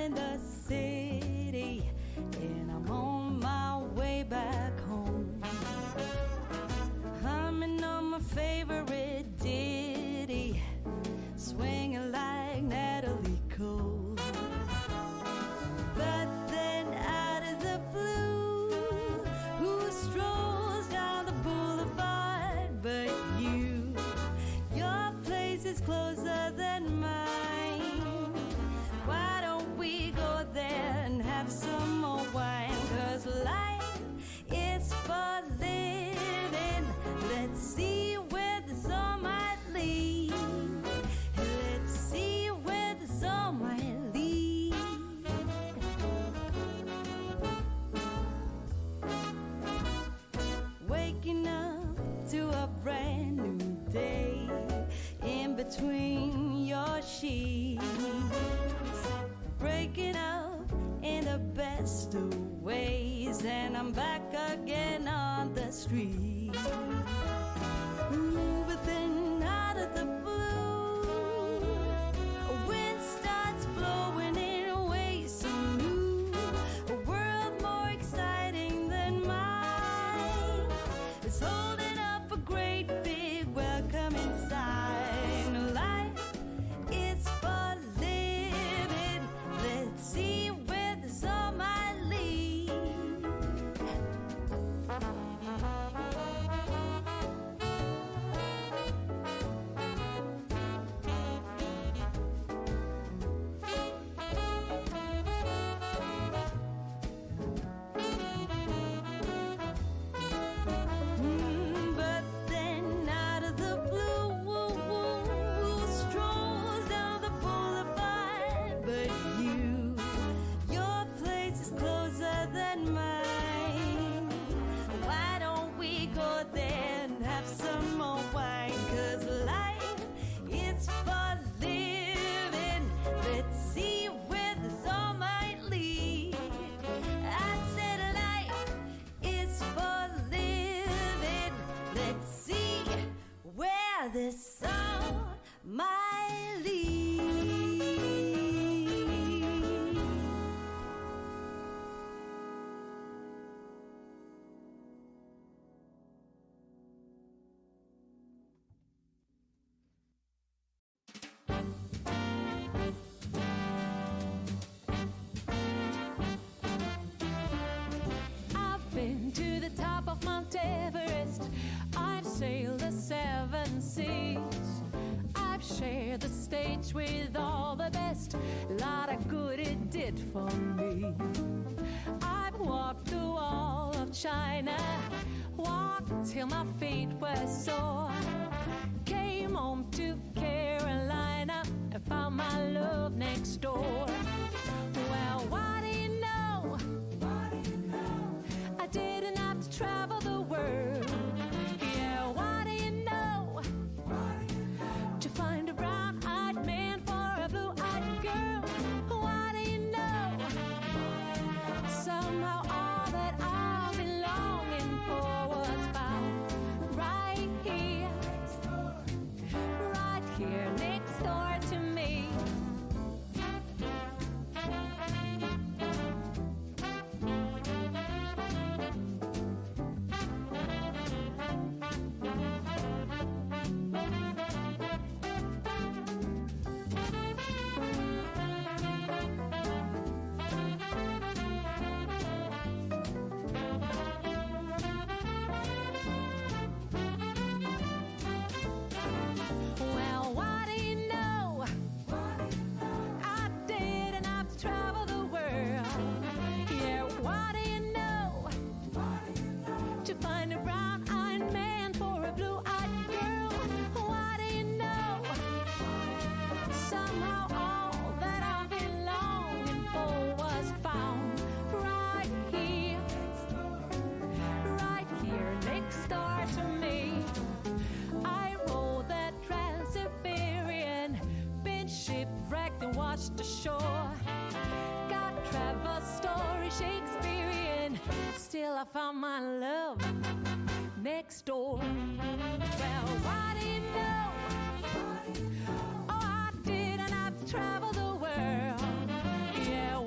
in the city, and I'm on my way back home. Humming on my favorite ditty, swinging like Natalie Cole. But then out of the blue, who strolls down the boulevard but you? Your place is closer than mine. Why don't we go there and have some more wine? 'Cause life is for living. Let's see where the sun might lead. Let's see where the sun might lead. Waking up to a brand new day in between your sheets, breaking up in the best of ways, and I'm back again on the street. Ooh, but then out of the blue, a wind starts blowing in ways so new. A world more exciting than mine is holding up a great big welcoming sign. Life is for living. Let's see where the sun might lead. But then out of the blue, strolls down the boulevard but you. Your place is closer than mine. Why don't we go there and have some more wine? 'Cause life is for living. Let's see where the sun might lead. I said life is for living. Let's see where the sun might lead. I've been to the top of Mount Everest. I've sailed the 7 seas. I've shared the stage with all the best. Lot of good it did for me. I've walked the wall of China, walked till my feet were sore. Came home to Carolina and found my love next door. Well, what do you know? I didn't have to travel the world. Yeah, what do you know? To find a brown-eyed man for a blue-eyed girl. What do you know? Somehow all that I've been longing for was found right here next door to me. Well, what do you know? I didn't have to travel the world. Yeah, what do you know? To find a brown-eyed man for a blue-eyed girl. What do you know? Somehow all that I've been longing for was found right here next door to me. I rode that Trans-Siberian, been shipwrecked and watched the shore. Got travel story Shakespearean, still I found my love next door. Well, what do you know? Oh, I didn't have to travel the world. Yeah,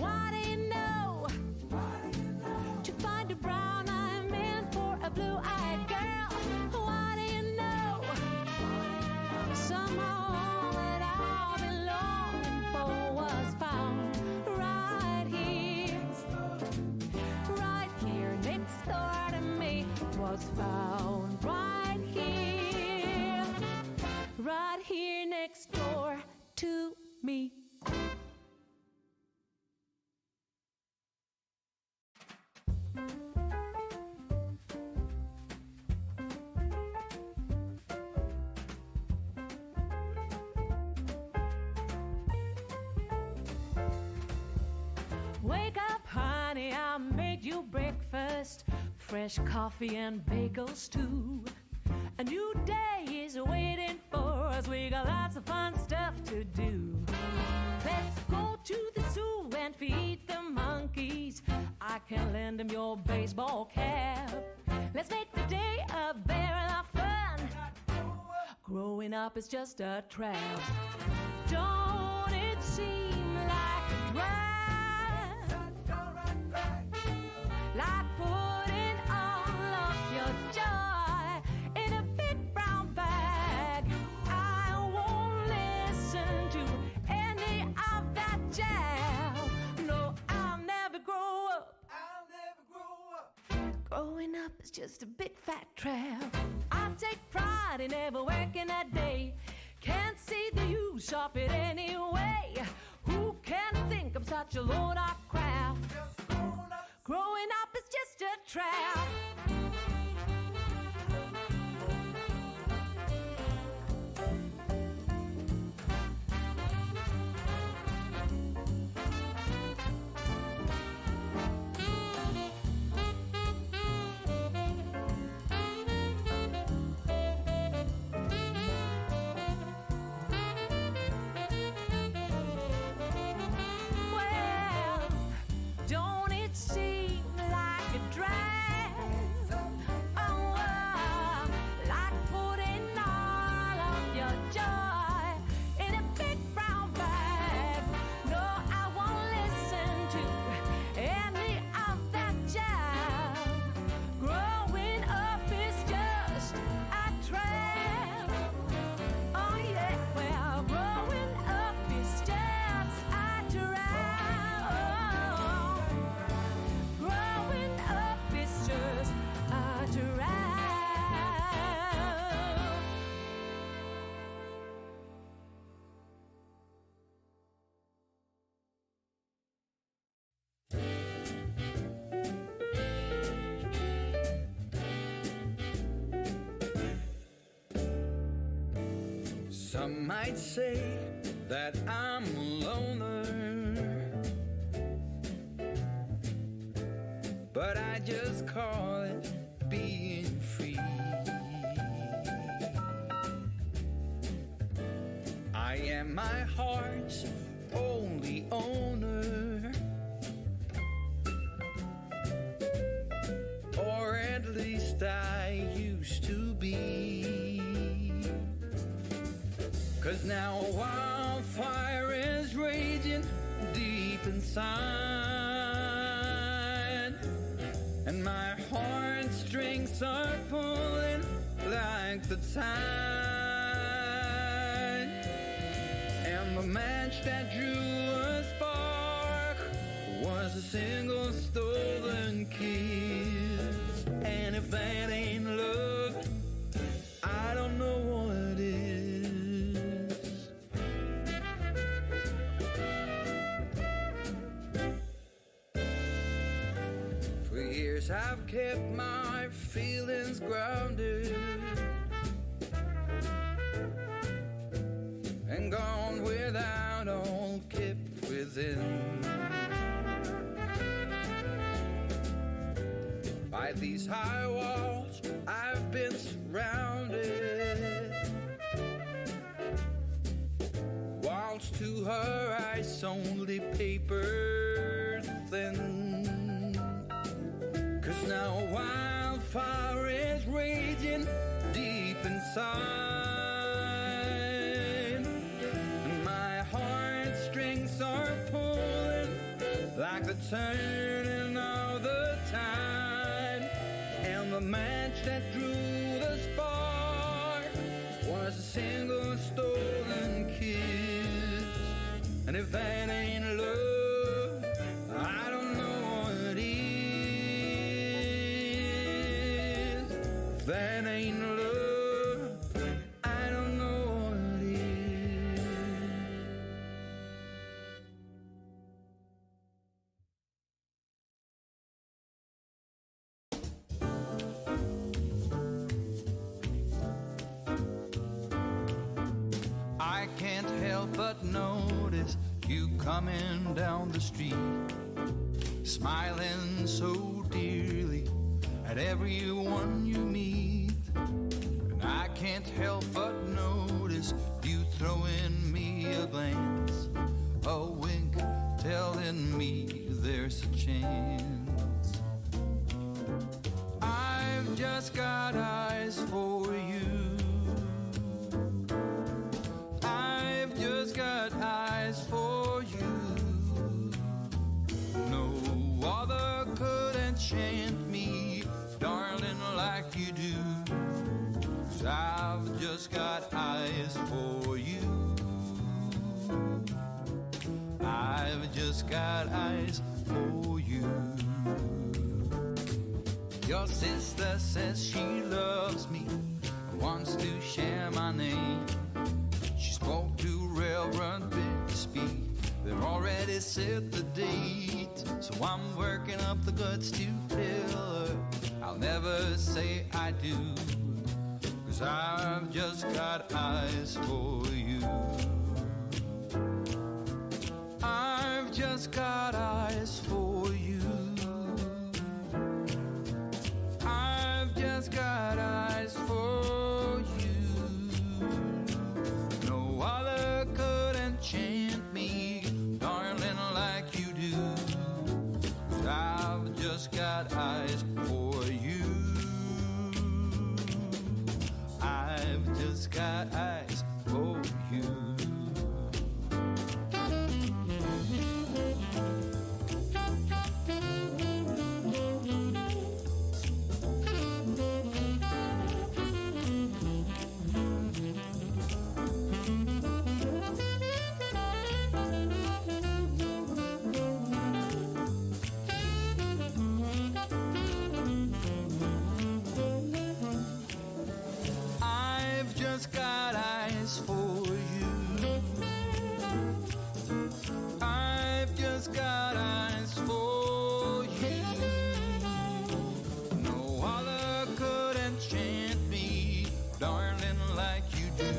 was found right here next door to me. Wake up, honey, I made you breakfast. Fresh coffee and bagels too. A new day is waiting for us. We got lots of fun stuff to do. Let's go to the zoo and feed the monkeys. I can lend them your baseball cap. Let's make the day a very lot of fun. Growing up is just a trap. Don't it seem like a drag? Like putting all of your joy in a big brown bag. I won't listen to any of that jazz. No, I'll never grow up. I'll never grow up. Growing up is just a big fat trap. I take pride in never working a day. Can't see the use of it anyway. Who can think I'm such a load of crap? Growing up is just a trap. Well, don't it seem like a drag? Oh, like putting all of your joy in a big brown bag. No, I won't listen to any of that jazz. Growing up is just a trap. Oh yeah, well, growing up is just a trap. Growing up is just a trap. Some might say that I'm a loner, but I just call it being free. I am my heart's only owner, or at least I used to be. 'Cause now a wildfire is raging deep inside, and my heartstrings are pulling like the tide. And the match that drew a spark was a single stolen kiss. And if that ain't love, I don't know what is. For years I've kept my feelings grounded and gone without, all kept within. By these high walls I've been surrounded, walls to her eyes only paper thin. 'Cause now a wildfire is raging deep inside, and my heartstrings are pulling like the turning of the tide. And the match that drew the spark was a single stolen kiss. And if that ain't love, I don't know what is. it ain't love, I don't know what is. I can't help but notice you coming down the street, smiling so dearly at everyone you meet. And I can't help but notice you throwing me a glance, a wink telling me there's a chance. I've just got eyes for you. I've just got eyes for you. No other could enchant me, darling, like you do. 'Cause I've just got eyes for you. I've just got eyes for you. Your sister says she loves me, wants to share my name. She spoke to Reverend Bixby, they've already set the date. So I'm working up the guts to tell her I'll never say I do, 'cause I've just got eyes for you. I've just got eyes for you. I've just got eyes for you. No other could enchant me, darling, like you do. 'Cause I've just got eyes for you. I've just got eyes for you. I've just got eyes for you. I've just got eyes for you. No other could enchant me, darling, like you do.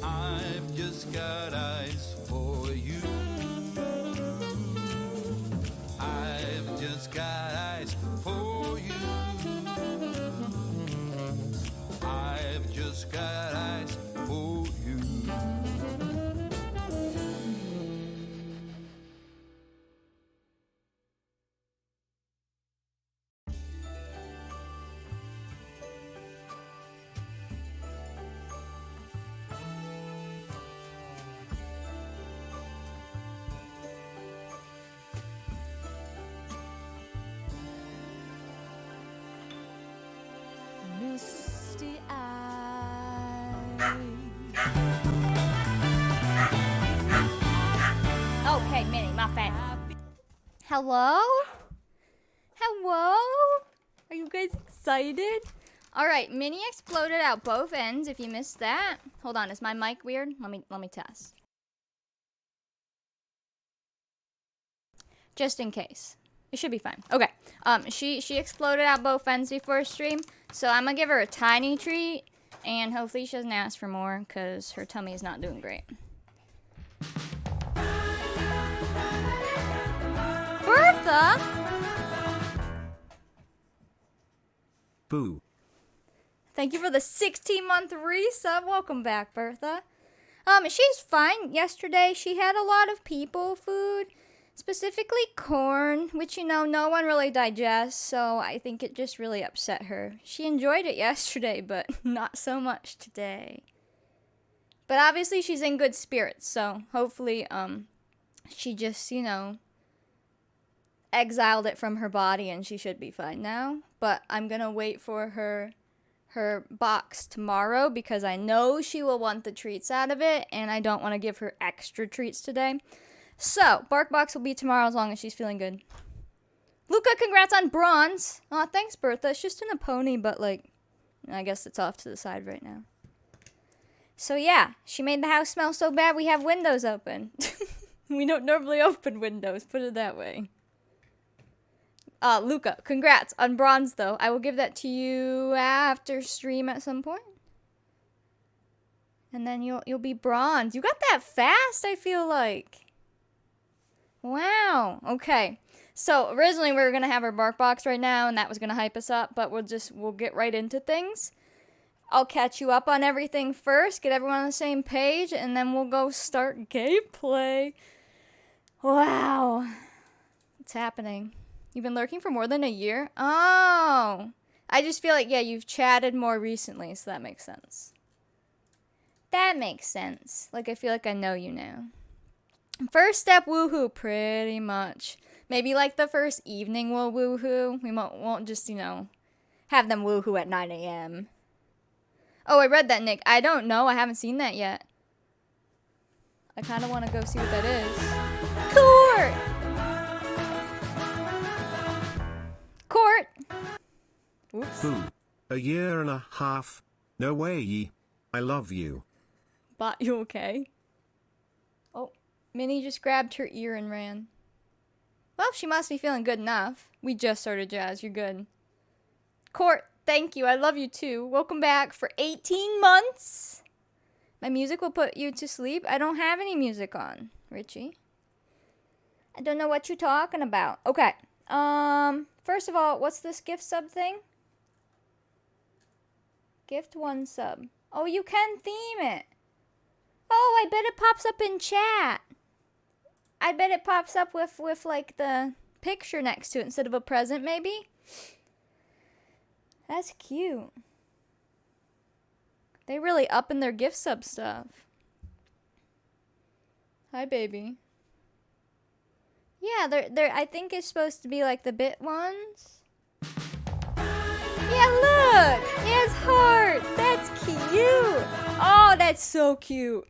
I've just got eyes for you. I've just got eyes for you. I've just got eyes for you. Misty eyes. Okay, Minnie, my fan. Hello? Hello? Are you guys excited? Alright, Minnie exploded out both ends if you missed that. Hold on, is my mic weird? Let me test. Just in case. It should be fine. Okay. She exploded out both ends before stream, so I'm gonna give her a tiny treat, and hopefully she doesn't ask for more, because her tummy is not doing great. Bertha? Boo. Thank you for the 16-month resub. Welcome back, Bertha. She's fine. Yesterday, she had a lot of people food, specifically corn, which, you know, no one really digests, so I think it just really upset her. She enjoyed it yesterday, but not so much today. But obviously, she's in good spirits, so hopefully, she just, you know, exiled it from her body and she should be fine now. But I'm gonna wait for her box tomorrow because I know she will want the treats out of it, and I don't want to give her extra treats today. So, BarkBox will be tomorrow as long as she's feeling good. Luca, congrats on bronze. Aw, thanks, Bertha. It's just in a pony, but, like, I guess it's off to the side right now. So yeah, she made the house smell so bad we have windows open. We don't normally open windows, put it that way. Luca, congrats on bronze though. I will give that to you after stream at some point. And then you'll be bronze. You got that fast, I feel like. Wow. Okay. So originally we were gonna have our bark box right now, and that was gonna hype us up, but we'll get right into things. I'll catch you up on everything first, get everyone on the same page, and then we'll go start gameplay. Wow. What's happening? You've been lurking for more than a year? Oh. I just feel like, yeah, you've chatted more recently, so that makes sense. That makes sense. Like, I feel like I know you now. First step, woohoo, pretty much. Maybe like the first evening we'll woohoo. We won't just, have them woohoo at 9 a.m. Oh, I read that, Nick. I don't know. I haven't seen that yet. I kind of want to go see what that is. Court! Oops. Boo. A year and a half. No way. I love you. Bot, you okay? Oh, Minnie just grabbed her ear and ran. Well, she must be feeling good enough. We just started, Jazz. You're good. Court, thank you. I love you too. Welcome back for 18 months. My music will put you to sleep. I don't have any music on, Richie. I don't know what you're talking about. Okay. First of all, what's this gift sub thing? Gift 1 sub. Oh, you can theme it. Oh, I bet it pops up in chat. I bet it pops up with like the picture next to it instead of a present, maybe. That's cute. They really up in their gift sub stuff. Hi, baby. Yeah, they're I think it's supposed to be like the bit ones. Yeah, look! He has hearts! That's cute! Oh, that's so cute!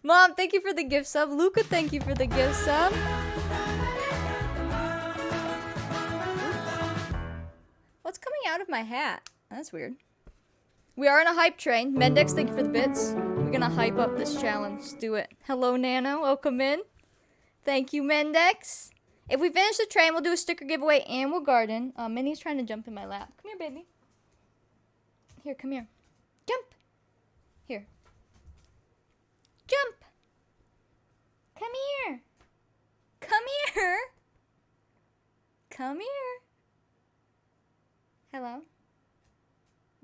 Mom, thank you for the gift sub. Luca, thank you for the gift sub. What's coming out of my hat? That's weird. We are in a hype train. Mendex, thank you for the bits. We're gonna hype up this challenge. Let's do it. Hello, Nana. Welcome in. Thank you, Mendex. If we finish the train, we'll do a sticker giveaway and we'll garden. Minnie's trying to jump in my lap. Come here, baby. Here, come here. Jump. Here. Jump. Come here. Come here. Come here. Hello.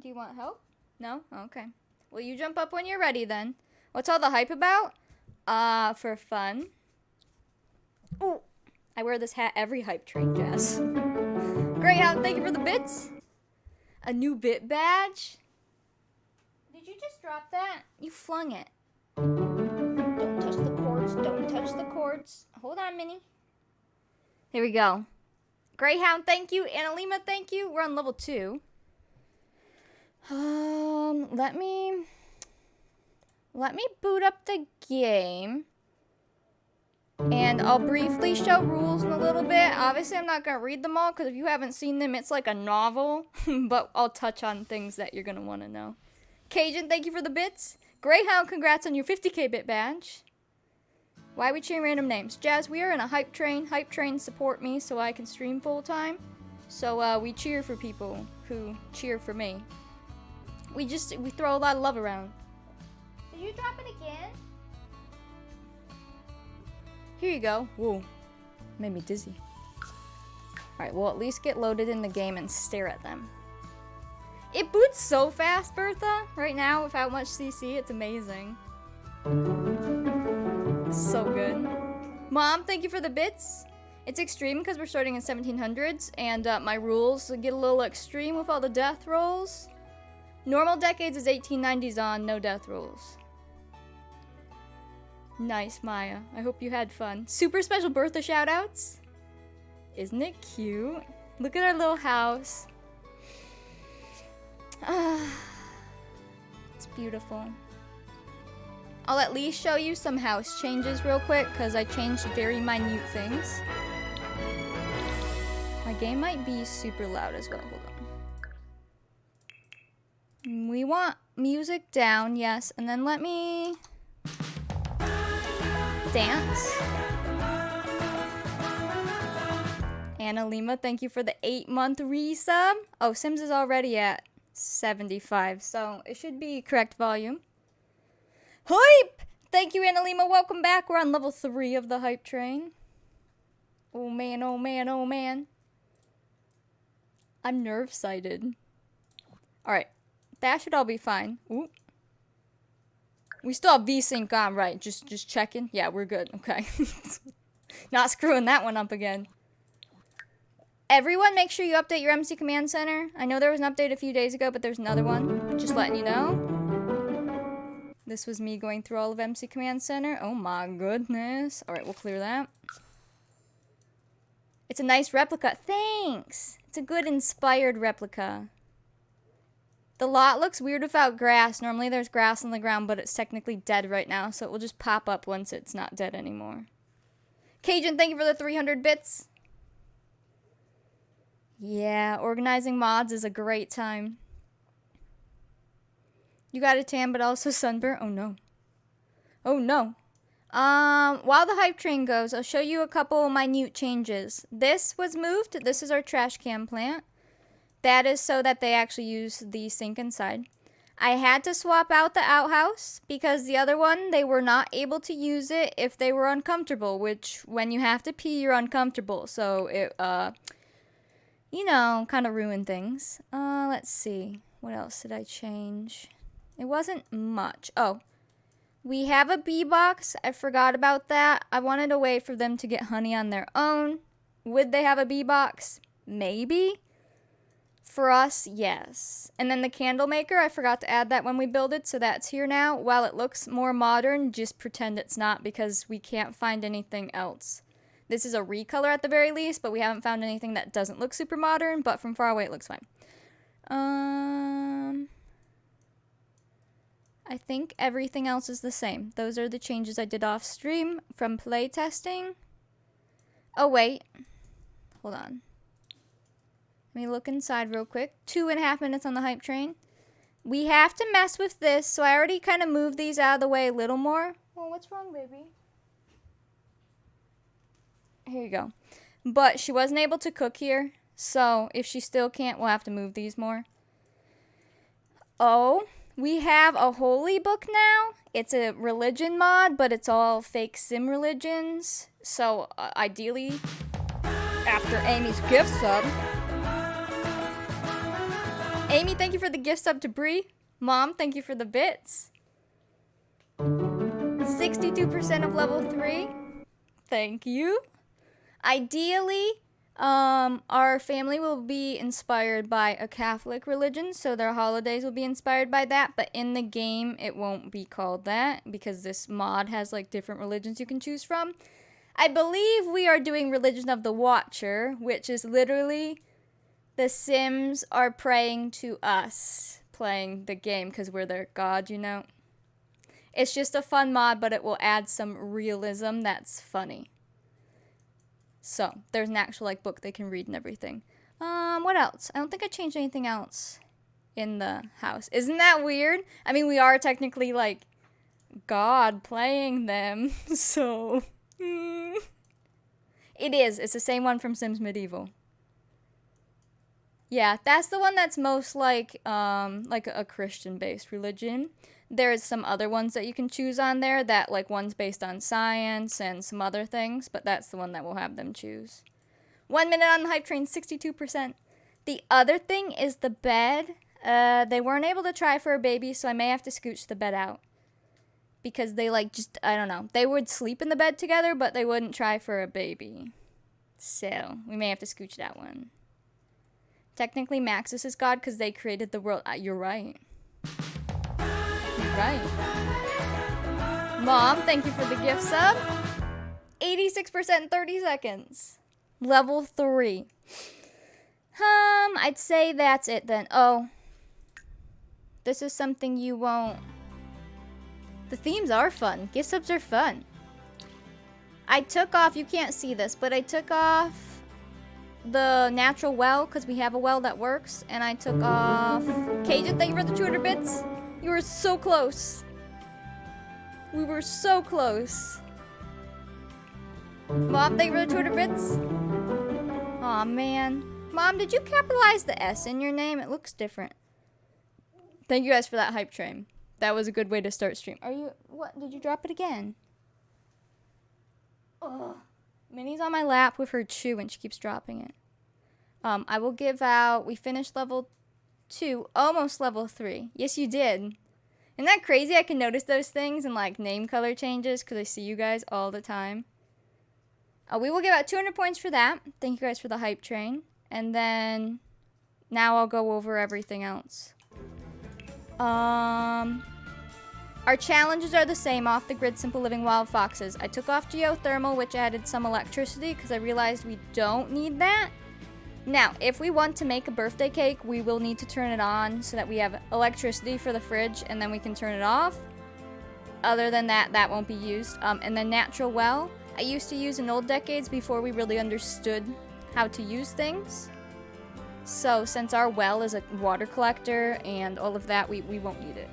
Do you want help? No? Okay. Well, you jump up when you're ready then. What's all the hype about? For fun. Ooh. I wear this hat every hype train, Jazz. Greyhound, thank you for the bits. A new bit badge? Did you just drop that? You flung it. Don't touch the cords. Don't touch the cords. Hold on, Minnie. Here we go. Greyhound, thank you. Annalima, thank you. We're on level 2. Let me boot up the game. And I'll briefly show rules in a little bit. Obviously, I'm not going to read them all, because if you haven't seen them, it's like a novel. But I'll touch on things that you're going to want to know. Cajun, thank you for the bits. Greyhound, congrats on your 50k bit badge. Why are we cheering random names? Jazz, we are in a hype train. Hype trains support me so I can stream full time. So we cheer for people who cheer for me. We throw a lot of love around. Did you drop it again? Here you go. Whoa. Made me dizzy. Alright, we'll at least get loaded in the game and stare at them. It boots so fast, Bertha. Right now, with how much CC, it's amazing. So good. Mom, thank you for the bits. It's extreme because we're starting in 1700s, and my rules get a little extreme with all the death rolls. Normal decades is 1890s on, no death rolls. Nice, Maya. I hope you had fun. Super special Bertha shoutouts. Isn't it cute? Look at our little house. It's beautiful. I'll at least show you some house changes real quick because I changed very minute things. My game might be super loud as well. Hold on. We want music down, yes. And then let me dance. Anna Lima, thank you for the 8-month resub. Oh, Sims is already at 75, so it should be correct volume. Hype! Thank you, Anna Lima. Welcome back. We're on level 3 of the hype train. Oh man, oh man, oh man. I'm nerve-sighted. Alright. That should all be fine. Ooh. We still have VSync on, right? Just checking. Yeah, we're good. Okay. Not screwing that one up again. Everyone, make sure you update your MC Command Center. I know there was an update a few days ago, but there's another one. Just letting you know. This was me going through all of MC Command Center. Oh my goodness. Alright, we'll clear that. It's a nice replica. Thanks! It's a good inspired replica. The lot looks weird without grass. Normally there's grass on the ground, but it's technically dead right now, so it will just pop up once it's not dead anymore. Cajun, thank you for the 300 bits. Yeah, organizing mods is a great time. You got a tan, but also sunburn? Oh no. Oh no. While the hype train goes, I'll show you a couple minute changes. This was moved. This is our trash can plant. That is so that they actually use the sink inside. I had to swap out the outhouse because the other one, they were not able to use it if they were uncomfortable, which when you have to pee, you're uncomfortable. So it, you know, kind of ruined things. Let's see. What else did I change? It wasn't much. Oh. We have a bee box. I forgot about that. I wanted a way for them to get honey on their own. Would they have a bee box? Maybe. For us, yes. And then the candle maker, I forgot to add that when we build it, so that's here now. While it looks more modern, just pretend it's not because we can't find anything else. This is a recolor at the very least, but we haven't found anything that doesn't look super modern, but from far away it looks fine. I think everything else is the same. Those are the changes I did off stream from playtesting. Oh, wait. Hold on. Let me look inside real quick. 2.5 minutes on the hype train. We have to mess with this, so I already kind of moved these out of the way a little more. Well, what's wrong, baby? Here you go. But she wasn't able to cook here, so if she still can't, we'll have to move these more. Oh. We have a holy book now. It's a religion mod, but it's all fake sim religions. So, ideally, after Amy's gift sub. Amy, thank you for the gift sub to Bree. Mom, thank you for the bits. 62% of level 3. Thank you. Ideally, our family will be inspired by a Catholic religion, so their holidays will be inspired by that, but in the game, it won't be called that, because this mod has, like, different religions you can choose from. I believe we are doing Religion of the Watcher, which is literally the Sims are praying to us, playing the game, because we're their god, you know? It's just a fun mod, but it will add some realism that's funny. So, there's an actual, like, book they can read and everything. What else? I don't think I changed anything else in the house. Isn't that weird? I mean, we are technically, like, God playing them, so... It is. It's the same one from Sims Medieval. Yeah, that's the one that's most like a Christian-based religion. There's some other ones that you can choose on there that, like, one's based on science and some other things, but that's the one that we'll have them choose. 1 minute on the hype train, 62%. The other thing is the bed. They weren't able to try for a baby, so I may have to scooch the bed out. Because they, like, just, I don't know. They would sleep in the bed together, but they wouldn't try for a baby. So, we may have to scooch that one. Technically, Maxis is God because they created the world. You're right. Right. Mom, thank you for the gift sub. 86% in 30 seconds. Level 3. I'd say that's it then. Oh. This is something you won't... The themes are fun. Gift subs are fun. I took off, you can't see this, but I took off the natural well because we have a well that works, and I took off Cajun. Thank you for the 200 bits. You were so close. We were so close. Mom, thank you for the 200 bits. Aw, man. Mom, did you capitalize the S in your name? It looks different. Thank you guys for that hype train. That was a good way to start stream. Are you... What? Did you drop it again? Ugh. Minnie's on my lap with her chew and she keeps dropping it. I will give out... We finished level 2. Almost level 3. Yes, you did. Isn't that crazy? I can notice those things and, like, name color changes because I see you guys all the time. We will give out 200 points for that. Thank you guys for the hype train. And then... Now I'll go over everything else. Our challenges are the same. Off the grid, simple living, wild foxes. I took off geothermal, which added some electricity because I realized we don't need that. Now, if we want to make a birthday cake, we will need to turn it on so that we have electricity for the fridge, and then we can turn it off. Other than that, that won't be used. And then natural well. I used to use in old decades before we really understood how to use things. So, since our well is a water collector and all of that, we won't need it.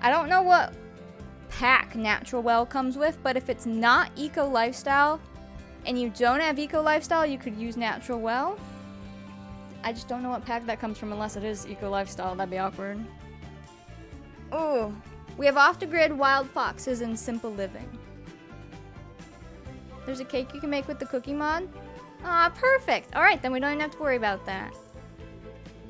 I don't know what pack natural well comes with, but if it's not eco lifestyle and you don't have eco lifestyle, you could use natural well. I just don't know what pack that comes from unless it is eco lifestyle. That'd be awkward. Oh, we have off the grid, wild foxes, and simple living. There's a cake you can make with the cookie mod. Ah, perfect. All right, then we don't even have to worry about that.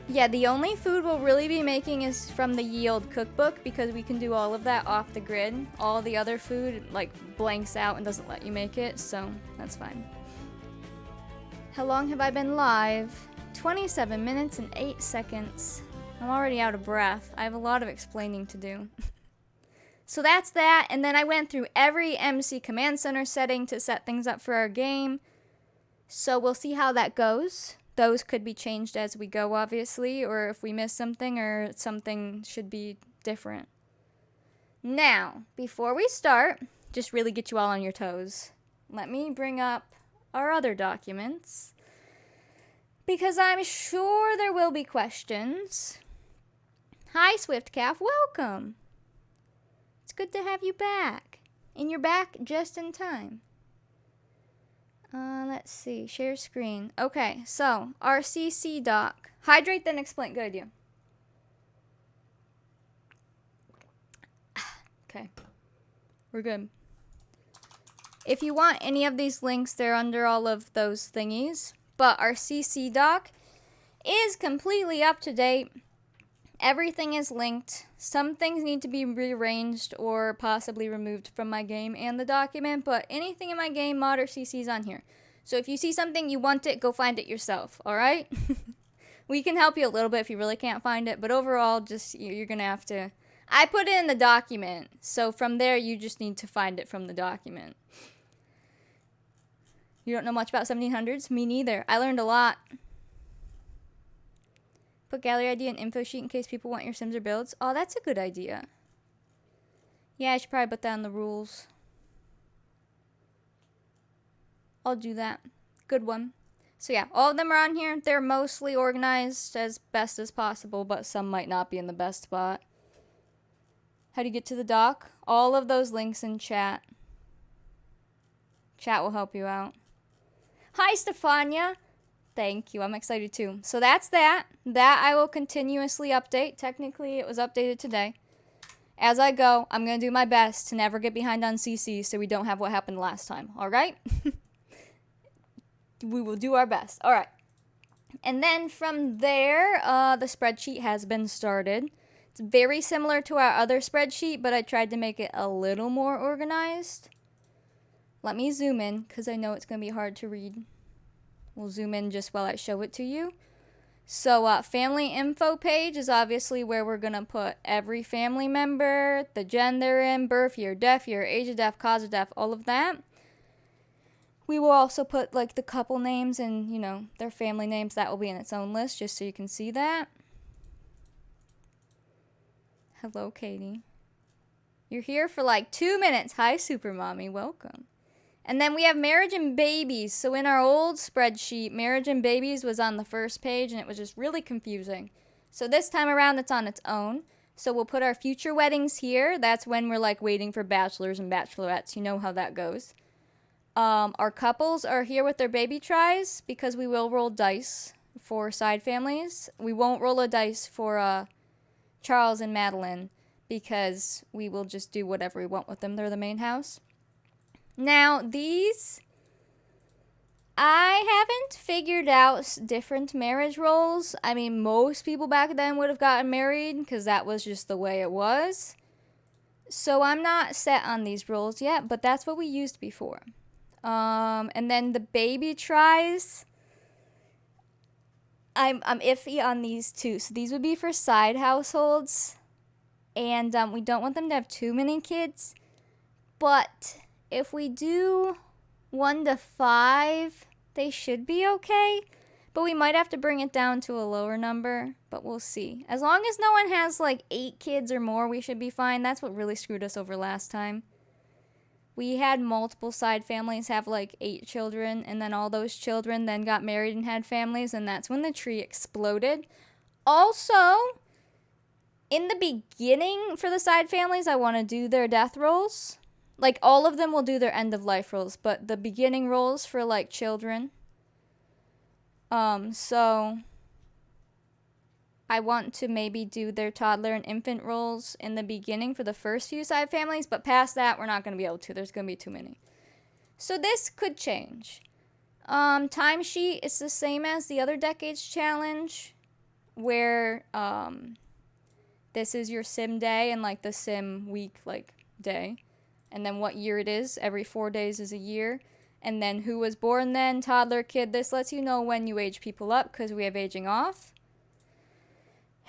Yeah, the only food we'll really be making is from the Yield cookbook because we can do all of that off the grid. All the other food, like, blanks out and doesn't let you make it, so that's fine. How long have I been live? 27 minutes and 8 seconds. I'm already out of breath. I have a lot of explaining to do. So that's that, and then I went through every MC Command Center setting to set things up for our game. So we'll see how that goes. Those could be changed as we go, obviously, or if we miss something or something should be different. Now, before we start, just really get you all on your toes, let me bring up our other documents, because I'm sure there will be questions. Hi, Swiftcalf, welcome. It's good to have you back, and you're back just in time. Let's see. Share screen. Okay, so our CC doc. Hydrate, then explain. Good idea. Okay. We're good. If you want any of these links, they're under all of those thingies. But our CC doc is completely up to date. Everything is linked. Some things need to be rearranged or possibly removed from my game and the document, but anything in my game, mod or CC is on here. So if you see something, you want it, go find it yourself, alright? We can help you a little bit if you really can't find it, but overall, just you're going to have to... I put it in the document, so from there, you just need to find it from the document. You don't know much about 1700s? Me neither. I learned a lot. Put gallery ID and info sheet in case people want your Sims or builds. Oh, that's a good idea. Yeah, I should probably put that in the rules. I'll do that. Good one. So yeah, all of them are on here. They're mostly organized as best as possible, but some might not be in the best spot. How do you get to the doc? All of those links in chat. Chat will help you out. Hi, Stefania. Thank you. I'm excited too. So that's that. That I will continuously update. Technically, it was updated today. As I go, I'm going to do my best to never get behind on CC so we don't have what happened last time. All right? We will do our best. All right. And then from there, the spreadsheet has been started. It's very similar to our other spreadsheet, but I tried to make it a little more organized. Let me zoom in because I know it's going to be hard to read. We'll zoom in just while I show it to you. So family info page is obviously where we're going to put every family member, the gender in, birth year, death year, age of death, cause of death, all of that. We will also put like the couple names and, you know, their family names. That will be in its own list just so you can see that. Hello, Katie. You're here for like 2 minutes. Hi, Super Mommy. Welcome. And then we have marriage and babies. So in our old spreadsheet, marriage and babies was on the first page, and it was just really confusing. So this time around, it's on its own. So we'll put our future weddings here. That's when we're like waiting for bachelors and bachelorettes. You know how that goes. Our couples are here with their baby tries because we will roll dice for side families. We won't roll a dice for Charles and Madeline because we will just do whatever we want with them. They're the main house. Now, these, I haven't figured out different marriage roles. I mean, most people back then would have gotten married because that was just the way it was. So I'm not set on these roles yet, but that's what we used before. And then the baby tries, I'm iffy on these two. So these would be for side households, and we don't want them to have too many kids. But if we do 1 to 5, they should be okay. But we might have to bring it down to a lower number, but we'll see. As long as no one has like 8 kids or more, we should be fine. That's what really screwed us over last time. We had multiple side families have like 8 children, and then all those children then got married and had families, and that's when the tree exploded. Also, in the beginning for the side families, I want to do their death rolls. Like, all of them will do their end of life rolls, but the beginning rolls for like children. So I want to maybe do their toddler and infant roles in the beginning for the first few side families, but past that, we're not going to be able to. There's going to be too many. So this could change. Timesheet is the same as the other decades challenge, where this is your sim day and like the sim week like day, and then what year it is. Every 4 days is a year. And then who was born then, toddler, kid. This lets you know when you age people up because we have aging off.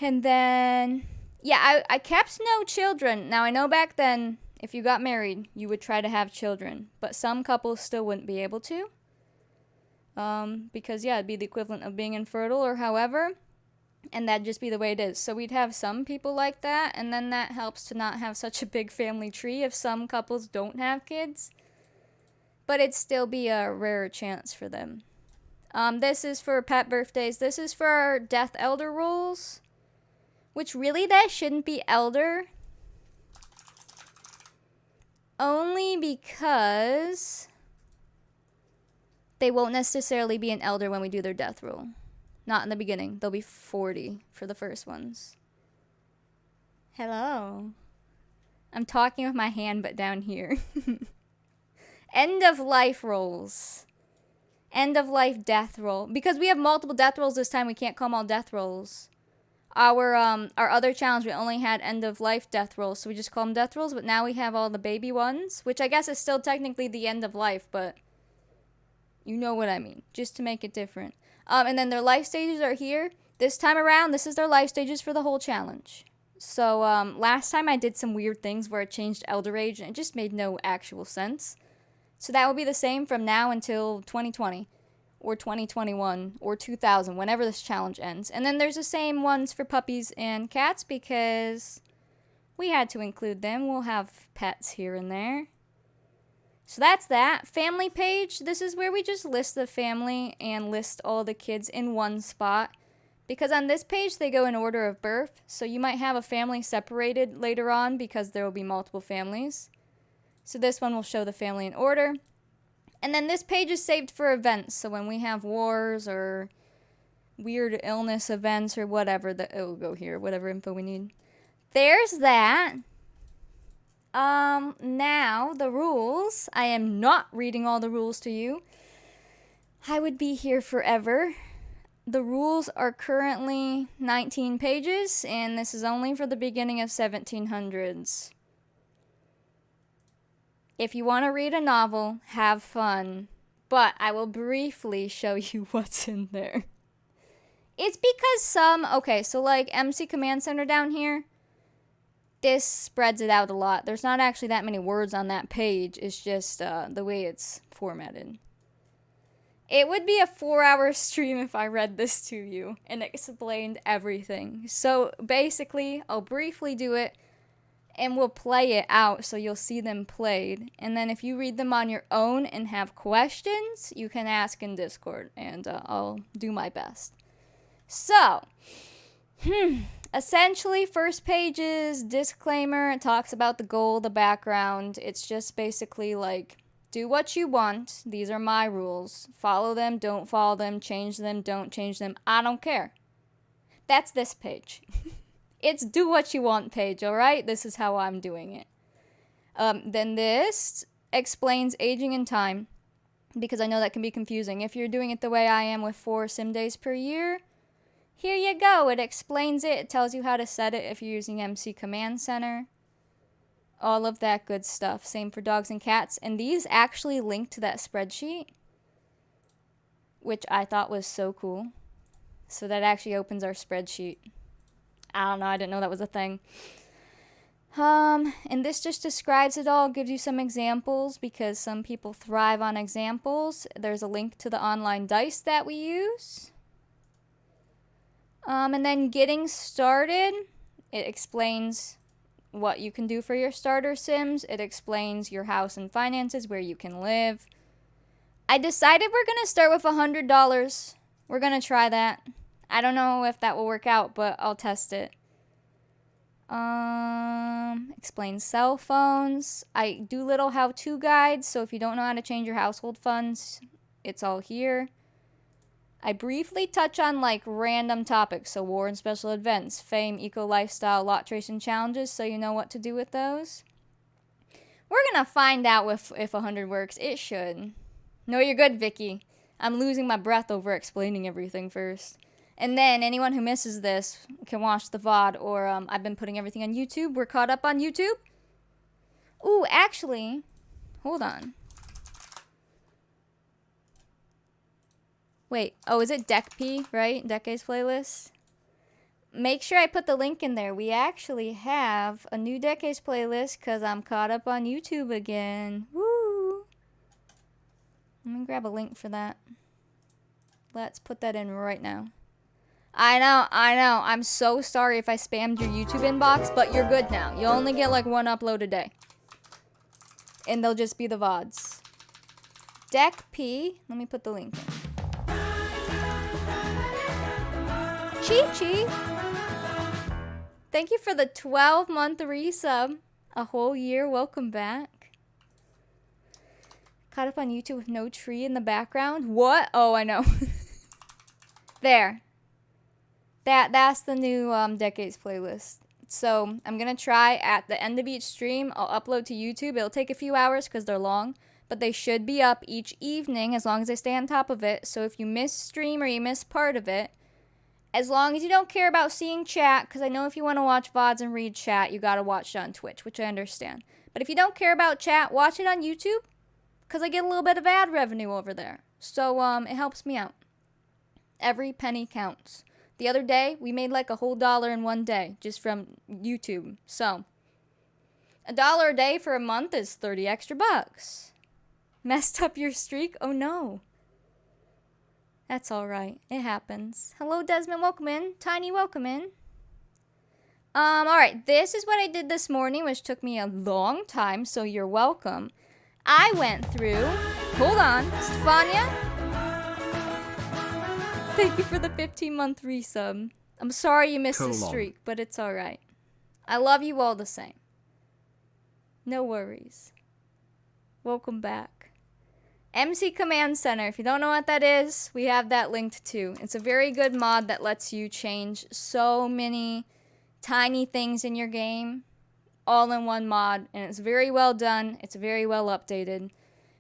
And then, yeah, I kept no children. Now, I know back then, if you got married, you would try to have children. But some couples still wouldn't be able to. Because, yeah, it'd be the equivalent of being infertile or however. And that'd just be the way it is. So we'd have some people like that. And then that helps to not have such a big family tree if some couples don't have kids. But it'd still be a rarer chance for them. This is for pet birthdays. This is for our death elder rules. Which really that shouldn't be elder. Only because they won't necessarily be an elder when we do their death rule. Not in the beginning. They'll be 40 for the first ones. Hello. I'm talking with my hand but down here. End of life rolls. End of life death roll. Because we have multiple death rolls this time, we can't call them all death rolls. Our other challenge, we only had end of life death rolls, so we just call them death rolls, but now we have all the baby ones, which I guess is still technically the end of life, but you know what I mean, just to make it different. And then their life stages are here. This time around, this is their life stages for the whole challenge. So last time I did some weird things where I changed elder age, and it just made no actual sense. So that will be the same from now until 2020. Or 2021, or 2000, whenever this challenge ends. And then there's the same ones for puppies and cats because we had to include them. We'll have pets here and there. So that's that. Family page, this is where we just list the family and list all the kids in one spot. Because on this page, they go in order of birth. So you might have a family separated later on because there will be multiple families. So this one will show the family in order. And then this page is saved for events, so when we have wars or weird illness events or whatever, it will go here, whatever info we need. There's that. Now, the rules. I am not reading all the rules to you. I would be here forever. The rules are currently 19 pages, and this is only for the beginning of 1700s. If you want to read a novel, have fun. But I will briefly show you what's in there. It's because okay, so like MC Command Center down here, this spreads it out a lot. There's not actually that many words on that page. It's just the way it's formatted. It would be a 4-hour stream if I read this to you and explained everything. So basically, I'll briefly do it. and we'll play it out so you'll see them played. And then if you read them on your own and have questions, you can ask in Discord, and I'll do my best. So, essentially, first page is disclaimer. It talks about the goal, the background. It's just basically like, do what you want. These are my rules. Follow them, don't follow them, change them, don't change them. I don't care. That's this page. It's do what you want page, alright? This is how I'm doing it. Then this explains aging in time, because I know that can be confusing. If you're doing it the way I am with 4 sim days per year, here you go. It explains it. It tells you how to set it if you're using MC Command Center. All of that good stuff. Same for dogs and cats. And these actually link to that spreadsheet, which I thought was so cool. So that actually opens our spreadsheet. I don't know, I didn't know that was a thing. And this just describes it all, gives you some examples, because some people thrive on examples. There's a link to the online dice that we use. And then getting started, it explains what you can do for your starter sims. It explains your house and finances, where you can live. I decided we're going to start with $100. We're going to try that. I don't know if that will work out, but I'll test it. Explain cell phones. I do little how-to guides, so if you don't know how to change your household funds, it's all here. I briefly touch on like random topics, so war and special events, fame, eco lifestyle, lot tracing challenges, so you know what to do with those. We're gonna find out if 100 works. It should. No, you're good, Vicky. I'm losing my breath over explaining everything first. And then anyone who misses this can watch the VOD, or I've been putting everything on YouTube. We're caught up on YouTube. Ooh, actually, hold on. Wait, oh, is it Deck P, right? Decades playlist? Make sure I put the link in there. We actually have a new Decades playlist because I'm caught up on YouTube again. Woo! Let me grab a link for that. Let's put that in right now. I know. I'm so sorry if I spammed your YouTube inbox, but you're good now. You only get like 1 upload a day. And they'll just be the VODs. Deck P. Let me put the link in. Chi-Chi. Thank you for the 12-month resub. A whole year. Welcome back. Caught up on YouTube with no tree in the background. What? Oh, I know. There. That's the new Decades playlist. So I'm going to try at the end of each stream, I'll upload to YouTube. It'll take a few hours because they're long, but they should be up each evening as long as I stay on top of it. So if you miss stream or you miss part of it, as long as you don't care about seeing chat, because I know if you want to watch VODs and read chat, you got to watch it on Twitch, which I understand. But if you don't care about chat, watch it on YouTube, because I get a little bit of ad revenue over there. So it helps me out. Every penny counts. The other day, we made like a whole $1 in one day just from YouTube. So, $1 a day for a month is 30 extra bucks. Messed up your streak? Oh no. That's alright. It happens. Hello, Desmond. Welcome in. Tiny, welcome in. Alright. This is what I did this morning, which took me a long time, so you're welcome. I went through... Hold on. Stefania? Thank you for the 15-month resub. I'm sorry you missed the streak, but it's alright. I love you all the same. No worries. Welcome back. MC Command Center. If you don't know what that is, we have that linked too. It's a very good mod that lets you change so many tiny things in your game all in one mod, and it's very well done. It's very well updated.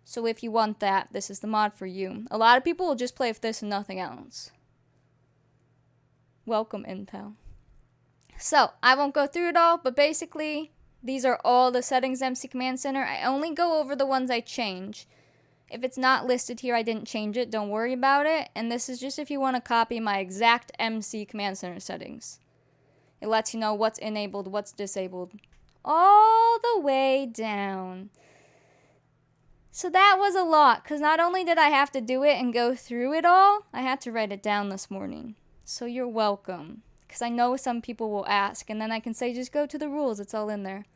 So if you want that, this is the mod for you. A lot of people will just play with this and nothing else. Welcome, Intel. So, I won't go through it all, but basically, these are all the settings MC Command Center. I only go over the ones I change. If it's not listed here, I didn't change it. Don't worry about it. And this is just if you want to copy my exact MC Command Center settings. It lets you know what's enabled, what's disabled. All the way down. So that was a lot, because not only did I have to do it and go through it all, I had to write it down this morning. So you're welcome, because I know some people will ask, and then I can say just go to the rules, it's all in there.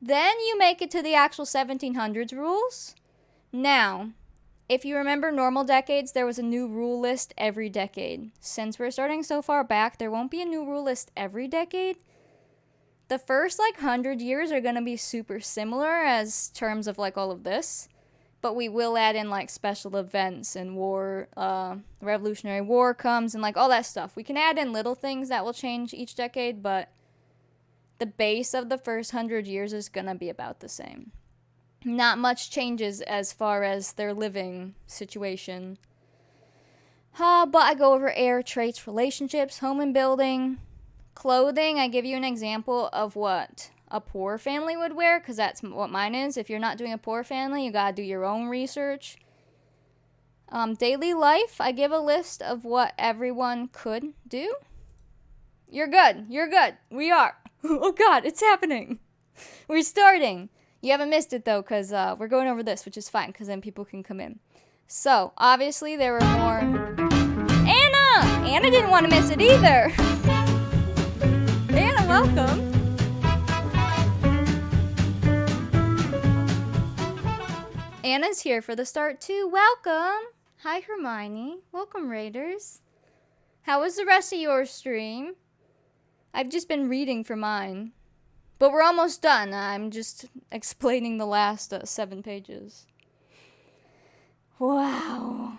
Then you make it to the actual 1700s rules. Now, if you remember normal decades, there was a new rule list every decade. Since we're starting so far back, there won't be a new rule list every decade. The first 100 years are going to be super similar as terms of all of this. But we will add in special events and war, Revolutionary War comes and all that stuff. We can add in little things that will change each decade, but the base of the first 100 years is going to be about the same. Not much changes as far as their living situation. But I go over air, traits, relationships, home and building, clothing. I give you an example of what a poor family would wear, because that's what mine is. If you're not doing a poor family, you gotta do your own research. Daily life, I give a list of what everyone could do. You're good. You're good. We are. Oh God, it's happening. We're starting. You haven't missed it though, because we're going over this, which is fine, because then people can come in. So, obviously, there were more. Anna! Anna didn't want to miss it either. Anna, welcome. Anna's here for the start too. Welcome. Hi, Hermione. Welcome, Raiders. How was the rest of your stream? I've just been reading for mine. But we're almost done. I'm just explaining the last 7 pages. Wow.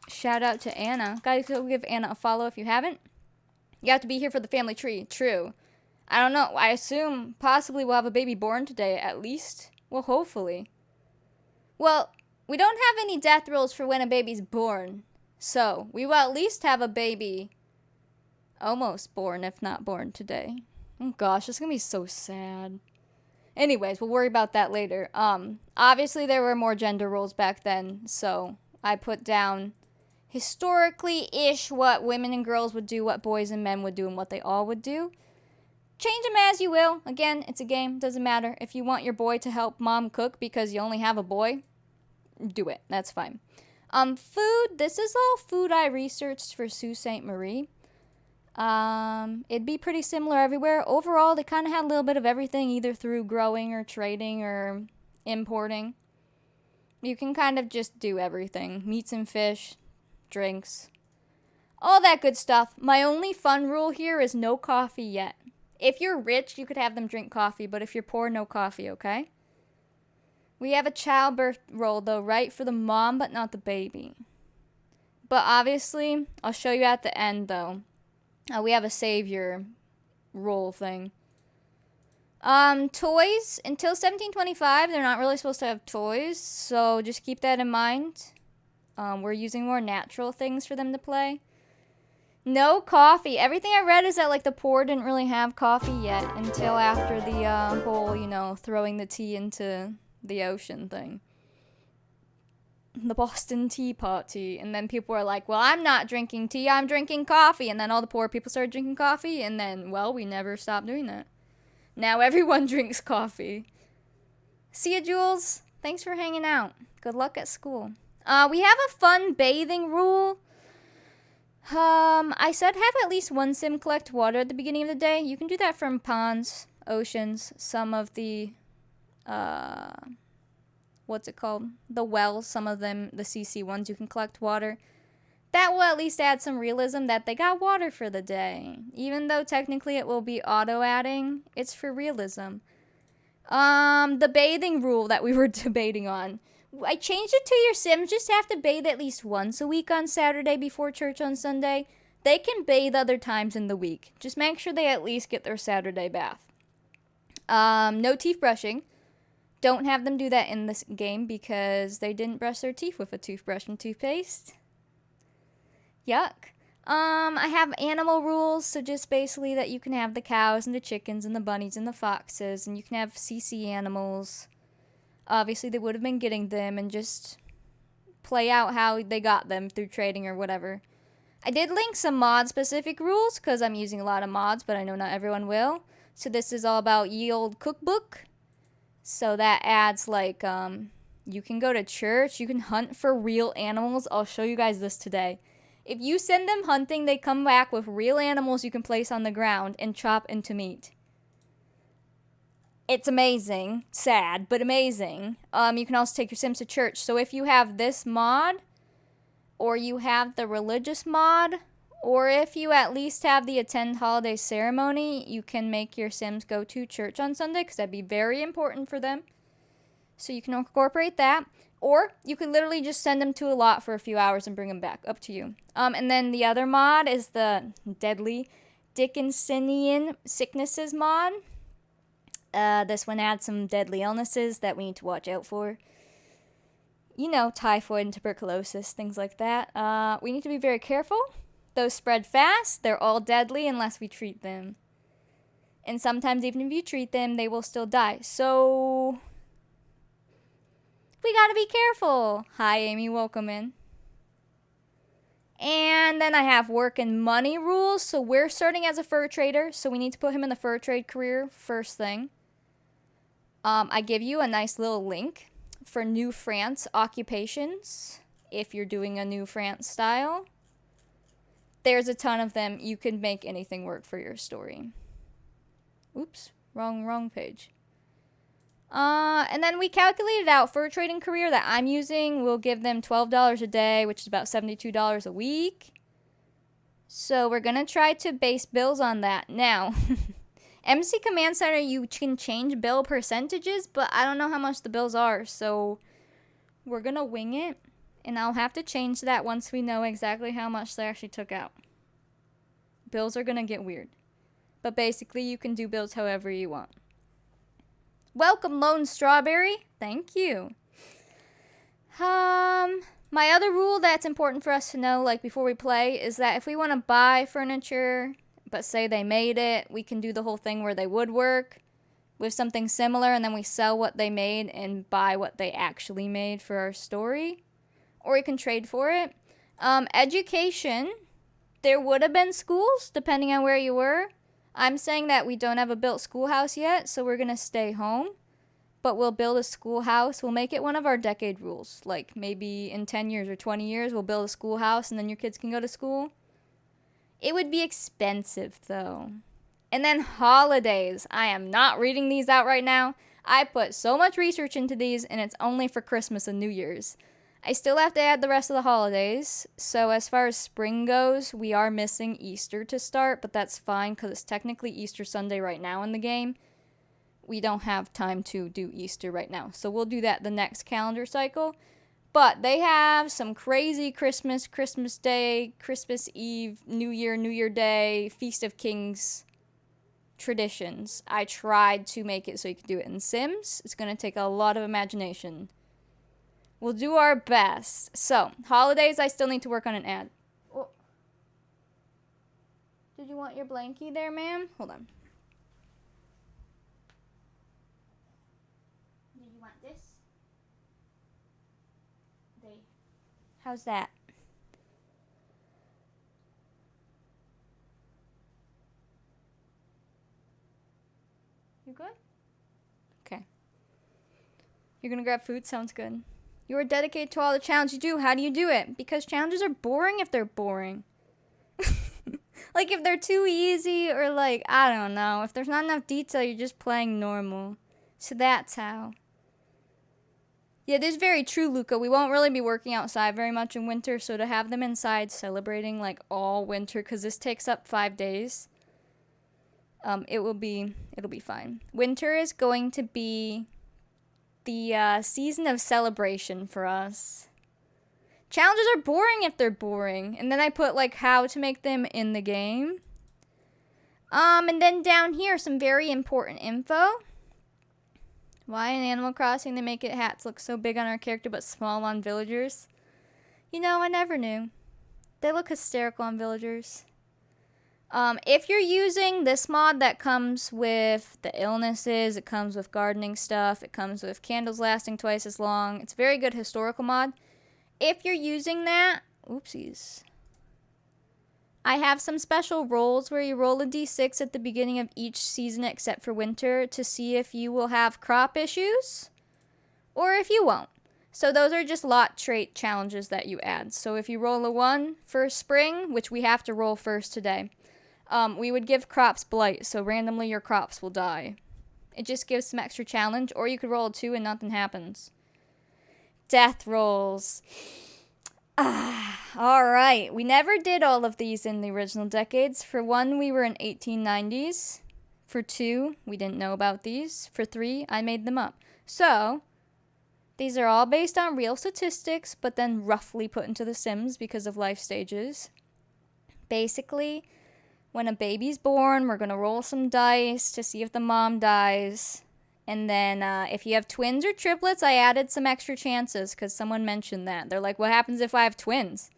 Shout out to Anna. Guys, go give Anna a follow if you haven't. You have to be here for the family tree. True. I don't know. I assume possibly we'll have a baby born today at least. Well, hopefully. Well, we don't have any death rules for when a baby's born. So, we will at least have a baby almost born, if not born today. Oh gosh, it's gonna be so sad. Anyways, we'll worry about that later. Obviously there were more gender roles back then, so I put down historically-ish what women and girls would do, what boys and men would do, and what they all would do. Change them as you will. Again, it's a game, doesn't matter. If you want your boy to help mom cook because you only have a boy, do it, that's fine. Food, this is all food I researched for Sault Ste. Marie. It'd be pretty similar everywhere. Overall, they kind of had a little bit of everything, either through growing or trading or importing. You can kind of just do everything. Meats and fish, drinks, all that good stuff. My only fun rule here is no coffee yet. If you're rich, you could have them drink coffee, but if you're poor, no coffee, okay? We have a childbirth role, though, right? For the mom, but not the baby. But obviously, I'll show you at the end, though. We have a savior role thing. Toys. Until 1725, they're not really supposed to have toys, so just keep that in mind. We're using more natural things for them to play. No coffee. Everything I read is that, the poor didn't really have coffee yet until after the whole, throwing the tea into the ocean thing. The Boston Tea Party. And then people were like, well, I'm not drinking tea, I'm drinking coffee. And then all the poor people started drinking coffee. And then, well, we never stopped doing that. Now everyone drinks coffee. See ya, Jules. Thanks for hanging out. Good luck at school. We have a fun bathing rule. I said have at least one sim collect water at the beginning of the day. You can do that from ponds, oceans, some of the, what's it called? The wells, some of them, the CC ones, you can collect water. That will at least add some realism that they got water for the day. Even though technically it will be auto-adding, it's for realism. The bathing rule that we were debating on. I changed it to your Sims just have to bathe at least once a week on Saturday before church on Sunday. They can bathe other times in the week. Just make sure they at least get their Saturday bath. No teeth brushing. Don't have them do that in this game because they didn't brush their teeth with a toothbrush and toothpaste. Yuck. I have animal rules, so just basically that you can have the cows and the chickens and the bunnies and the foxes, and you can have CC animals. Obviously, they would have been getting them and just play out how they got them through trading or whatever. I did link some mod-specific rules because I'm using a lot of mods, but I know not everyone will. So this is all about Ye Olde Cookbook. So that adds, you can go to church, you can hunt for real animals. I'll show you guys this today. If you send them hunting, they come back with real animals you can place on the ground and chop into meat. It's amazing. Sad, but amazing. You can also take your Sims to church. So if you have this mod, or you have the religious mod, or if you at least have the attend holiday ceremony, you can make your Sims go to church on Sunday, because that'd be very important for them. So you can incorporate that. Or you could literally just send them to a lot for a few hours and bring them back. Up to you. And then the other mod is the deadly Dickinsonian sicknesses mod. This one adds some deadly illnesses that we need to watch out for. You know, typhoid and tuberculosis, things like that. We need to be very careful. Those spread fast. They're all deadly unless we treat them. And sometimes even if you treat them, they will still die. So we gotta be careful. Hi, Amy. Welcome in. And then I have work and money rules. So we're starting as a fur trader. So we need to put him in the fur trade career first thing. I give you a nice little link for New France occupations. If you're doing a New France style. There's a ton of them. You can make anything work for your story. Oops. Wrong page. And then we calculated out fur trading career that I'm using will give them $12 a day, which is about $72 a week. So we're going to try to base bills on that. Now, MC Command Center, you can change bill percentages, but I don't know how much the bills are. So we're going to wing it, and I'll have to change that once we know exactly how much they actually took out. Bills are going to get weird. But basically, you can do bills however you want. Welcome, Lone Strawberry. Thank you. My other rule that's important for us to know, like before we play, is that if we want to buy furniture, but say they made it, we can do the whole thing where they woodwork with something similar, and then we sell what they made and buy what they actually made for our story. Or we can trade for it. Education, there would have been schools, depending on where you were. I'm saying that we don't have a built schoolhouse yet, so we're going to stay home. But we'll build a schoolhouse. We'll make it one of our decade rules. Like maybe in 10 years or 20 years, we'll build a schoolhouse and then your kids can go to school. It would be expensive, though. And then holidays. I am not reading these out right now. I put so much research into these, and it's only for Christmas and New Year's. I still have to add the rest of the holidays. So as far as spring goes, we are missing Easter to start, but that's fine because it's technically Easter Sunday right now in the game. We don't have time to do Easter right now. So we'll do that the next calendar cycle. But they have some crazy Christmas, Christmas Day, Christmas Eve, New Year Day, Feast of Kings traditions. I tried to make it so you can do it in Sims. It's going to take a lot of imagination. We'll do our best. So, holidays, I still need to work on an ad. Oh. Did you want your blankie there, ma'am? Hold on. Did you want this? How's that? You good? Okay. You're gonna grab food? Sounds good. You are dedicated to all the challenges you do. How do you do it? Because challenges are boring if they're boring. Like if they're too easy or like, I don't know. If there's not enough detail, you're just playing normal. So that's how. Yeah, it is very true, Luca. We won't really be working outside very much in winter. So to have them inside celebrating like all winter, because this takes up 5 days. It'll be fine. Winter is going to be the season of celebration for us. Challenges are boring if they're boring. And then I put like how to make them in the game. And then down here, some very important info. Why in Animal Crossing they make hats look so big on our character but small on villagers? You know, I never knew. They look hysterical on villagers. If you're using this mod that comes with the illnesses, it comes with gardening stuff, it comes with candles lasting twice as long. It's a very good historical mod. If you're using that, oopsies. I have some special rolls where you roll a d6 at the beginning of each season except for winter to see if you will have crop issues or if you won't. So those are just lot trait challenges that you add. So if you roll a 1 for spring, which we have to roll first today, we would give crops blight, so randomly your crops will die. It just gives some extra challenge, or you could roll a 2 and nothing happens. Death rolls. Alright. We never did all of these in the original decades. For 1, we were in 1890s. For 2, we didn't know about these. For 3, I made them up. So, these are all based on real statistics, but then roughly put into the Sims because of life stages. Basically, when a baby's born, we're going to roll some dice to see if the mom dies. And then if you have twins or triplets, I added some extra chances because someone mentioned that. They're like, what happens if I have twins?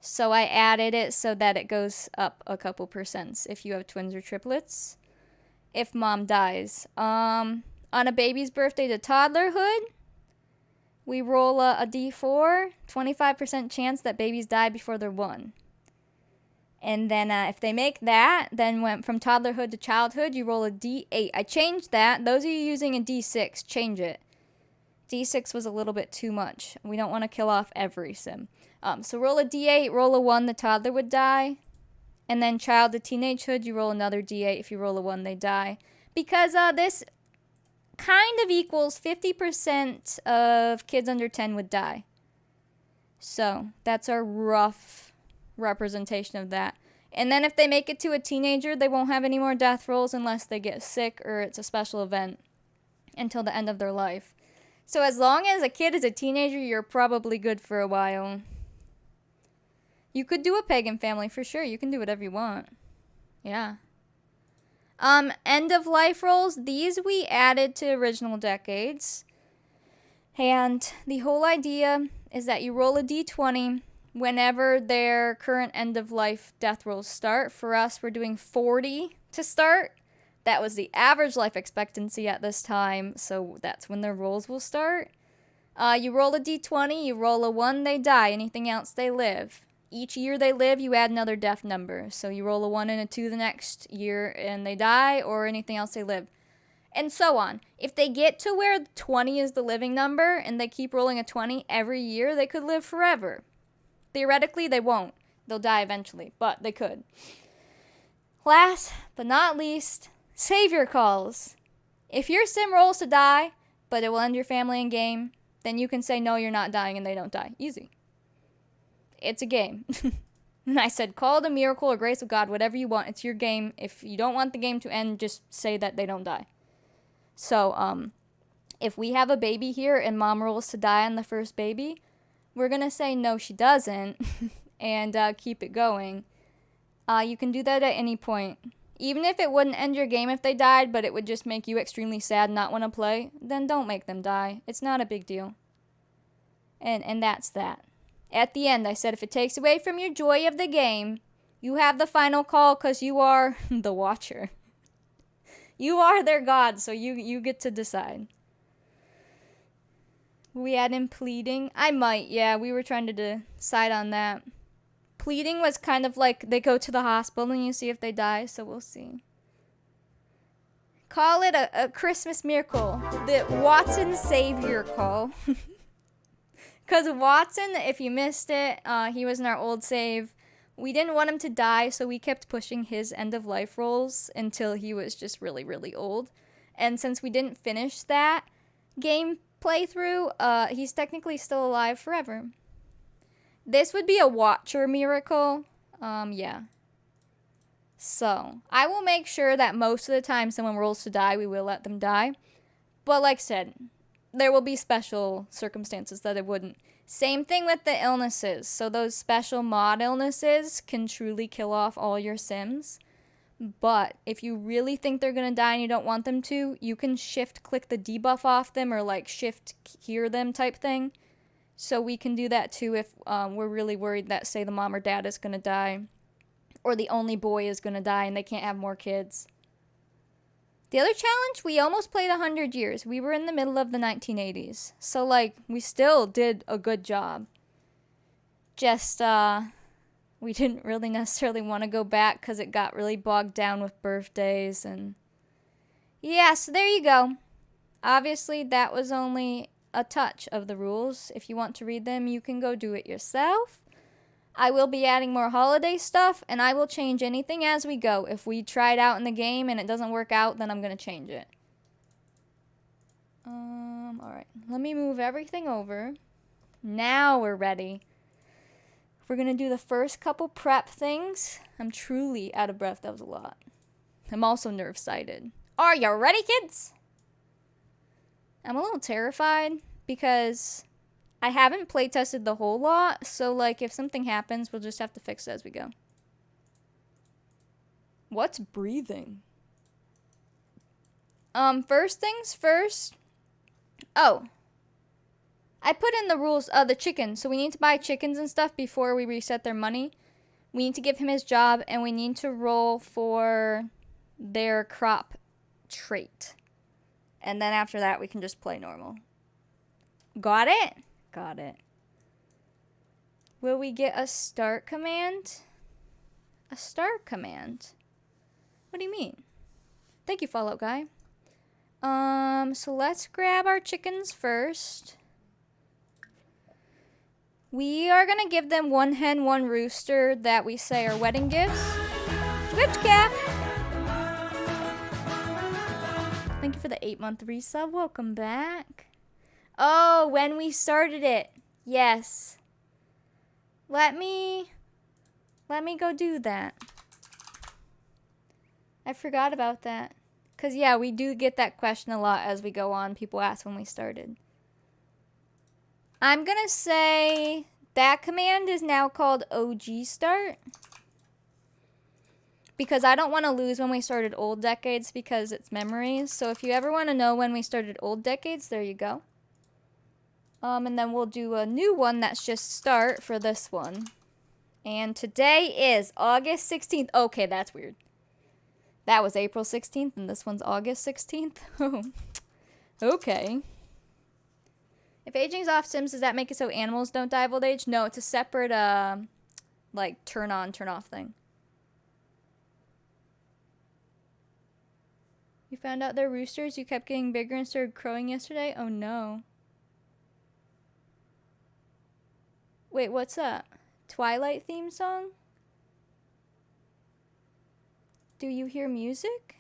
So I added it so that it goes up a couple percents if you have twins or triplets. If mom dies. On a baby's birthday to toddlerhood, we roll a d4, 25% chance that babies die before they're 1. And then if they make that, then went from toddlerhood to childhood, you roll a d8. I changed that. Those of you using a d6, change it. d6 was a little bit too much. We don't want to kill off every sim. So roll a d8, roll a 1, the toddler would die. And then child to teenagehood, you roll another d8. If you roll a 1, they die. Because this kind of equals 50% of kids under 10 would die. So that's our rough representation of that. And then if they make it to a teenager, they won't have any more death rolls unless they get sick or it's a special event until the end of their life. So as long as a kid is a teenager, you're probably good for a while. You could do a pagan family for sure. You can do whatever you want. Yeah. End of life rolls. These we added to original decades. And the whole idea is that you roll a d20 whenever their current end of life death rolls start. For us, we're doing 40 to start. That was the average life expectancy at this time, so that's when their rolls will start. You roll a d20, you roll a 1, they die. Anything else, they live. Each year they live, you add another death number. So you roll a 1 and a 2 the next year and they die, or anything else, they live. And so on. If they get to where 20 is the living number and they keep rolling a 20 every year, they could live forever. Theoretically, they won't. They'll die eventually, but they could. Last but not least, savior calls. If your sim rolls to die, but it will end your family in game, then you can say, no, you're not dying, and they don't die. Easy. It's a game. And I said, call it a miracle or grace of God, whatever you want. It's your game. If you don't want the game to end, just say that they don't die. So, if we have a baby here and mom rolls to die on the first baby, we're going to say, no, she doesn't, and keep it going. You can do that at any point. Even if it wouldn't end your game if they died, but it would just make you extremely sad and not want to play, then don't make them die. It's not a big deal. And that's that. At the end, I said, if it takes away from your joy of the game, you have the final call because you are the watcher. You are their god, so you get to decide. We add in pleading? I might, yeah. We were trying to decide on that. Pleading was kind of like they go to the hospital and you see if they die, so we'll see. Call it a Christmas miracle. The Watson Savior call. Because Watson, if you missed it, he was in our old save. We didn't want him to die, so we kept pushing his end-of-life rolls until he was just really, really old. And since we didn't finish that game playthrough, he's technically still alive forever. This would be a watcher miracle. Yeah. So, I will make sure that most of the time someone rolls to die, we will let them die. But like I said, there will be special circumstances that it wouldn't. Same thing with the illnesses. So those special mod illnesses can truly kill off all your sims. But if you really think they're going to die and you don't want them to, you can shift-click the debuff off them or like shift-hear them type thing. So we can do that too if we're really worried that, say, the mom or dad is going to die. Or the only boy is going to die and they can't have more kids. The other challenge, we almost played 100 years. We were in the middle of the 1980s. So, like, we still did a good job. Just, we didn't really necessarily want to go back because it got really bogged down with birthdays and... Yeah, so there you go. Obviously, that was only a touch of the rules. If you want to read them, you can go do it yourself. I will be adding more holiday stuff, and I will change anything as we go. If we try it out in the game and it doesn't work out, then I'm going to change it. Alright. Let me move everything over. Now we're ready. We're gonna do the first couple prep things. I'm truly out of breath. That was a lot. I'm also nerve-sighted. Are you ready, kids? I'm a little terrified because I haven't play tested the whole lot. So, like, if something happens, we'll just have to fix it as we go. What's breathing? First things first. Oh. I put in the rules, the chickens. So we need to buy chickens and stuff before we reset their money. We need to give him his job, and we need to roll for their crop trait. And then after that, we can just play normal. Got it? Got it. Will we get a start command? A start command? What do you mean? Thank you, Fallout guy. So let's grab our chickens first. We are gonna give them one hen, one rooster that we say are wedding gifts. Good cat. Thank you for the 8-month resub. Welcome back. Oh, when we started it. Yes. Let me go do that. I forgot about that. Because, yeah, we do get that question a lot as we go on. People ask when we started. I'm going to say that command is now called OG start. Because I don't want to lose when we started old decades because it's memories. So if you ever want to know when we started old decades, there you go. And then we'll do a new one that's just start for this one. And today is August 16th. Okay, that's weird. That was April 16th, and this one's August 16th. Oh, okay. If aging's off Sims, does that make it so animals don't die of old age? No, it's a separate, like, turn on, turn off thing. You found out they're roosters? You kept getting bigger and started crowing yesterday? Oh, no. Wait, what's that? Twilight theme song? Do you hear music?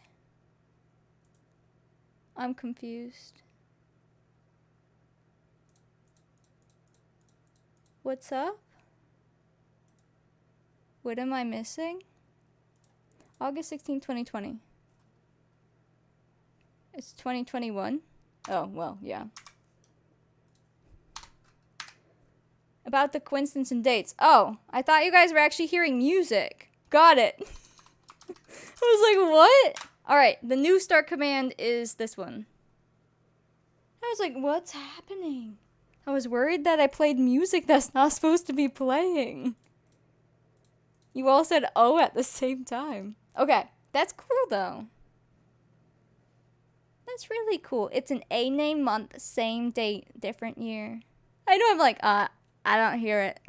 I'm confused. What's up? What am I missing? August 16, 2020. It's 2021. Oh, well, yeah. About the coincidence and dates. Oh, I thought you guys were actually hearing music. Got it. I was like, what? Alright, the new start command is this one. I was like, what's happening? I was worried that I played music that's not supposed to be playing. You all said oh at the same time. Okay, that's cool though. That's really cool. It's an A name month, same date, different year. I know I'm like, I don't hear it.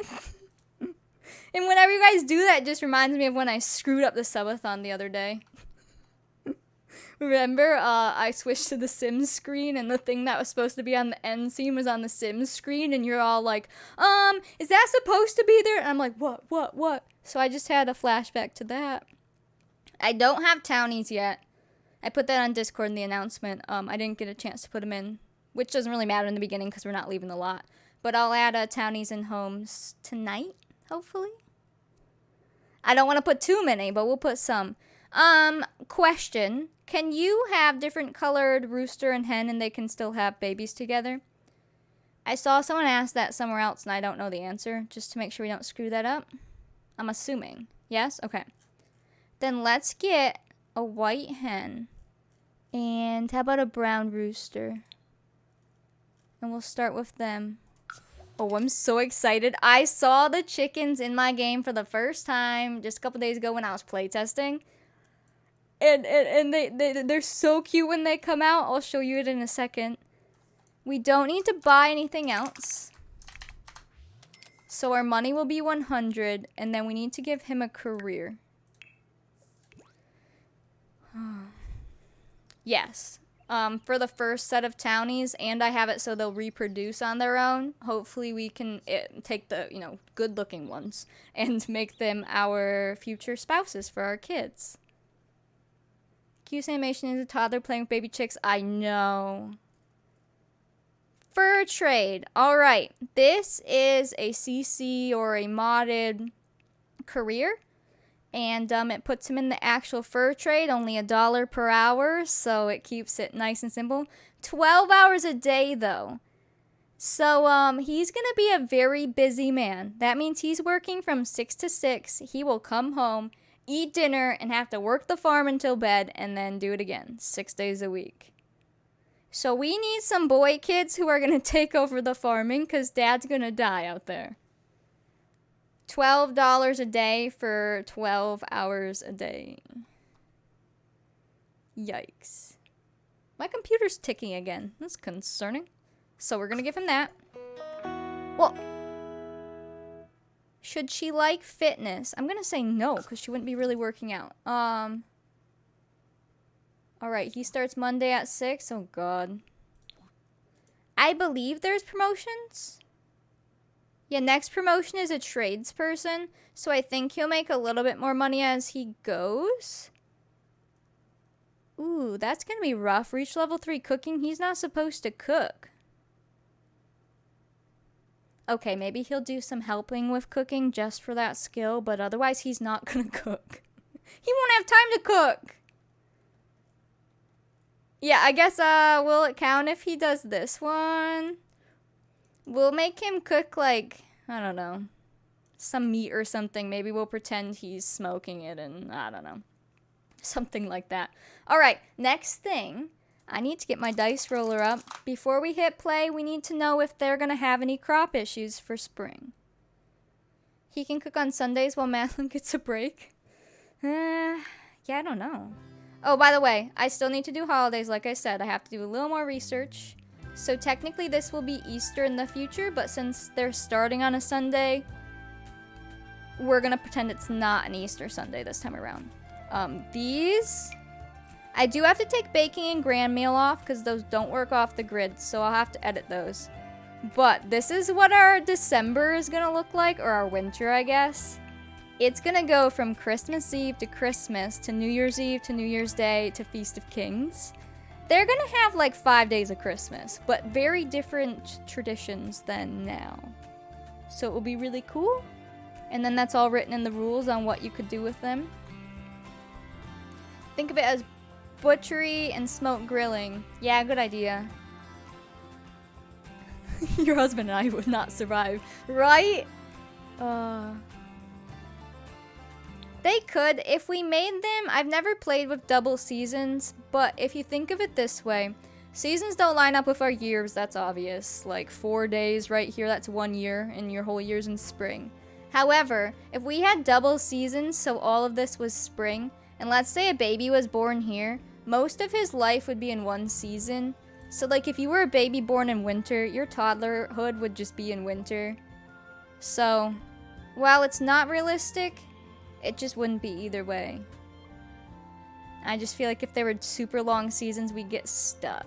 And whenever you guys do that, it just reminds me of when I screwed up the subathon the other day. Remember, I switched to the Sims screen, and the thing that was supposed to be on the end scene was on the Sims screen, and you're all like, is that supposed to be there? And I'm like, what? So I just had a flashback to that. I don't have townies yet. I put that on Discord in the announcement. I didn't get a chance to put them in, which doesn't really matter in the beginning because we're not leaving the lot. But I'll add townies and homes tonight, hopefully. I don't want to put too many, but we'll put some. Question. Can you have different colored rooster and hen and they can still have babies together? I saw someone ask that somewhere else and I don't know the answer, just to make sure we don't screw that up. I'm assuming. Yes? Okay. Then let's get a white hen. And how about a brown rooster? And we'll start with them. Oh, I'm so excited. I saw the chickens in my game for the first time just a couple days ago when I was playtesting. And they're so cute when they come out. I'll show you it in a second. We don't need to buy anything else. So our money will be 100. And then we need to give him a career. Yes. For the first set of townies, and I have it so they'll reproduce on their own. Hopefully we can take the, good-looking ones and make them our future spouses for our kids. Q's animation is a toddler playing with baby chicks. I know. fur trade. All right. This is a CC or a modded career. And it puts him in the actual fur trade, only $1 per hour, so it keeps it nice and simple. 12 hours a day, though. So he's going to be a very busy man. That means he's working from 6 to 6. He will come home, eat dinner, and have to work the farm until bed, and then do it again, 6 days a week. So we need some boy kids who are going to take over the farming, because Dad's going to die out there. $12 a day for 12 hours a day. Yikes. My computer's ticking again. That's concerning. So we're gonna give him that. Well, should she like fitness? I'm gonna say no, because she wouldn't be really working out. Alright, he starts Monday at 6. Oh god. I believe there's promotions. Yeah, next promotion is a tradesperson, so I think he'll make a little bit more money as he goes. Ooh, that's gonna be rough. Reach level 3 cooking. He's not supposed to cook. Okay, maybe he'll do some helping with cooking just for that skill, but otherwise he's not gonna cook. He won't have time to cook! Yeah, I guess, will it count if he does this one? We'll make him cook, like, I don't know, some meat or something. Maybe we'll pretend he's smoking it and, I don't know, something like that. Alright, next thing, I need to get my dice roller up. Before we hit play, we need to know if they're going to have any crop issues for spring. He can cook on Sundays while Madeline gets a break. Yeah, I don't know. Oh, by the way, I still need to do holidays, like I said. I have to do a little more research. So technically this will be Easter in the future, but since they're starting on a Sunday, we're gonna pretend it's not an Easter Sunday this time around. These, I do have to take baking and grand meal off because those don't work off the grid, so I'll have to edit those. But this is what our December is gonna look like, or our winter, I guess. It's gonna go from Christmas Eve to Christmas to New Year's Eve to New Year's Day to Feast of Kings. They're gonna have like 5 days of Christmas, but very different traditions than now. So it will be really cool. And then that's all written in the rules on what you could do with them. Think of it as butchery and smoke grilling. Yeah, good idea. Your husband and I would not survive, right? They could, if we made them. I've never played with double seasons, but if you think of it this way, seasons don't line up with our years, that's obvious. Like 4 days right here, that's 1 year, and your whole year's in spring. However, if we had double seasons, so all of this was spring, and let's say a baby was born here, most of his life would be in one season. So like if you were a baby born in winter, your toddlerhood would just be in winter. So, while it's not realistic, it just wouldn't be either way. I just feel like if there were super long seasons, we'd get stuck.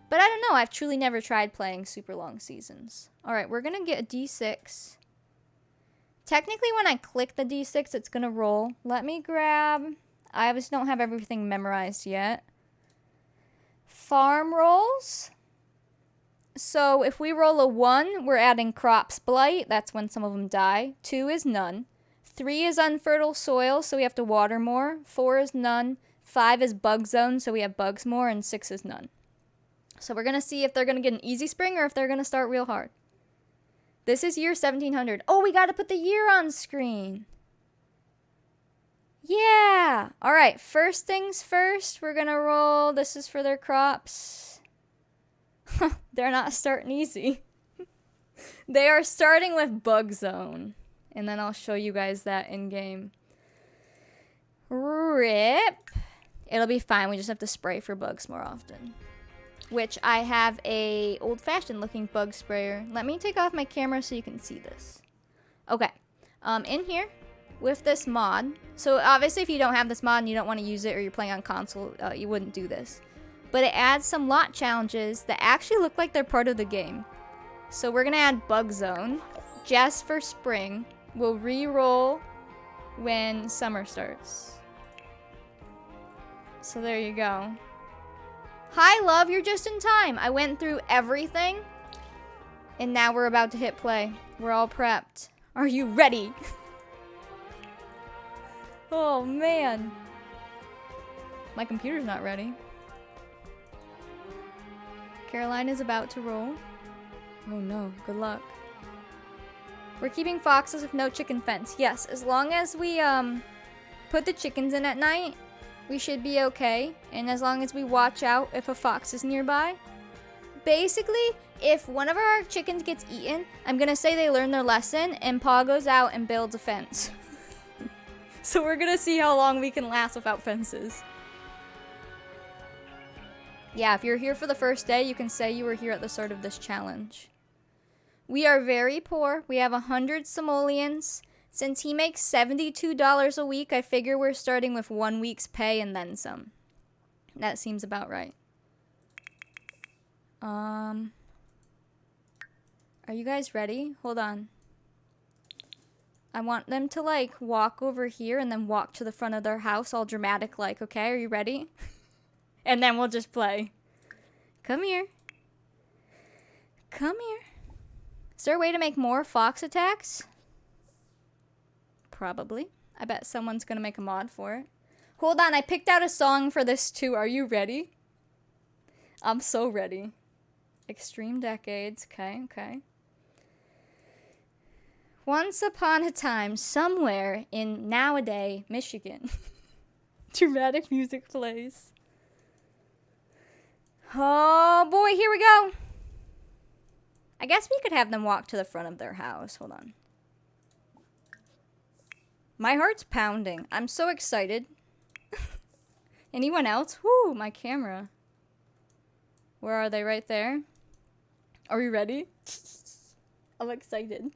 But I don't know, I've truly never tried playing super long seasons. Alright, we're gonna get a D6. Technically, when I click the D6, it's gonna roll. Let me grab... I obviously don't have everything memorized yet. Farm rolls. So if we roll a 1, we're adding crops blight. That's when some of them die. 2 is none. 3 is unfertile soil, so we have to water more. 4 is none. 5 is bug zone, so we have bugs more. And 6 is none. So we're going to see if they're going to get an easy spring or if they're going to start real hard. This is year 1700. Oh, we got to put the year on screen. Yeah. All right, first things first, we're going to roll. This is for their crops. They're not starting easy. They are starting with bug zone. And then I'll show you guys that in game. Rip. It'll be fine. We just have to spray for bugs more often. Which I have a old-fashioned looking bug sprayer. Let me take off my camera so you can see this. Okay. In here with this mod. So obviously if you don't have this mod and you don't want to use it or you're playing on console, you wouldn't do this. But it adds some lot challenges that actually look like they're part of the game. So we're going to add bug zone just for spring. We'll re-roll when summer starts. So there you go. Hi, love, you're just in time. I went through everything, and now we're about to hit play. We're all prepped. Are you ready? Oh, man. My computer's not ready. Caroline is about to roll. Oh, no. Good luck. We're keeping foxes with no chicken fence. Yes, as long as we, put the chickens in at night, we should be okay. And as long as we watch out if a fox is nearby. Basically, if one of our chickens gets eaten, I'm gonna say they learned their lesson and Pa goes out and builds a fence. So we're gonna see how long we can last without fences. Yeah, if you're here for the first day, you can say you were here at the start of this challenge. We are very poor. We have 100 simoleons. Since he makes $72 a week, I figure we're starting with 1 week's pay and then some. That seems about right. Are you guys ready? Hold on. I want them to, like, walk over here and then walk to the front of their house all dramatic like, okay? Are you ready? And then we'll just play. Come here. Come here. Is there a way to make more fox attacks? Probably. I bet someone's gonna make a mod for it. Hold on, I picked out a song for this too. Are you ready? I'm so ready. Extreme Decades. Okay, okay. Once upon a time, somewhere in nowadays Michigan, dramatic music plays. Oh boy, here we go. I guess we could have them walk to the front of their house. Hold on. My heart's pounding. I'm so excited. Anyone else? Whoo, my camera. Where are they? Right there. Are we ready? I'm excited.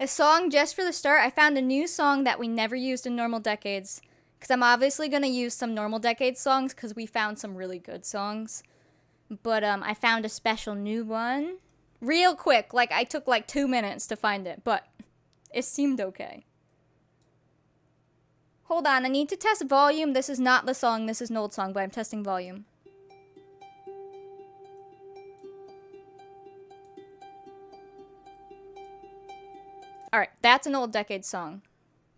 A song just for the start. I found a new song that we never used in Normal Decades. Because I'm obviously going to use some Normal Decades songs because we found some really good songs. But I found a special new one. Real quick. Like, I took like 2 minutes to find it. But it seemed okay. Hold on. I need to test volume. This is not the song. This is an old song. But I'm testing volume. Alright, that's an old Decade song.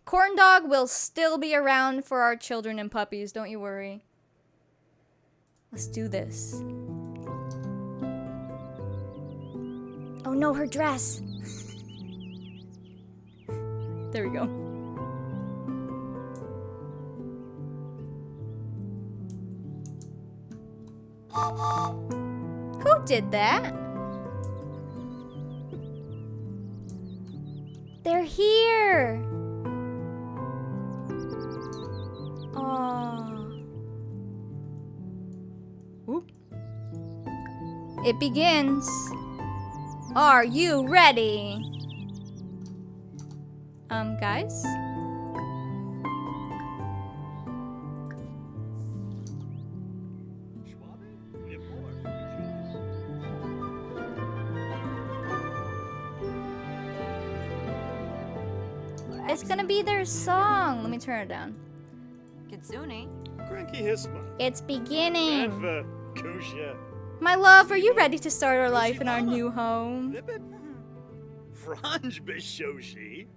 Corn Dog will still be around for our children and puppies, don't you worry. Let's do this. Oh no, her dress! There we go. Who did that? They're here! Aww. Oop. It begins. Are you ready? Guys? It's gonna be their song. Let me turn it down. Kitsune. Cranky Hisma. It's beginning. Radva. Kosha. My love, are you ready to start our life in our new home? Libbit. Franj Bishoshi.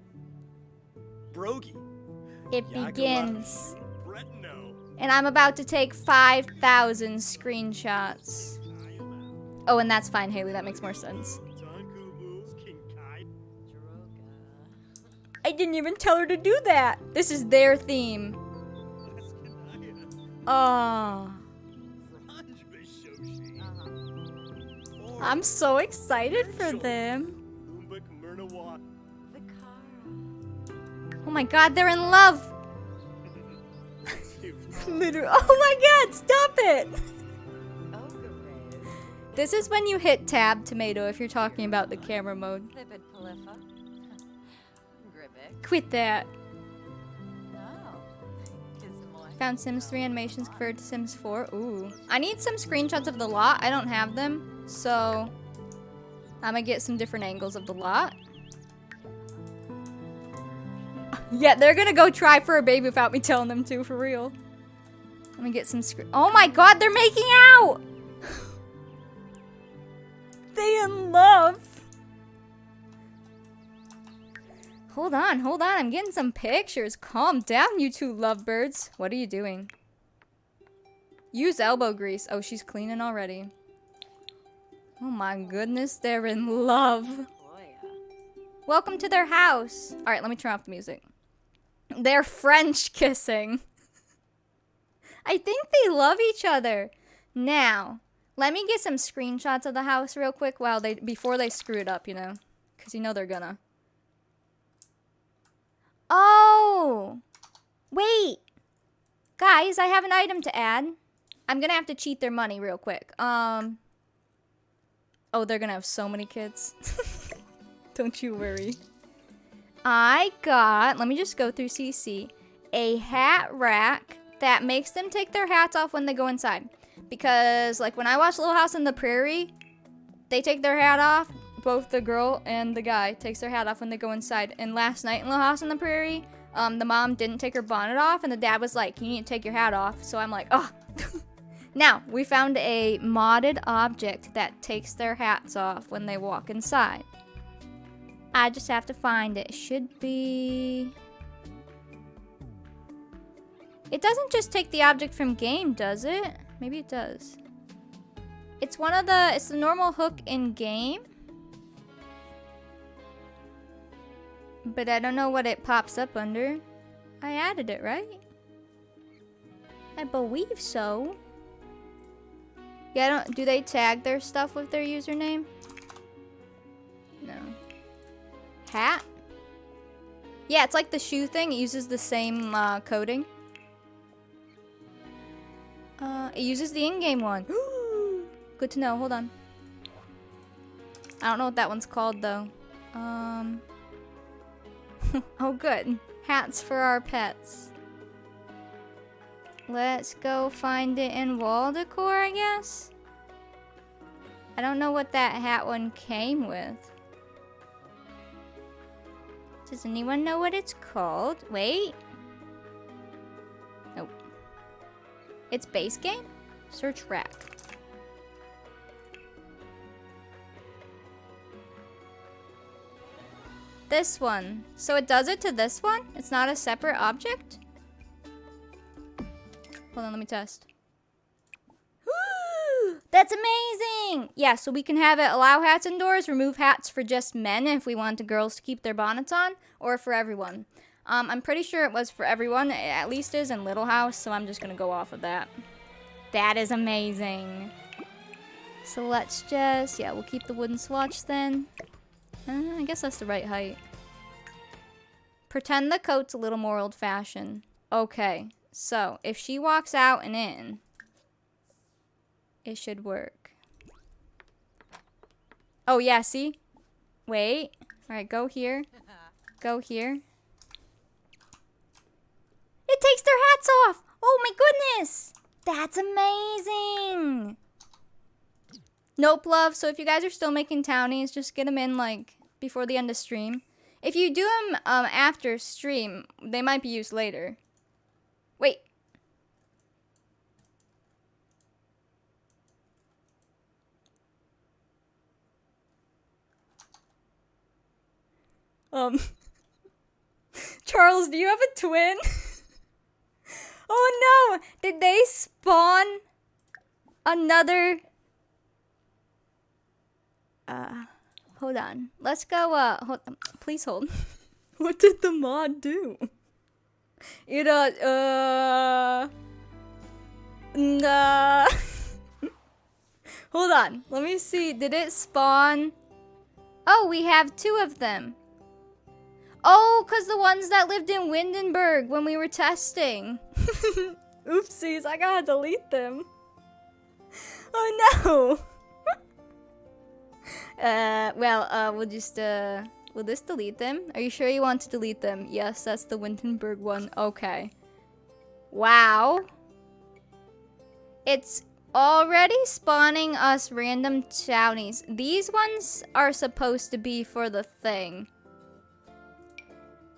Brogi. It begins. Bretno. And I'm about to take 5,000 screenshots. Oh, and that's fine, Haley. That makes more sense. Tonkubu. Kinkai. I didn't even tell her to do that. This is their theme. Oh. Franj Bishoshi. I'm so excited for them. Umbuk Murnawa. Oh my god, they're in love. Literally. Oh my god, stop it. This is when you hit tab, Tomato, if you're talking about the camera mode. Quit that. Found Sims 3 animations compared to Sims 4. Ooh. I need some screenshots of the lot. I don't have them. So, I'm gonna get some different angles of the lot. Yeah, they're gonna go try for a baby without me telling them to, for real. Let me get some oh my god, they're making out! They in love. Hold on, I'm getting some pictures. Calm down, you two lovebirds. What are you doing? Use elbow grease. Oh, she's cleaning already. Oh my goodness, they're in love. Welcome to their house. Alright, let me turn off the music. They're French kissing. I think they love each other. Now, let me get some screenshots of the house real quick before they screw it up, you know? Because you know they're gonna. Oh! Wait! Guys, I have an item to add. I'm gonna have to cheat their money real quick. Oh, they're gonna have so many kids. Don't you worry. I got, let me just go through CC, a hat rack that makes them take their hats off when they go inside. Because, like, when I watch Little House on the Prairie, they take their hat off. Both the girl and the guy takes their hat off when they go inside. And last night in Little House on the Prairie, the mom didn't take her bonnet off, and the dad was like, you need to take your hat off. So I'm like, oh. Now, we found a modded object that takes their hats off when they walk inside. I just have to find it. It should be... It doesn't just take the object from game, does it? Maybe it does. It's one of the... It's the normal hook in game. But I don't know what it pops up under. I added it, right? I believe so. Yeah, do they tag their stuff with their username? No. Hat? Yeah, it's like the shoe thing. It uses the same coding. It uses the in-game one. Good to know. Hold on. I don't know what that one's called, though. Oh, good. Hats for our pets. Let's go find it in wall decor, I guess. I don't know what that hat one came with. Does anyone know what it's called? Wait. Nope. It's base game? Search rack. This one. So it does it to this one? It's not a separate object? Hold on, let me test. That's amazing! Yeah, so we can have it allow hats indoors, remove hats for just men if we want the girls to keep their bonnets on, or for everyone. I'm pretty sure it was for everyone. It at least is in Little House, so I'm just gonna go off of that. That is amazing. So let's just, yeah, we'll keep the wooden swatch then. I guess that's the right height. Pretend the coat's a little more old-fashioned. Okay, so if she walks out and in, it should work. Oh, yeah, see? Wait. Alright, go here. Go here. It takes their hats off! Oh my goodness! That's amazing! Nope, love. So if you guys are still making townies, just get them in, like, before the end of stream. If you do them after stream, they might be used later. Wait. Charles, do you have a twin? Oh no! Did they spawn another... hold on. Let's go, please hold. What did the mod do? It, nah. Hold on. Let me see. Did it spawn? Oh, we have 2 of them. Oh, because the ones that lived in Windenburg when we were testing. Oopsies, I gotta delete them. Oh no. We'll just, will this delete them? Are you sure you want to delete them? Yes, that's the Windenburg one. Okay. Wow. It's already spawning us random townies. These ones are supposed to be for the thing.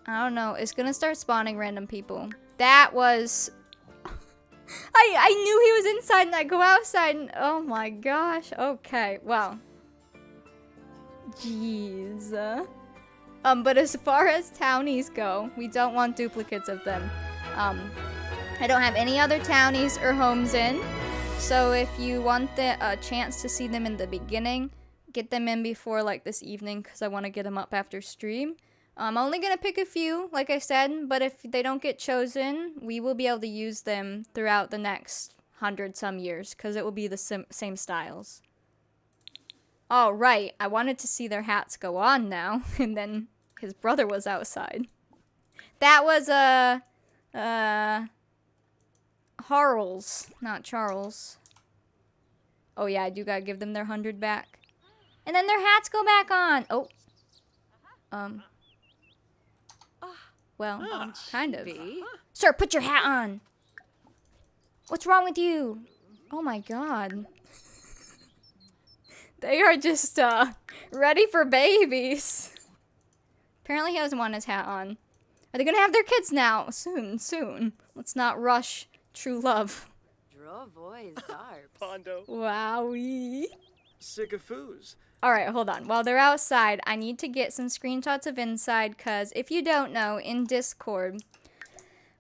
I don't know. It's gonna start spawning random people. That was... I knew he was inside and I go outside and oh my gosh. Okay, well. Jeez. But as far as townies go, we don't want duplicates of them. I don't have any other townies or homes in. So if you want the chance to see them in the beginning, get them in before like this evening because I want to get them up after stream. I'm only going to pick a few, like I said, but if they don't get chosen, we will be able to use them throughout the next 100-some years because it will be the same styles. All right, I wanted to see their hats go on now, and then his brother was outside. That was Harles, not Charles. Oh yeah, I do gotta give them their 100 back. And then their hats go back on. Oh. Well, kind of. Sir, put your hat on. What's wrong with you? Oh my god. They are just, ready for babies. Apparently he doesn't want his hat on. Are they gonna have their kids now? Soon. Let's not rush true love. Pondo. Wowee. Sick of foos. Alright, hold on. While they're outside, I need to get some screenshots of inside, because if you don't know, in Discord,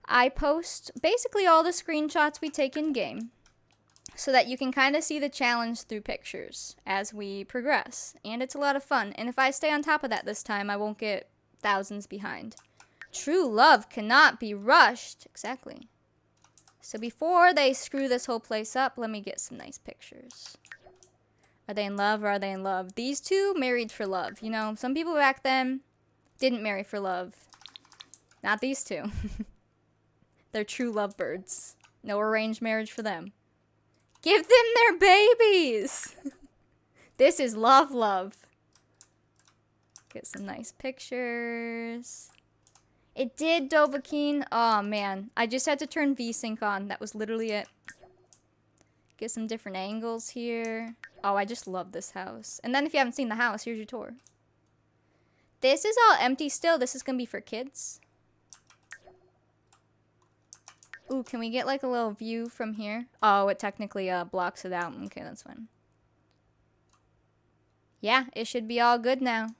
I post basically all the screenshots we take in-game, so that you can kind of see the challenge through pictures as we progress. And it's a lot of fun. And if I stay on top of that this time, I won't get thousands behind. True love cannot be rushed. Exactly. So before they screw this whole place up, let me get some nice pictures. Are they in love or are they in love? These two married for love. You know, some people back then didn't marry for love. Not these two. They're true lovebirds. No arranged marriage for them. Give them their babies! This is love. Get some nice pictures. It did, Dovahkiin. Oh, man. I just had to turn VSync on. That was literally it. Get some different angles here. Oh, I just love this house. And then if you haven't seen the house, here's your tour. This is all empty still. This is going to be for kids. Ooh, can we get like a little view from here? Oh, it technically blocks it out. Okay, that's fine. Yeah, it should be all good now.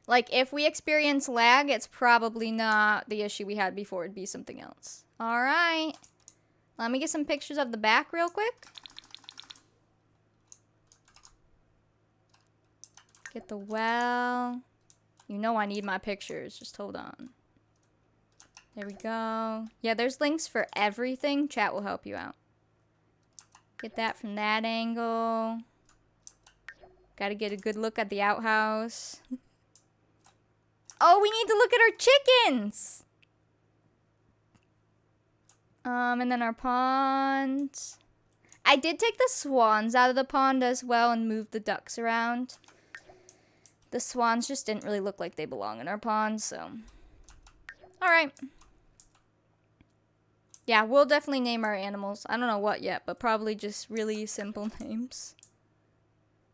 Like, if we experience lag, it's probably not the issue we had before. It'd be something else. Alright. Let me get some pictures of the back real quick. Get the well. You know I need my pictures. Just hold on. There we go. Yeah, there's links for everything. Chat will help you out. Get that from that angle. Gotta get a good look at the outhouse. Oh, we need to look at our chickens! And then our pond. I did take the swans out of the pond as well and move the ducks around. The swans just didn't really look like they belong in our pond, so. Alright. Yeah, we'll definitely name our animals. I don't know what yet, but probably just really simple names.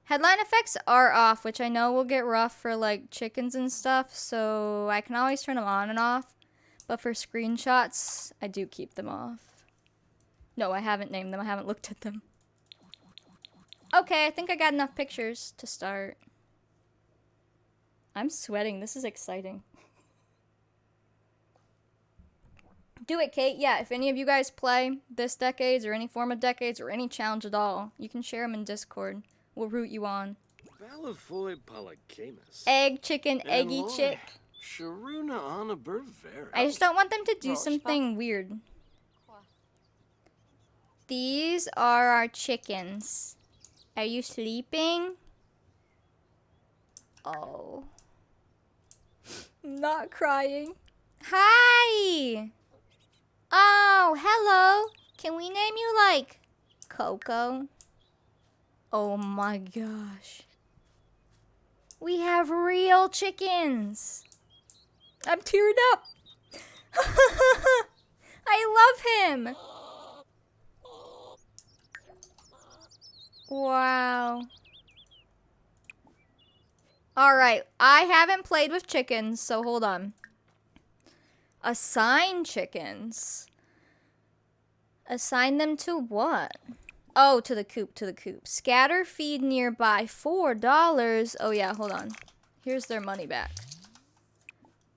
Headline effects are off, which I know will get rough for like chickens and stuff, so I can always turn them on and off. But for screenshots, I do keep them off. No, I haven't named them. I haven't looked at them. Okay, I think I got enough pictures to start. I'm sweating. This is exciting. Do it, Kate. Yeah, if any of you guys play this Decades or any form of Decades or any challenge at all, you can share them in Discord. We'll root you on. Egg, chicken, eggy chick. I just don't want them to do something weird. These are our chickens. Are you sleeping? Oh. I'm not crying. Hi! Oh, hello. Can we name you, like, Coco? Oh my gosh. We have real chickens. I'm tearing up. I love him. Wow. Alright, I haven't played with chickens, so hold on. Assign chickens. Assign them to what? Oh, to the coop, to the coop. Scatter feed nearby, $4. Oh yeah, hold on. Here's their money back.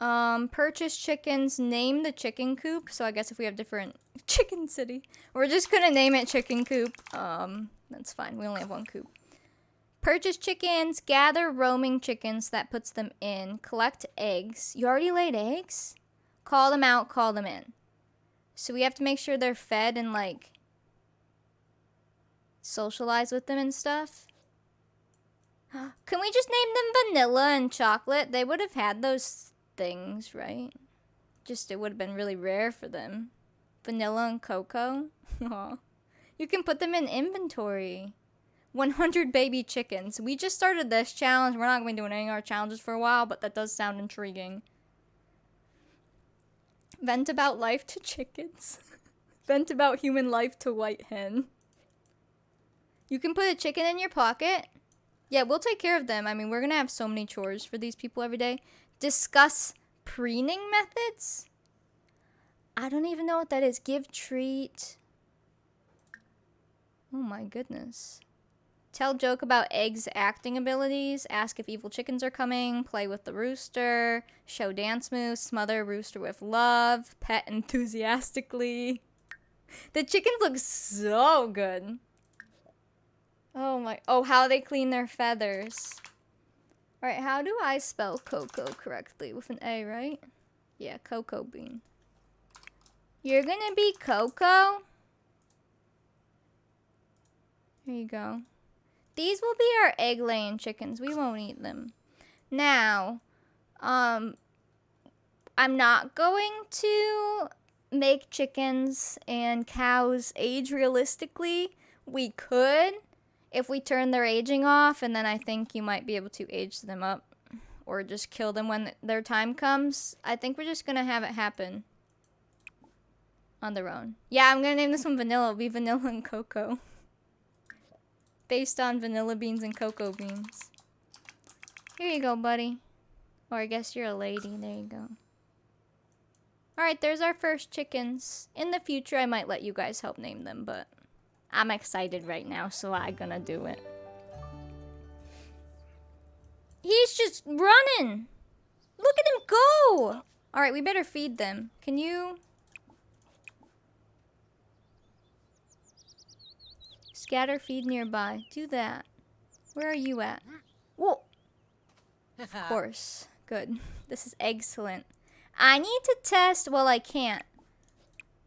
Purchase chickens, name the chicken coop. So I guess if we have different chicken city, we're just gonna name it chicken coop. That's fine. We only have one coop. Purchase chickens, gather roaming chickens, that puts them in. Collect eggs. You already laid eggs? Call them out, call them in. So we have to make sure they're fed and like socialize with them and stuff. Can we just name them vanilla and chocolate? They would have had those things, right? Just it would have been really rare for them. Vanilla and cocoa. Aw. You can put them in inventory. 100 baby chickens. We just started this challenge. We're not going to be doing any of our challenges for a while, but that does sound intriguing. Vent about life to chickens. Vent about human life to white hen. You can put a chicken in your pocket. Yeah, we'll take care of them. I mean, we're going to have so many chores for these people every day. Discuss preening methods? I don't even know what that is. Give treat. Oh my goodness. Tell joke about eggs' acting abilities. Ask if evil chickens are coming. Play with the rooster. Show dance moves. Smother rooster with love. Pet enthusiastically. The chickens look so good. Oh my. Oh, how they clean their feathers. Alright, how do I spell cocoa correctly? With an A, right? Yeah, cocoa bean. You're gonna be Coco? Here you go. These will be our egg-laying chickens. We won't eat them. Now, I'm not going to make chickens and cows age realistically. We could if we turn their aging off, and then I think you might be able to age them up or just kill them when their time comes. I think we're just going to have it happen on their own. Yeah, I'm going to name this one Vanilla. It'll be Vanilla and Cocoa. Based on vanilla beans and cocoa beans. Here you go, buddy. Or I guess you're a lady. There you go. Alright, there's our first chickens. In the future, I might let you guys help name them, but I'm excited right now, so I'm gonna do it. He's just running! Look at him go! Alright, we better feed them. Can you... Scatter feed nearby. Do that. Where are you at? Whoa! Of course. Good. This is excellent. I need to test... Well, I can't.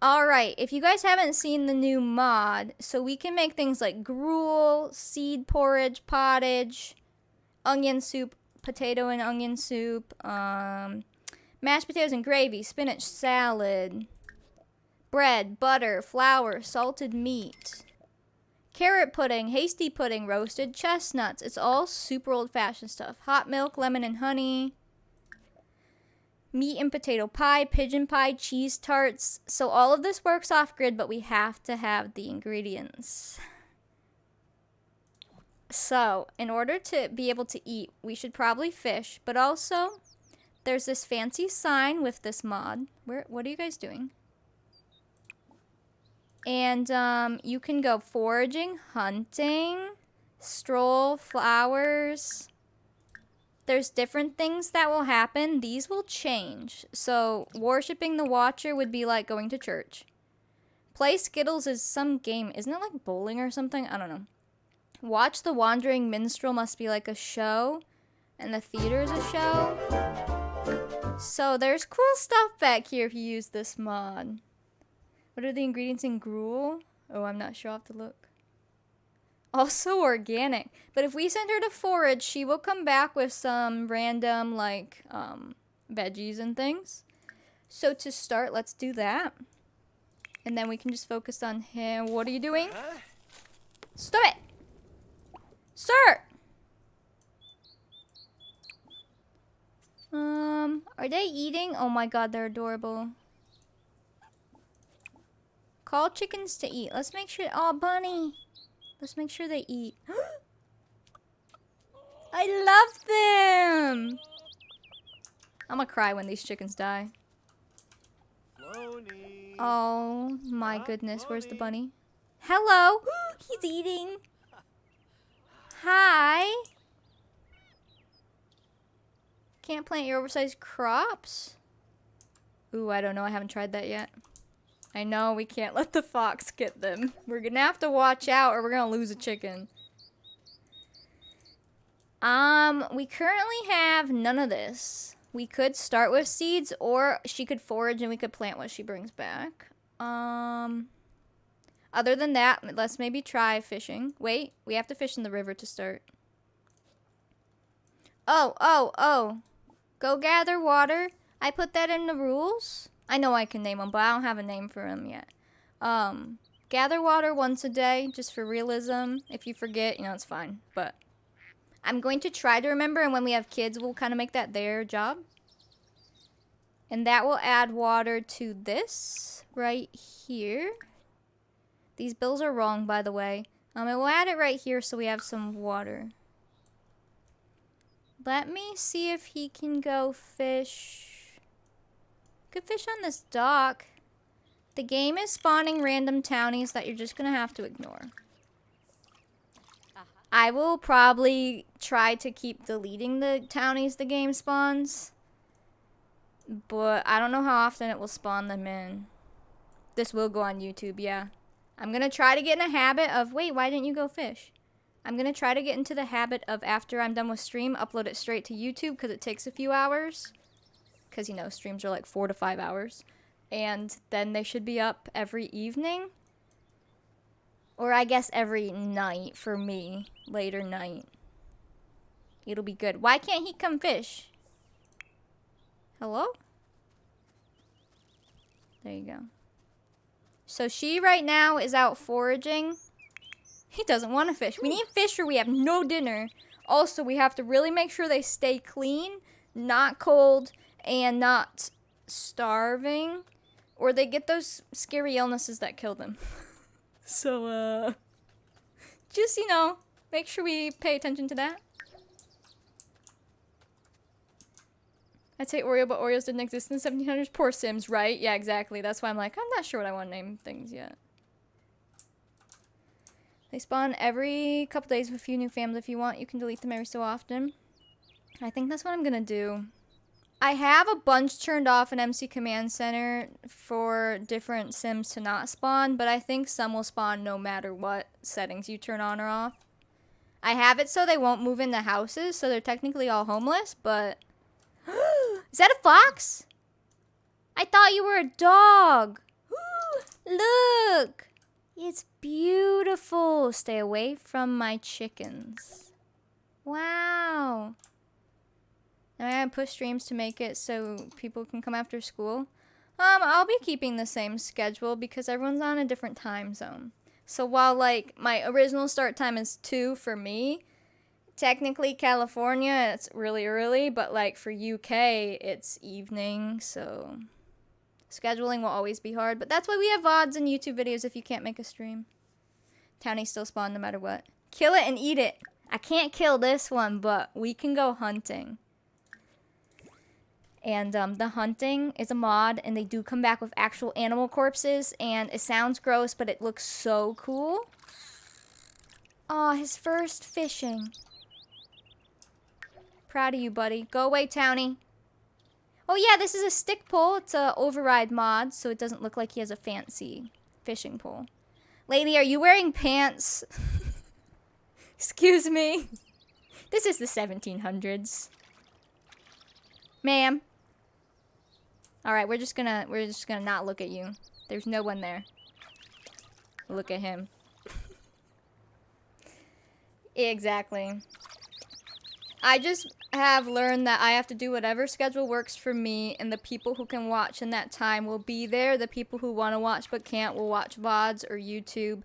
Alright, if you guys haven't seen the new mod, so we can make things like gruel, seed porridge, pottage, onion soup, potato and onion soup, mashed potatoes and gravy, spinach salad, bread, butter, flour, salted meat, carrot pudding, hasty pudding, roasted chestnuts. It's all super old-fashioned stuff. Hot milk, lemon and honey. Meat and potato pie, pigeon pie, cheese tarts. So all of this works off-grid, but we have to have the ingredients. So, in order to be able to eat, we should probably fish. But also, there's this fancy sign with this mod. What are you guys doing? And you can go foraging, hunting, stroll, flowers. There's different things that will happen. These will change. So, worshipping the Watcher would be like going to church. Play Skittles is some game. Isn't it like bowling or something? I don't know. Watch the Wandering Minstrel must be like a show. And the theater is a show. So, there's cool stuff back here if you use this mod. What are the ingredients in gruel? Oh, I'm not sure. I'll have to look. Also organic. But if we send her to forage, she will come back with some random, like, veggies and things. So to start, let's do that. And then we can just focus on him. What are you doing? Stop it! Sir! Are they eating? Oh my god, they're adorable. Call chickens to eat. Let's make sure... Oh, bunny! Let's make sure they eat. I love them! I'm gonna cry when these chickens die. Loney. Oh my goodness, where's the bunny? Hello! He's eating. Hi. Can't plant your oversized crops? Ooh, I don't know. I haven't tried that yet. I know we can't let the fox get them. We're gonna have to watch out or we're gonna lose a chicken. We currently have none of this. We could start with seeds or she could forage and we could plant what she brings back. Other than that, let's maybe try fishing. Wait, we have to fish in the river to start. Oh. Go gather water. I put that in the rules. I know I can name them, but I don't have a name for them yet. Gather water once a day, just for realism. If you forget, you know, it's fine. But I'm going to try to remember, and when we have kids, we'll kind of make that their job. And that will add water to this right here. These bills are wrong, by the way. It will add it right here so we have some water. Let me see if he can go fish. Could fish on this dock. The game is spawning random townies that you're just gonna have to ignore. I will probably try to keep deleting the townies the game spawns. But I don't know how often it will spawn them in. This will go on YouTube, yeah. I'm gonna try to get in a habit of, wait, why didn't you go fish? I'm gonna try to get into the habit of after I'm done with stream, upload it straight to YouTube because it takes a few hours. Because, you know, streams are like 4 to 5 hours. And then they should be up every evening. Or I guess every night for me. Later night. It'll be good. Why can't he come fish? Hello? There you go. So she right now is out foraging. He doesn't want to fish. We need fish or we have no dinner. Also, we have to really make sure they stay clean, not cold, and not starving. Or they get those scary illnesses that kill them. So, just, you know, make sure we pay attention to that. I'd say Oreo, but Oreos didn't exist in the 1700s. Poor Sims, right? Yeah, exactly. That's why I'm like, I'm not sure what I want to name things yet. They spawn every couple days with a few new fams. If you want, you can delete them every so often. I think that's what I'm gonna do. I have a bunch turned off in MC Command Center for different Sims to not spawn, but I think some will spawn no matter what settings you turn on or off. I have it so they won't move into houses, so they're technically all homeless, but... Is that a fox? I thought you were a dog. Look! It's beautiful. Stay away from my chickens. Wow. Am I gonna push streams to make it so people can come after school? I'll be keeping the same schedule because everyone's on a different time zone. So while, like, my original start time is 2 for me, technically California, it's really early, but, like, for UK, it's evening, so... scheduling will always be hard, but that's why we have VODs and YouTube videos if you can't make a stream. Townies still spawn no matter what. Kill it and eat it. I can't kill this one, but we can go hunting. And the hunting is a mod, and they do come back with actual animal corpses, and it sounds gross, but it looks so cool. Aw, his first fishing. Proud of you, buddy. Go away, Townie. Oh yeah, this is a stick pole. It's a override mod, so it doesn't look like he has a fancy fishing pole. Lady, are you wearing pants? Excuse me. This is the 1700s. Ma'am. Alright, we're just gonna not look at you. There's no one there. Look at him. Exactly. I just have learned that I have to do whatever schedule works for me, and the people who can watch in that time will be there. The people who want to watch but can't will watch VODs or YouTube.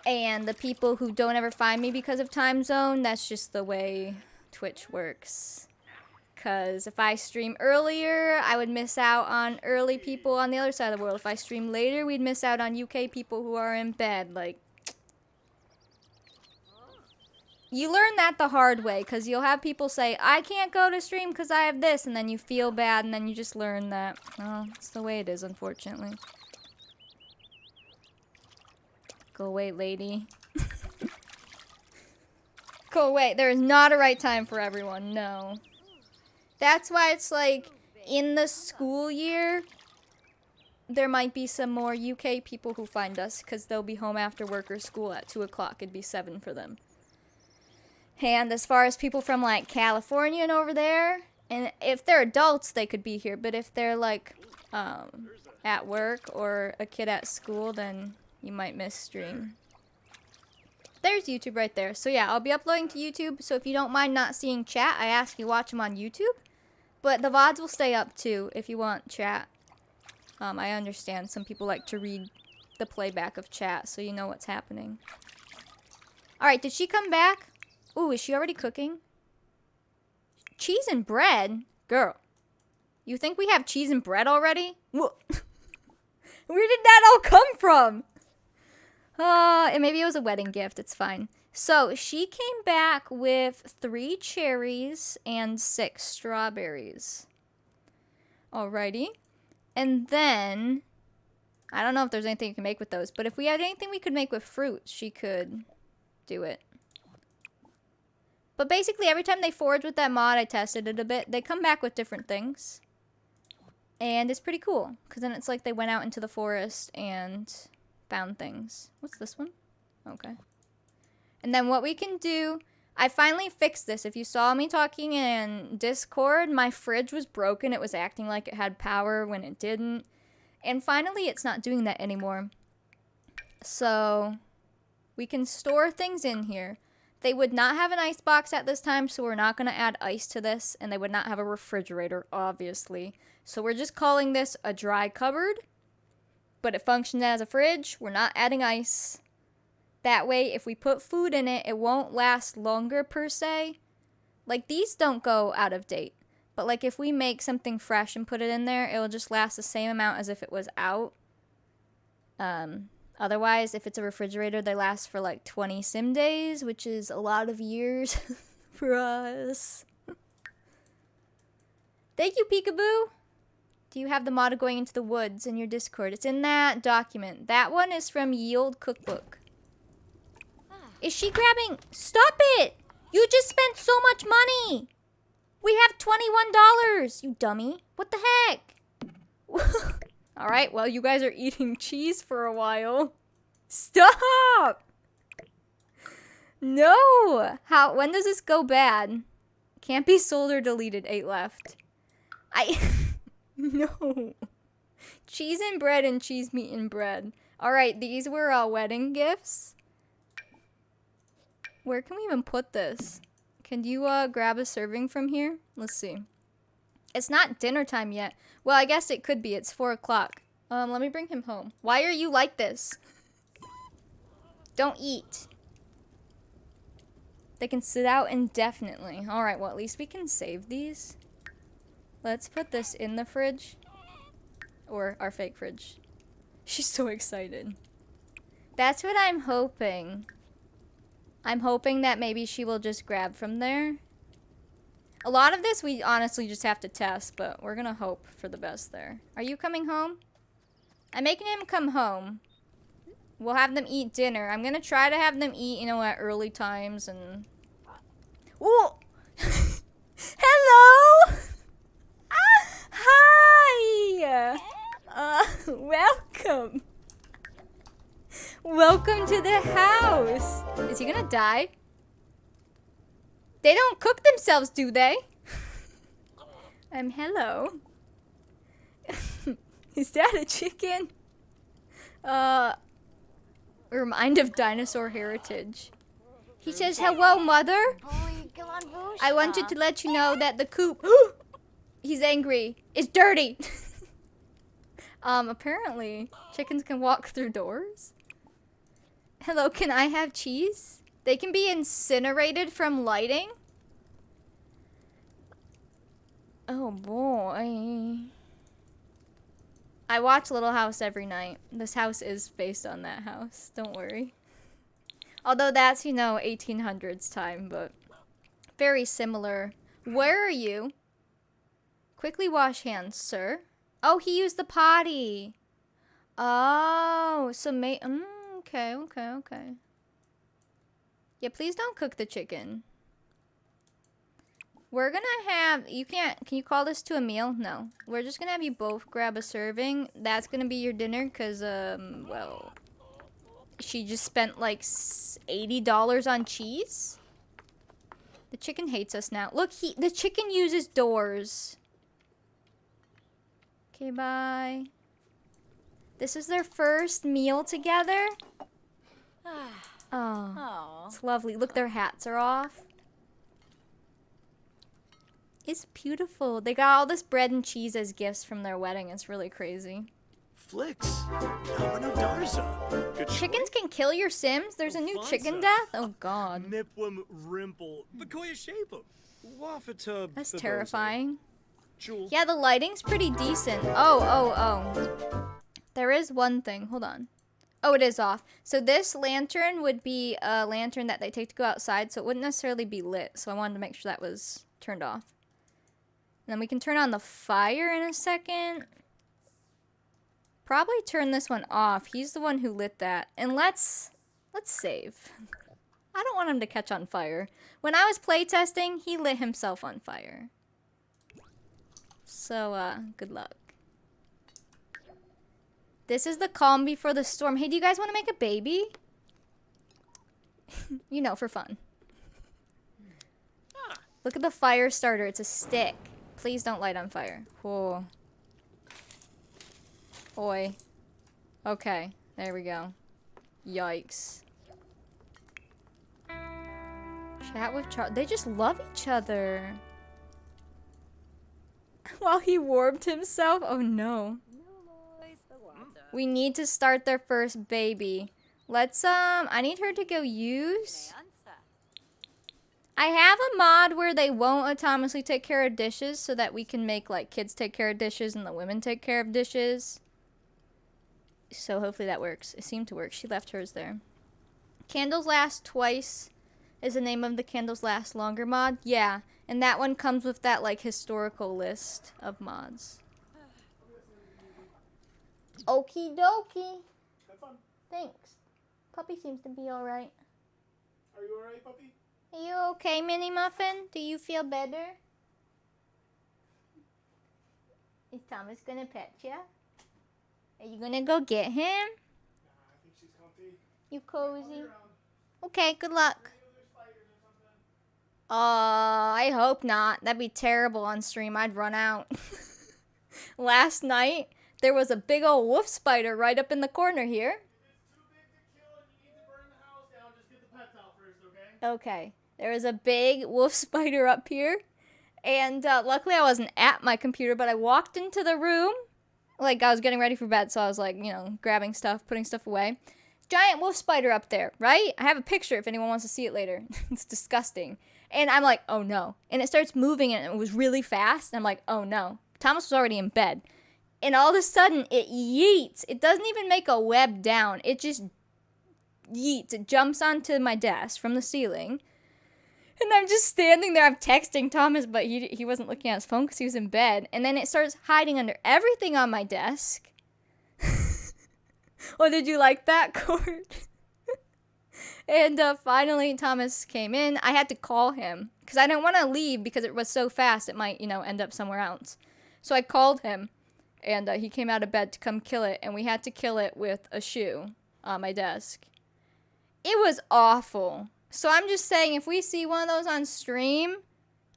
And the people who don't ever find me because of time zone, that's just the way Twitch works. Because if I stream earlier, I would miss out on early people on the other side of the world. If I stream later, we'd miss out on UK people who are in bed. Like, you learn that the hard way, because you'll have people say, I can't go to stream because I have this, and then you feel bad, and then you just learn that, well, it's the way it is, unfortunately. Go away, lady. Go away. There is not a right time for everyone. No. That's why it's like in the school year, there might be some more UK people who find us because they'll be home after work or school at 2 o'clock. It'd be 7 for them. And as far as people from like California and over there, and if they're adults, they could be here. But if they're like at work or a kid at school, then you might miss stream. There's YouTube right there. So yeah, I'll be uploading to YouTube. So if you don't mind not seeing chat, I ask you watch them on YouTube. But the VODs will stay up too if you want chat. I understand some people like to read the playback of chat so you know what's happening. Alright, did she come back? Ooh, is she already cooking? Cheese and bread? Girl, you think we have cheese and bread already? Where did that all come from? And maybe it was a wedding gift. It's fine. So, she came back with 3 cherries and 6 strawberries. Alrighty. And then, I don't know if there's anything you can make with those, but if we had anything we could make with fruit, she could do it. But basically, every time they forage with that mod, I tested it a bit, they come back with different things. And it's pretty cool, because then it's like they went out into the forest and found things. What's this one? Okay. And then what we can do, I finally fixed this. If you saw me talking in Discord, my fridge was broken. It was acting like it had power when it didn't. And finally, it's not doing that anymore. So, we can store things in here. They would not have an ice box at this time, so we're not going to add ice to this. And they would not have a refrigerator, obviously. So we're just calling this a dry cupboard. But it functions as a fridge. We're not adding ice. That way, if we put food in it, it won't last longer per se. Like, these don't go out of date. But, like, if we make something fresh and put it in there, it'll just last the same amount as if it was out. Otherwise, if it's a refrigerator, they last for, like, 20 sim days, which is a lot of years for us. Thank you, Peekaboo. Do you have the mod of going into the woods in your Discord? It's in that document. That one is from Yield Cookbook. Is she grabbing? Stop it! You just spent so much money! We have $21, you dummy. What the heck? Alright, well, you guys are eating cheese for a while. Stop! No! When does this go bad? Can't be sold or deleted. 8 left. No. Cheese and bread and cheese, meat, and bread. Alright, these were wedding gifts. Where can we even put this? Can you grab a serving from here? Let's see. It's not dinner time yet. Well, I guess it could be. It's 4 o'clock. Let me bring him home. Why are you like this? Don't eat. They can sit out indefinitely. Alright, well, at least we can save these. Let's put this in the fridge. Or our fake fridge. She's so excited. That's what I'm hoping. I'm hoping that maybe she will just grab from there. A lot of this we honestly just have to test, but we're gonna hope for the best there. Are you coming home? I'm making him come home. We'll have them eat dinner. I'm gonna try to have them eat, you know, at early times and... Ooh! Hello! Hi! Welcome! Welcome to the house! Is he gonna die? They don't cook themselves, do they? Hello. Is that a chicken? Remind of dinosaur heritage. He says, hello, mother. I wanted to let you know that the coop... He's angry. It's dirty. Apparently, chickens can walk through doors. Hello, can I have cheese? They can be incinerated from lighting? Oh boy. I watch Little House every night. This house is based on that house. Don't worry. Although that's, you know, 1800s time, but very similar. Where are you? Quickly wash hands, sir. Oh, he used the potty. Oh, so okay, okay, okay. Yeah, please don't cook the chicken. We're gonna have, can you call this to a meal? No. We're just gonna have you both grab a serving. That's gonna be your dinner, because, well, she just spent like $80 on cheese. The chicken hates us now. Look, the chicken uses doors. Okay, bye. This is their first meal together. Oh, it's lovely. Look, their hats are off. It's beautiful. They got all this bread and cheese as gifts from their wedding. It's really crazy. Flicks. Domino Darza. Chickens can kill your Sims? There's a new chicken death? Oh, God. Nipwim Rimple. Bakoya Shapem. Wafatub. That's terrifying. Jewel. Yeah, the lighting's pretty decent. Oh. There is one thing. Hold on. Oh, it is off. So this lantern would be a lantern that they take to go outside, so it wouldn't necessarily be lit. So I wanted to make sure that was turned off. And then we can turn on the fire in a second. Probably turn this one off. He's the one who lit that. And let's save. I don't want him to catch on fire. When I was playtesting, he lit himself on fire. So, good luck. This is the calm before the storm. Hey, do you guys want to make a baby? You know, for fun. Look at the fire starter. It's a stick. Please don't light on fire. Whoa. Oi. Okay, there we go. Yikes. Chat with Charlie. They just love each other. While he warmed himself? Oh no. We need to start their first baby. Let's, I need her to go use. I have a mod where they won't autonomously take care of dishes so that we can make, like, kids take care of dishes and the women take care of dishes. So hopefully that works. It seemed to work. She left hers there. Candles Last Twice is the name of the Candles Last Longer mod. Yeah, and that one comes with that, like, historical list of mods. Okie dokie. Have fun. Thanks. Puppy seems to be alright. Are you alright, puppy? Are you okay, Minnie Muffin? Do you feel better? Is Thomas gonna pet you? Are you gonna go get him? Nah, I think she's comfy. You cozy? Around. Okay, good luck. I hope not. That'd be terrible on stream. I'd run out. Last night, there was a big old wolf spider right up in the corner here. If it's too big to kill and you need to burn the house down, just get the pets out first, okay? Okay. There was a big wolf spider up here. And luckily I wasn't at my computer, but I walked into the room. Like, I was getting ready for bed, so I was like, you know, grabbing stuff, putting stuff away. Giant wolf spider up there, right? I have a picture if anyone wants to see it later. It's disgusting. And I'm like, oh no. And it starts moving and it was really fast. And I'm like, oh no. Thomas was already in bed. And all of a sudden, it yeets. It doesn't even make a web down. It just yeets. It jumps onto my desk from the ceiling. And I'm just standing there. I'm texting Thomas, but he wasn't looking at his phone because he was in bed. And then it starts hiding under everything on my desk. Well, did you like that, Court? And finally, Thomas came in. I had to call him because I didn't want to leave because it was so fast. It might, you know, end up somewhere else. So I called him. And he came out of bed to come kill it. And we had to kill it with a shoe on my desk. It was awful. So I'm just saying, if we see one of those on stream,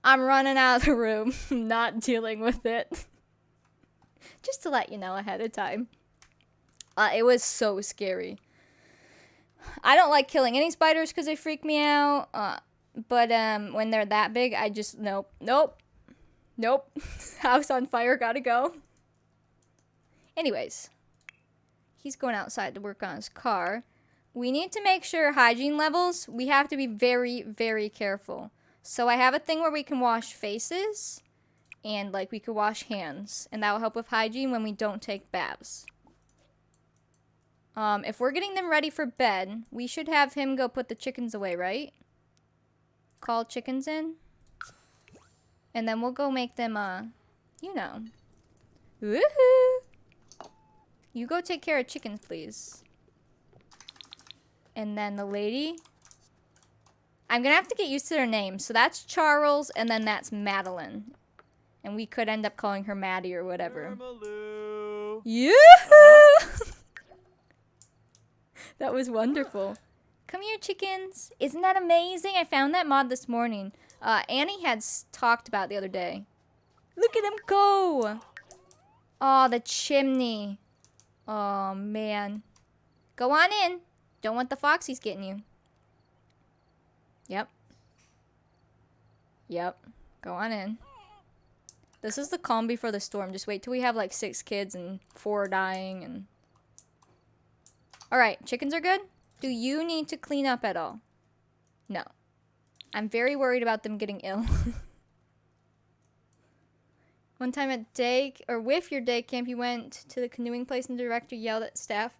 I'm running out of the room. Not dealing with it. Just to let you know ahead of time. It was so scary. I don't like killing any spiders because they freak me out. But when they're that big, I just, nope. House on fire, gotta go. Anyways, he's going outside to work on his car. We need to make sure hygiene levels, we have to be very, very careful. So I have a thing where we can wash faces and like we could wash hands. And that will help with hygiene when we don't take baths. If we're getting them ready for bed, we should have him go put the chickens away, right? Call chickens in. And then we'll go make them, you know. Woohoo! You go take care of chickens, please. And then the lady. I'm gonna have to get used to their names. So that's Charles, and then that's Madeline. And we could end up calling her Maddie or whatever. Ermaloo. Yoo-hoo! That was wonderful. Come here, chickens. Isn't that amazing? I found that mod this morning. Annie had talked about the other day. Look at him go! Oh, the chimney. Oh, man. Go on in. Don't want the foxies getting you. Yep. Yep. Go on in. This is the calm before the storm. Just wait till we have like 6 kids and 4 are dying and... Alright, chickens are good? Do you need to clean up at all? No. I'm very worried about them getting ill. One time at with your day camp, you went to the canoeing place and the director yelled at staff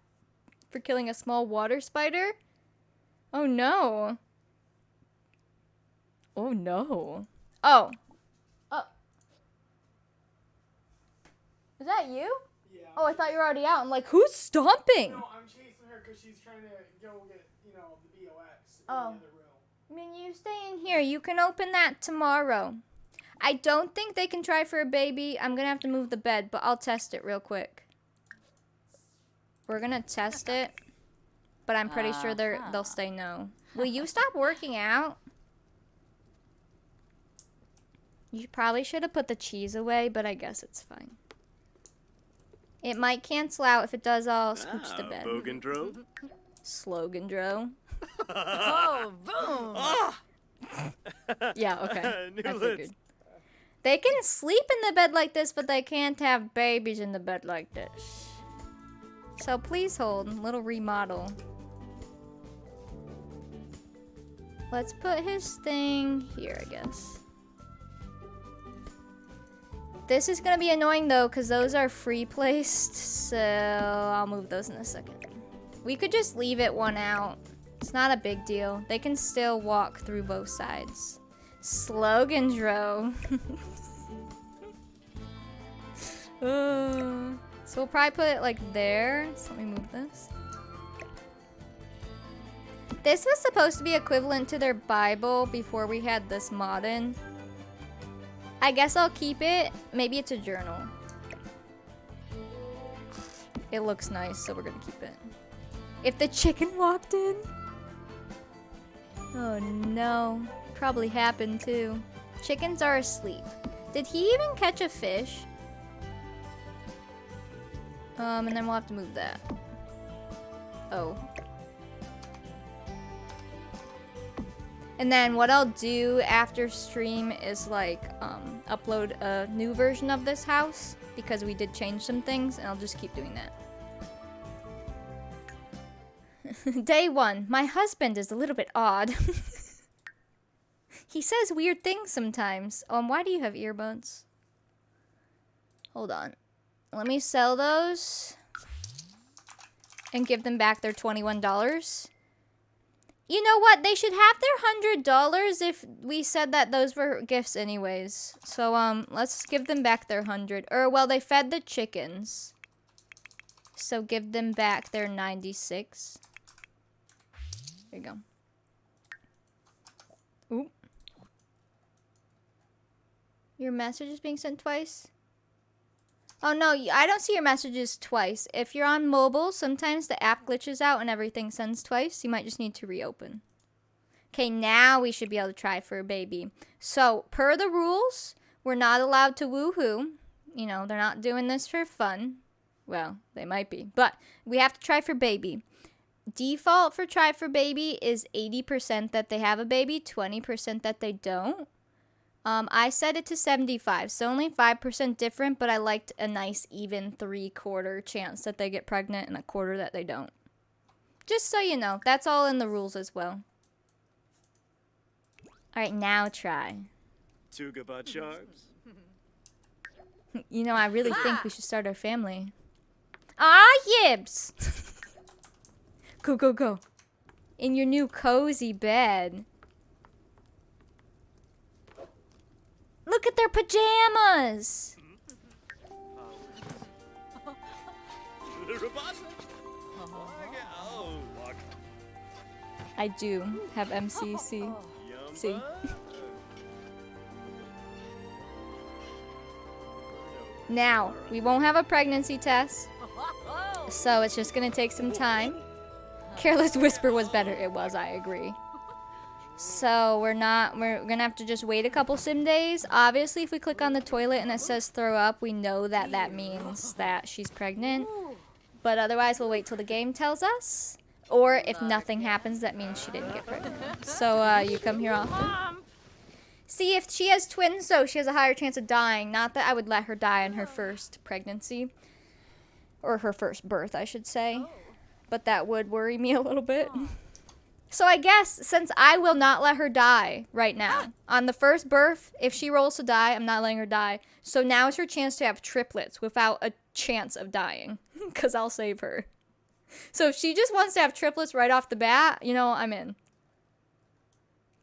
for killing a small water spider? Oh no. Oh no. Oh. Oh. Is that you? Yeah. Oh, I thought you were already out. I'm like, who's stomping? No, I'm chasing her because she's trying to go get, the BOX in Oh. the other room. I mean, you stay in here. You can open that tomorrow. I don't think they can try for a baby. I'm going to have to move the bed, but I'll test it real quick. We're going to test it, but I'm pretty sure they'll say no. Will you stop working out? You probably should have put the cheese away, but I guess it's fine. It might cancel out. If it does, I'll scooch the bed. Bogandro. Slogandro. Oh, boom! Ah! Yeah, okay. New I lids. figured. They can sleep in the bed like this, but they can't have babies in the bed like this. So please hold. Little remodel. Let's put his thing here, I guess. This is gonna be annoying though, because those are free placed. So I'll move those in a second. We could just leave it one out. It's not a big deal. They can still walk through both sides. Slogandro. So we'll probably put it like there. So let me move this. This was supposed to be equivalent to their Bible before we had this mod in. I guess I'll keep it. Maybe it's a journal. It looks nice, so we're gonna keep it. If the chicken walked in. Oh no. Probably happened too. Chickens are asleep. Did he even catch a fish? And then we'll have to move that. Oh. And then what I'll do after stream is like upload a new version of this house because we did change some things, and I'll just keep doing that. Day 1. My husband is a little bit odd. He says weird things sometimes. Why do you have earbuds? Hold on. Let me sell those and give them back their $21. You know what? They should have their $100 if we said that those were gifts anyways. So, let's give them back their 100. Or, well, they fed the chickens. So, give them back their 96. There you go. Oop. Your message is being sent twice? Oh, no, I don't see your messages twice. If you're on mobile, sometimes the app glitches out and everything sends twice. You might just need to reopen. Okay, now we should be able to try for a baby. So, per the rules, we're not allowed to woohoo. You know, they're not doing this for fun. Well, they might be. But we have to try for baby. Default for try for baby is 80% that they have a baby, 20% that they don't. I set it to 75, so only 5% different, but I liked a nice even 3/4 chance that they get pregnant and a quarter that they don't. Just so you know, that's all in the rules as well. Alright, now try. Tuga Sharps. You know, I really think we should start our family. Ah, yibs! Go, go, go. In your new cozy bed. Look at their pajamas! I do have MCC. See. Now, we won't have a pregnancy test, so it's just gonna take some time. Careless Whisper was better. It was, I agree. So we're gonna have to just wait a couple sim days. Obviously, if we click on the toilet and it says throw up, we know that that means that she's pregnant. But otherwise, we'll wait till the game tells us. Or if nothing happens, that means she didn't get pregnant. So you come here often. See, if she has twins, though, she has a higher chance of dying. Not that I would let her die in her first pregnancy. Or her first birth, I should say. But that would worry me a little bit. So I guess, since I will not let her die right now, on the first birth, if she rolls to die, I'm not letting her die. So now is her chance to have triplets without a chance of dying. Because I'll save her. So if she just wants to have triplets right off the bat, you know, I'm in.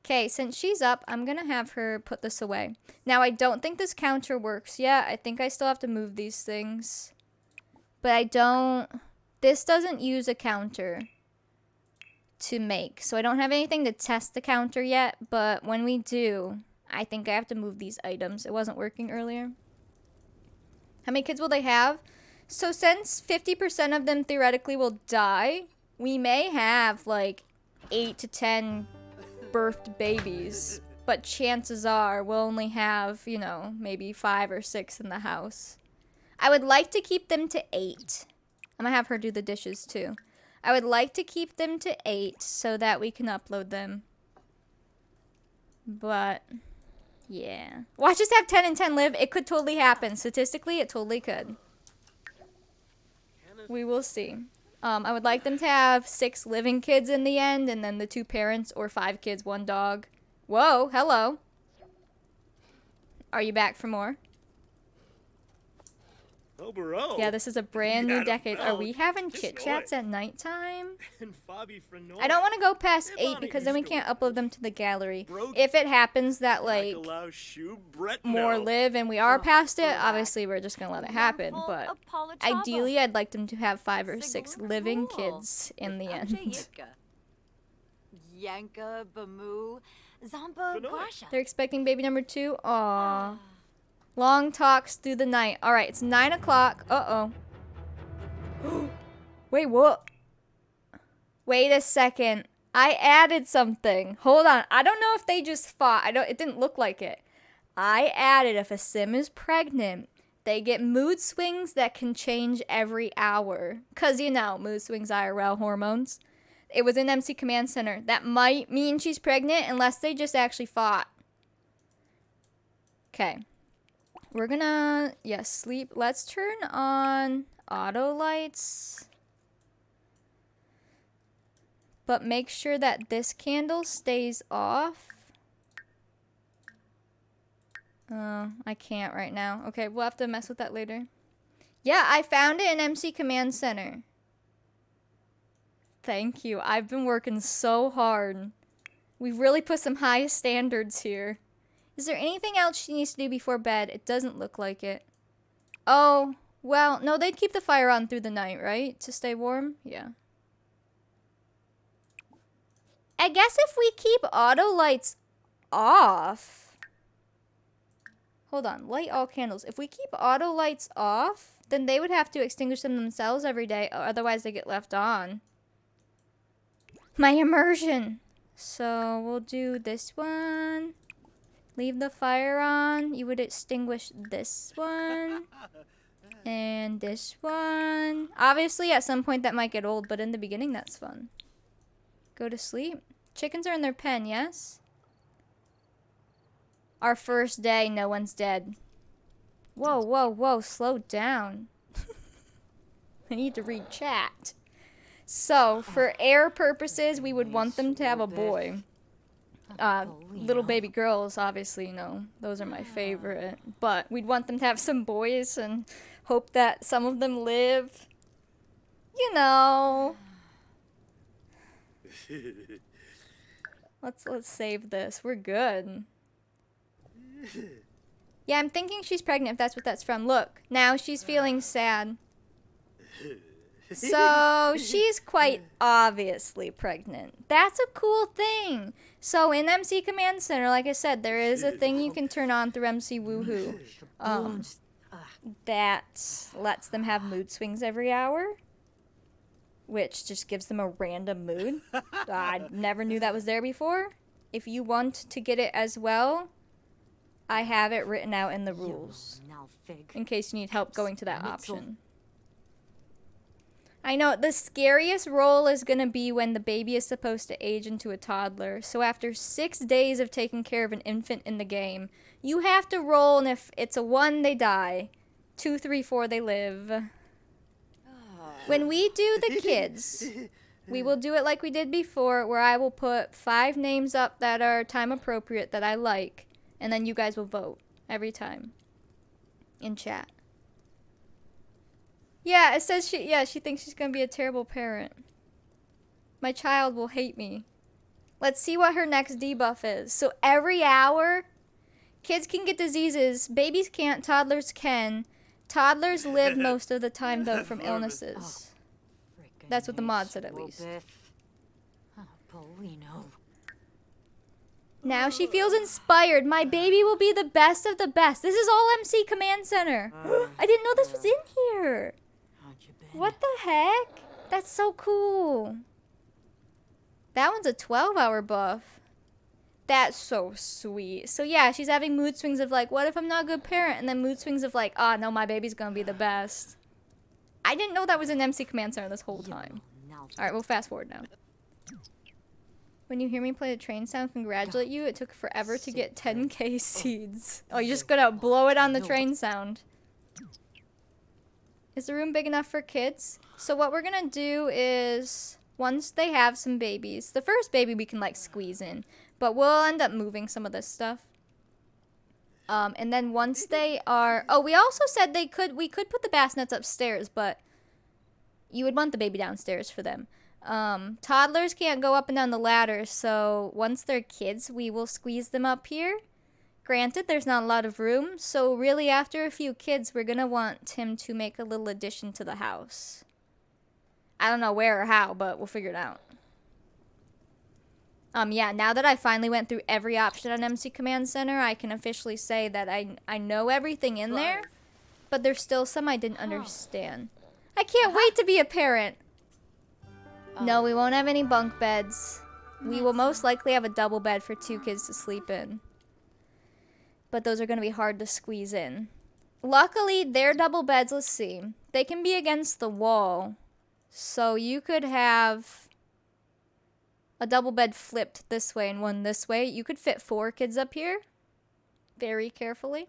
Okay, since she's up, I'm going to have her put this away. Now, I don't think this counter works yet. I think I still have to move these things. But I don't... This doesn't use a counter to make. So I don't have anything to test the counter yet. But when we do, I think I have to move these items. It wasn't working earlier. How many kids will they have? So since 50% of them theoretically will die, we may have like 8 to 10 birthed babies, but chances are we'll only have, you know, maybe 5 or 6 in the house. I would like to keep them to 8. I'm gonna have her do the dishes too. I would like to keep them to 8 so that we can upload them. But, yeah. Watch us have 10 and 10 live. It could totally happen. Statistically, it totally could. We will see. I would like them to have 6 living kids in the end, and then the 2 parents, or 5 kids, 1 dog. Whoa, hello. Are you back for more? Oh, bro. Yeah, this is a brand new Got a decade. Are belt. we having Just chit-chats know it. at nighttime? And Fabi Frenoy. I don't want to go past Hey, 8 Bonnie, because then we you can't upload them to the gallery. broke If it happens that, like, allow shoe Brett more no. live and we are past it, obviously we're just going to let it happen. But ideally, I'd like them to have 5 or 6 living kids in the end. Yanka, Bamu, Zamba, Guasha. They're expecting baby number 2. Aww. Long talks through the night. Alright, it's 9 o'clock. Uh-oh. Wait, what? Wait a second. I added something. Hold on. I don't know if they just fought. It didn't look like it. I added if a sim is pregnant, they get mood swings that can change every hour. Because, you know, mood swings IRL hormones. It was in MC Command Center. That might mean she's pregnant unless they just actually fought. Okay. We're gonna, yes, sleep. Let's turn on auto lights. But make sure that this candle stays off. Oh, I can't right now. Okay, we'll have to mess with that later. Yeah, I found it in MC Command Center. Thank you. I've been working so hard. We've really put some high standards here. Is there anything else she needs to do before bed? It doesn't look like it. Oh, well, no, they'd keep the fire on through the night, right? To stay warm? Yeah. I guess if we keep auto lights off... Hold on, light all candles. If we keep auto lights off, then they would have to extinguish them themselves every day, or otherwise they get left on. My immersion! So, we'll do this one. Leave the fire on. You would extinguish this one. And this one. Obviously, at some point that might get old, but in the beginning, that's fun. Go to sleep. Chickens are in their pen, yes? Our first day, no one's dead. Whoa, whoa, whoa, slow down. I need to read chat. So, for air purposes, we would want them to have a boy. Little baby girls, obviously, you know, those are my favorite. But we'd want them to have some boys and hope that some of them live. You know. Let's save this. We're good. Yeah, I'm thinking she's pregnant if that's what that's from. Look, now she's feeling sad. So she's quite obviously pregnant. That's a cool thing. So in MC Command Center, like I said, there is a thing you can turn on through MC Woohoo that lets them have mood swings every hour, which just gives them a random mood. I never knew that was there before. If you want to get it as well, I have it written out in the rules in case you need help going to that option. I know the scariest role is going to be when the baby is supposed to age into a toddler. So after 6 days of taking care of an infant in the game, you have to roll, and if it's a 1, they die. 2, 3, 4, they live. When we do the kids, we will do it like we did before, where I will put 5 names up that are time appropriate that I like, and then you guys will vote every time in chat. Yeah, it says she thinks she's gonna be a terrible parent. My child will hate me. Let's see what her next debuff is. So every hour, kids can get diseases, babies can't, toddlers can. Toddlers live most of the time though from illnesses. That's what the mod said at least. Now she feels inspired. My baby will be the best of the best. This is all MC Command Center. I didn't know this was in here. What the heck? That's so cool. That one's a 12-hour buff. That's so sweet. So yeah, she's having mood swings of like, what if I'm not a good parent? And then mood swings of like, oh no, my baby's gonna be the best. I didn't know that was in MC Command Center this whole time. Alright, we'll fast forward now. When you hear me play the train sound, congratulate you. It took forever to get 10k seeds. Oh, you're just gonna blow it on the train sound. Is the room big enough for kids? So what we're gonna do is, once they have some babies, the first baby we can like squeeze in, but we'll end up moving some of this stuff. And then once they are, oh, we also said we could put the bassinets upstairs, but you would want the baby downstairs for them. Toddlers can't go up and down the ladder, so once they're kids, we will squeeze them up here. Granted, there's not a lot of room, so really after a few kids, we're gonna want him to make a little addition to the house. I don't know where or how, but we'll figure it out. Yeah, now that I finally went through every option on MC Command Center, I can officially say that I know everything in there, but there's still some I didn't understand. I can't wait to be a parent! No, we won't have any bunk beds. We will most likely have a double bed for 2 kids to sleep in. But those are going to be hard to squeeze in. Luckily, their double beds, let's see. They can be against the wall. So you could have a double bed flipped this way and one this way. You could fit 4 kids up here. Very carefully.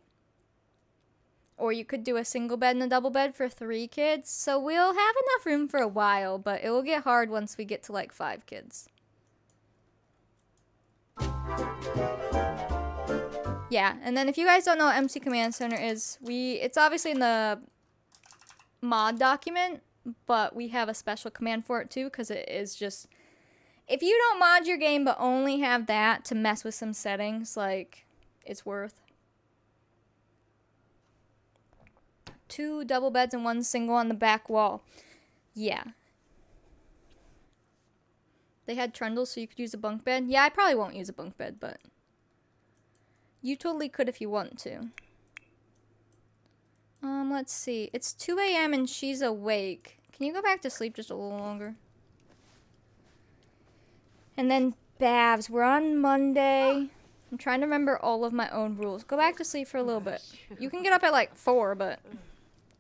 Or you could do a single bed and a double bed for 3 kids. So we'll have enough room for a while, but it will get hard once we get to like 5 kids. Yeah, and then if you guys don't know what MC Command Center is, it's obviously in the mod document, but we have a special command for it too, because it is just, if you don't mod your game but only have that to mess with some settings, like, it's worth. 2 double beds and 1 single on the back wall. Yeah. They had trundles so you could use a bunk bed. Yeah, I probably won't use a bunk bed, but you totally could if you want to. Let's see. It's 2 a.m. and she's awake. Can you go back to sleep just a little longer? And then Babs, we're on Monday. I'm trying to remember all of my own rules. Go back to sleep for a little bit. You can get up at like 4, but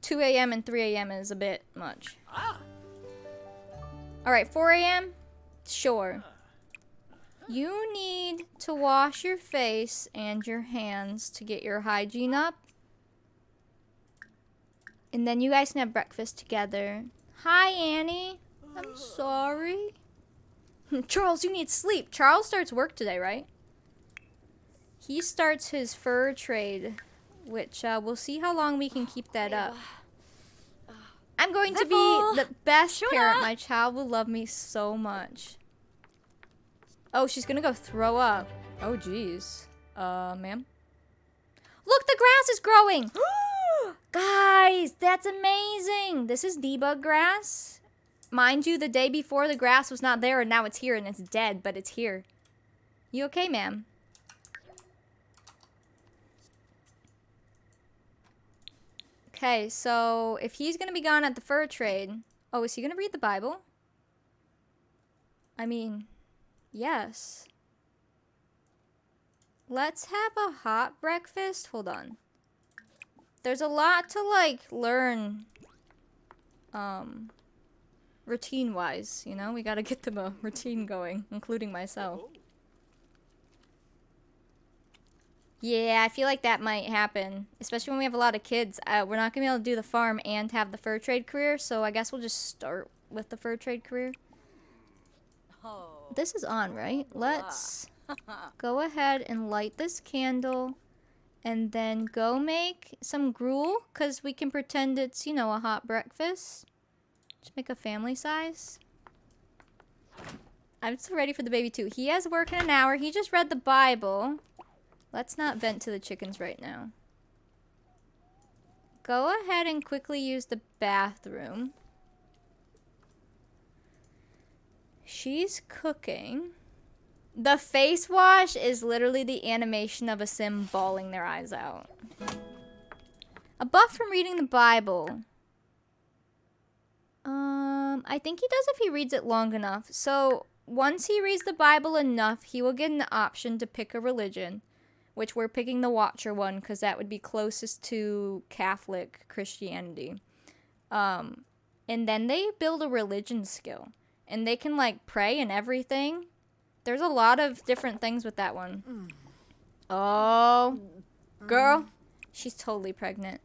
2 a.m. and 3 a.m. is a bit much. Alright, 4 a.m.? Sure. You need to wash your face and your hands to get your hygiene up. And then you guys can have breakfast together. Hi, Annie. I'm sorry. Charles, you need sleep. Charles starts work today, right? He starts his fur trade, which we'll see how long we can keep that up. I'm going to be the best parent. My child will love me so much. Oh, she's gonna go throw up. Oh, jeez. Ma'am? Look, the grass is growing! Guys, that's amazing! This is debug grass. Mind you, the day before the grass was not there and now it's here and it's dead, but it's here. You okay, ma'am? Okay, so if he's gonna be gone at the fur trade... Oh, is he gonna read the Bible? I mean, yes. Let's have a hot breakfast. Hold on. There's a lot to, like, learn, routine-wise, you know? We gotta get them a routine going, including myself. Yeah, I feel like that might happen, especially when we have a lot of kids. We're not gonna be able to do the farm and have the fur trade career, so I guess we'll just start with the fur trade career. This is on, right? Let's go ahead and light this candle and then go make some gruel, because we can pretend it's, you know, a hot breakfast. Just make a family size. I'm so ready for the baby too. He has work in an hour. He just read the Bible. Let's not vent to the chickens right now. Go ahead and quickly use the bathroom. She's cooking. The face wash is literally the animation of a sim bawling their eyes out. A buff from reading the Bible. I think he does if he reads it long enough. So once he reads the Bible enough, he will get an option to pick a religion, which we're picking the Watcher one because that would be closest to Catholic Christianity. And then they build a religion skill. And they can, like, pray and everything. There's a lot of different things with that one. Oh. Girl. She's totally pregnant.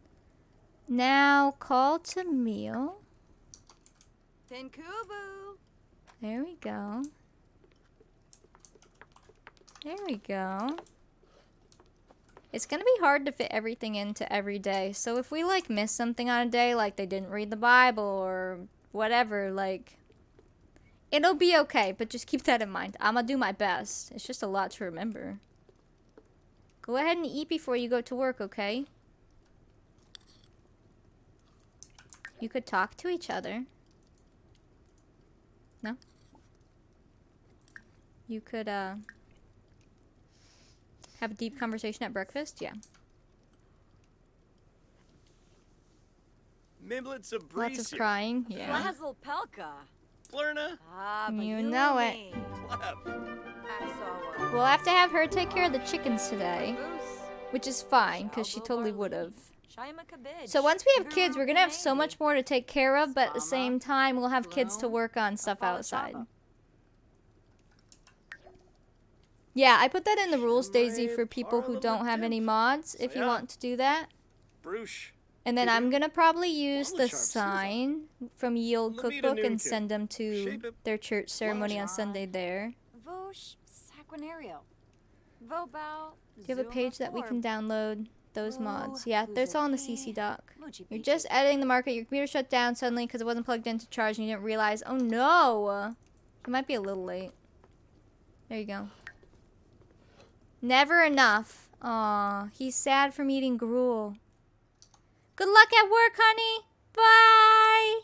Now, call to meal. Tenkubu. There we go. There we go. It's gonna be hard to fit everything into every day. So if we, like, miss something on a day, like they didn't read the Bible or whatever, like... It'll be okay, but just keep that in mind. I'm gonna do my best. It's just a lot to remember. Go ahead and eat before you go to work, okay? You could talk to each other. No? You could, have a deep conversation at breakfast? Yeah. Miblets of Lots of crying? Yeah. Flazzle Pelka. Flurna. Ah, You know it. We'll have to have her take care of the chickens today, which is fine, because she totally would have. So once we have kids, we're going to have so much more to take care of, but at the same time, we'll have kids to work on stuff outside. Yeah, I put that in the rules, Daisy, for people who don't have any mods, if you want to do that. Bruce. And then I'm going to probably use the sign from Yield Cookbook and send them to their church ceremony on Sunday there. Vosh Saquinario. Vobao. Do you have a page that we can download those mods? Yeah, that's all in the CC doc. You're just editing the market. Your computer shut down suddenly because it wasn't plugged into charge and you didn't realize. Oh no! You might be a little late. There you go. Never enough. Aw, he's sad from eating gruel. Good luck at work, honey. Bye.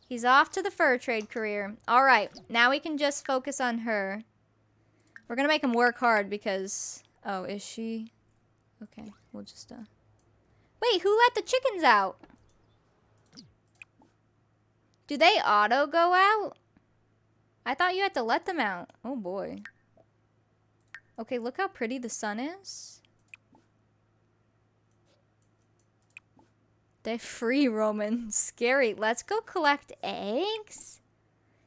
He's off to the fur trade career. All right, now we can just focus on her. We're gonna make him work hard because... Oh, is she? Okay, we'll just, Wait, who let the chickens out? Do they auto go out? I thought you had to let them out. Oh, boy. Okay, look how pretty the sun is. They're free roaming. Scary. Let's go collect eggs.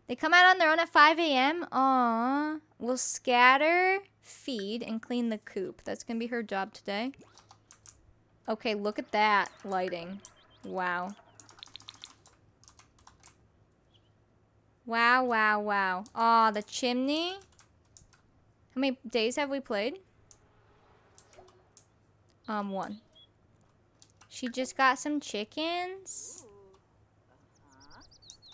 They come out on their own at 5 a.m. Aww. We'll scatter, feed, and clean the coop. That's going to be her job today. Okay, look at that lighting. Wow. Wow, wow, wow. Aw, the chimney. How many days have we played? 1. She just got some chickens.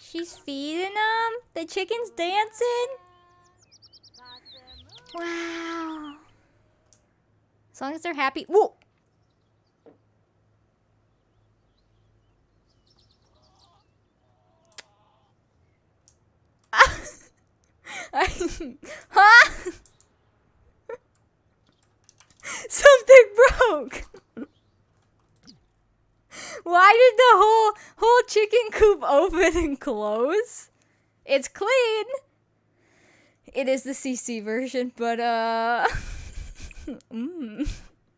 She's feeding them. The chicken's dancing. Wow. As long as they're happy. Whoa. Huh? Something broke. Why did the whole chicken coop open and close? It's clean. It is the CC version, but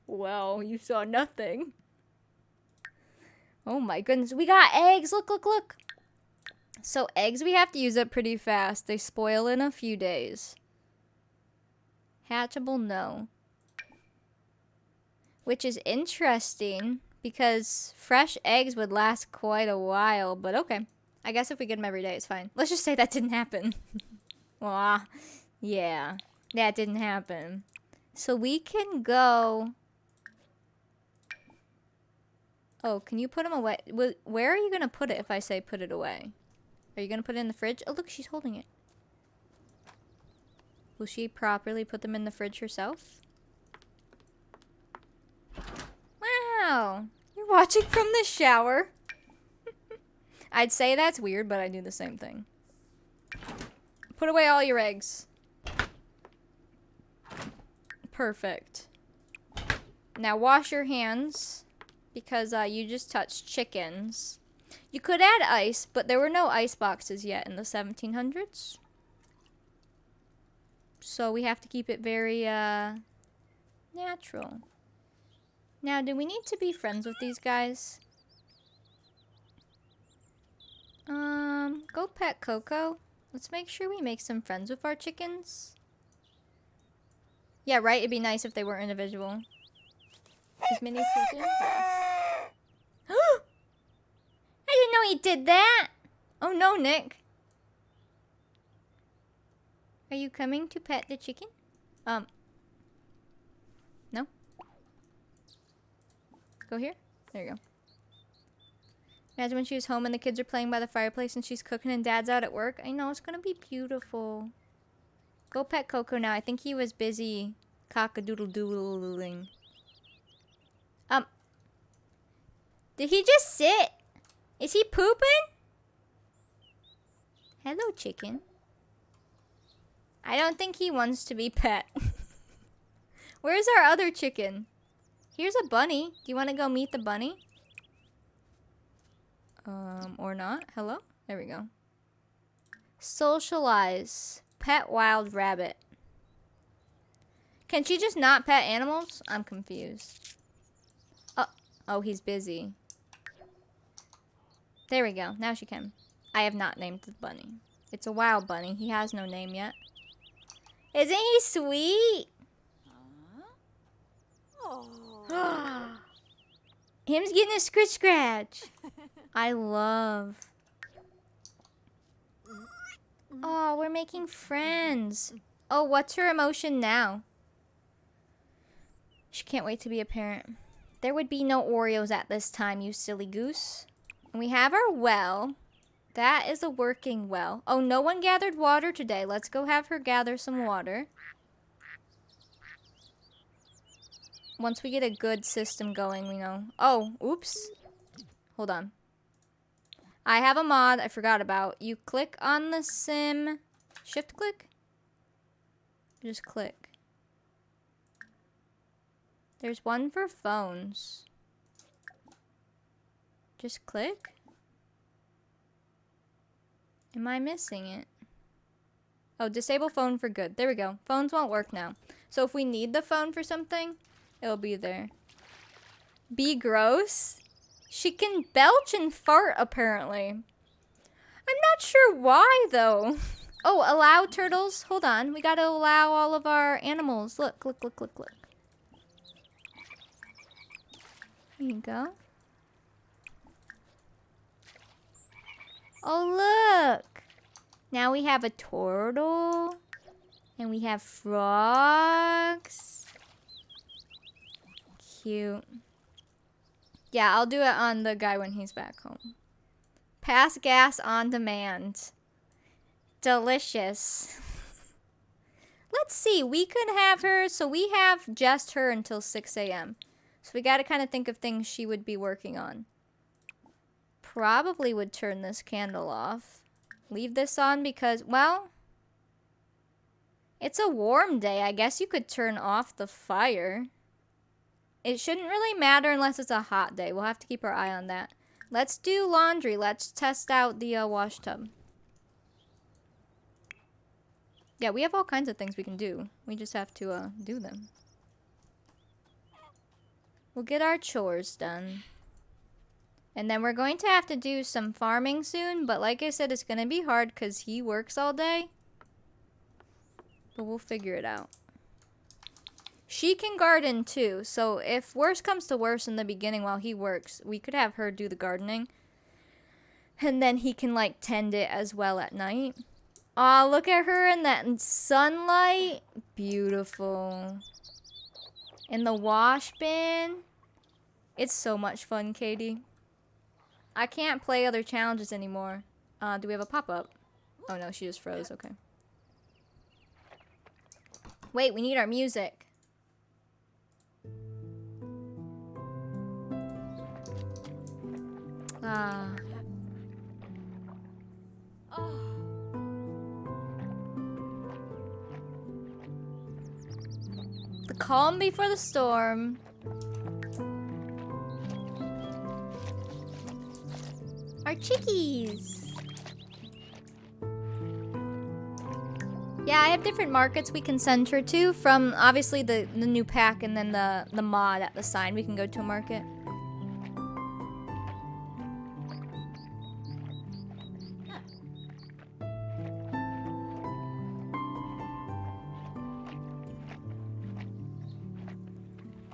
well, you saw nothing. Oh my goodness, we got eggs. Look, look, look. So eggs we have to use up pretty fast. They spoil in a few days. Hatchable, no. Which is interesting because fresh eggs would last quite a while, but okay. I guess if we get them every day, it's fine. Let's just say that didn't happen. Aw, yeah, that didn't happen. So we can go... Oh, can you put them away? Where are you going to put it if I say put it away? Are you going to put it in the fridge? Oh, look, she's holding it. Will she properly put them in the fridge herself? Wow, you're watching from the shower. I'd say that's weird, but I do the same thing. Put away all your eggs. Perfect. Now wash your hands because you just touched chickens. You could add ice, but there were no ice boxes yet in the 1700s. So we have to keep it very natural. Now, do we need to be friends with these guys? Go pet Coco. Let's make sure we make some friends with our chickens. Yeah, right? It'd be nice if they were individual. Is Minnie pooping? I didn't know he did that! Oh no, Nick. Are you coming to pet the chicken? No? Go here? There you go. Imagine when she was home and the kids are playing by the fireplace and she's cooking and dad's out at work. I know, it's gonna be beautiful. Go pet Coco now. I think he was busy cock-a-doodle-doodling. Did he just sit? Is he pooping? Hello, chicken. I don't think he wants to be pet. Where's our other chicken? Here's a bunny. Do you want to go meet the bunny? Or not. Hello? There we go. Socialize. Pet wild rabbit. Can she just not pet animals? I'm confused. Oh, he's busy. There we go. Now she can. I have not named the bunny. It's a wild bunny. He has no name yet. Isn't he sweet? Oh. Him's getting a scratch scratch. I love. Oh, we're making friends. Oh, what's her emotion now? She can't wait to be a parent. There would be no Oreos at this time, you silly goose. And we have our well. That is a working well. Oh, no one gathered water today. Let's go have her gather some water. Once we get a good system going, we know. Oh, oops. Hold on. I have a mod I forgot about. You click on the sim. Shift click? Just click. There's one for phones. Just click. Am I missing it? Oh, disable phone for good. There we go. Phones won't work now. So if we need the phone for something, it'll be there. Be gross? She can belch and fart, apparently. I'm not sure why, though. Oh, allow turtles. Hold on. We gotta allow all of our animals. Look, look, look, look, look. Here you go. Oh, look. Now we have a turtle. And we have frogs. Cute. Yeah, I'll do it on the guy when he's back home. Pass gas on demand. Delicious. Let's see. We could have her. So we have just her until 6 a.m. So we got to kind of think of things she would be working on. Probably would turn this candle off. Leave this on because, well, It's a warm day. I guess you could turn off the fire. It shouldn't really matter unless it's a hot day. We'll have to keep our eye on that. Let's do laundry. Let's test out the wash tub. Yeah, we have all kinds of things we can do. We just have to do them. We'll get our chores done. And then we're going to have to do some farming soon. But like I said, it's going to be hard because he works all day. But we'll figure it out. She can garden too. So if worse comes to worse in the beginning while he works, we could have her do the gardening. And then he can like tend it as well at night. Aw, look at her in that sunlight. Beautiful. In the wash bin. It's so much fun, Katie. I can't play other challenges anymore. Do we have a pop-up? Oh no, she just froze. Okay. Wait, we need our music. Ah. The calm before the storm. Our chickies. Yeah, I have different markets we can send her to. From obviously the new pack and then the mod at the sign. We can go to a market.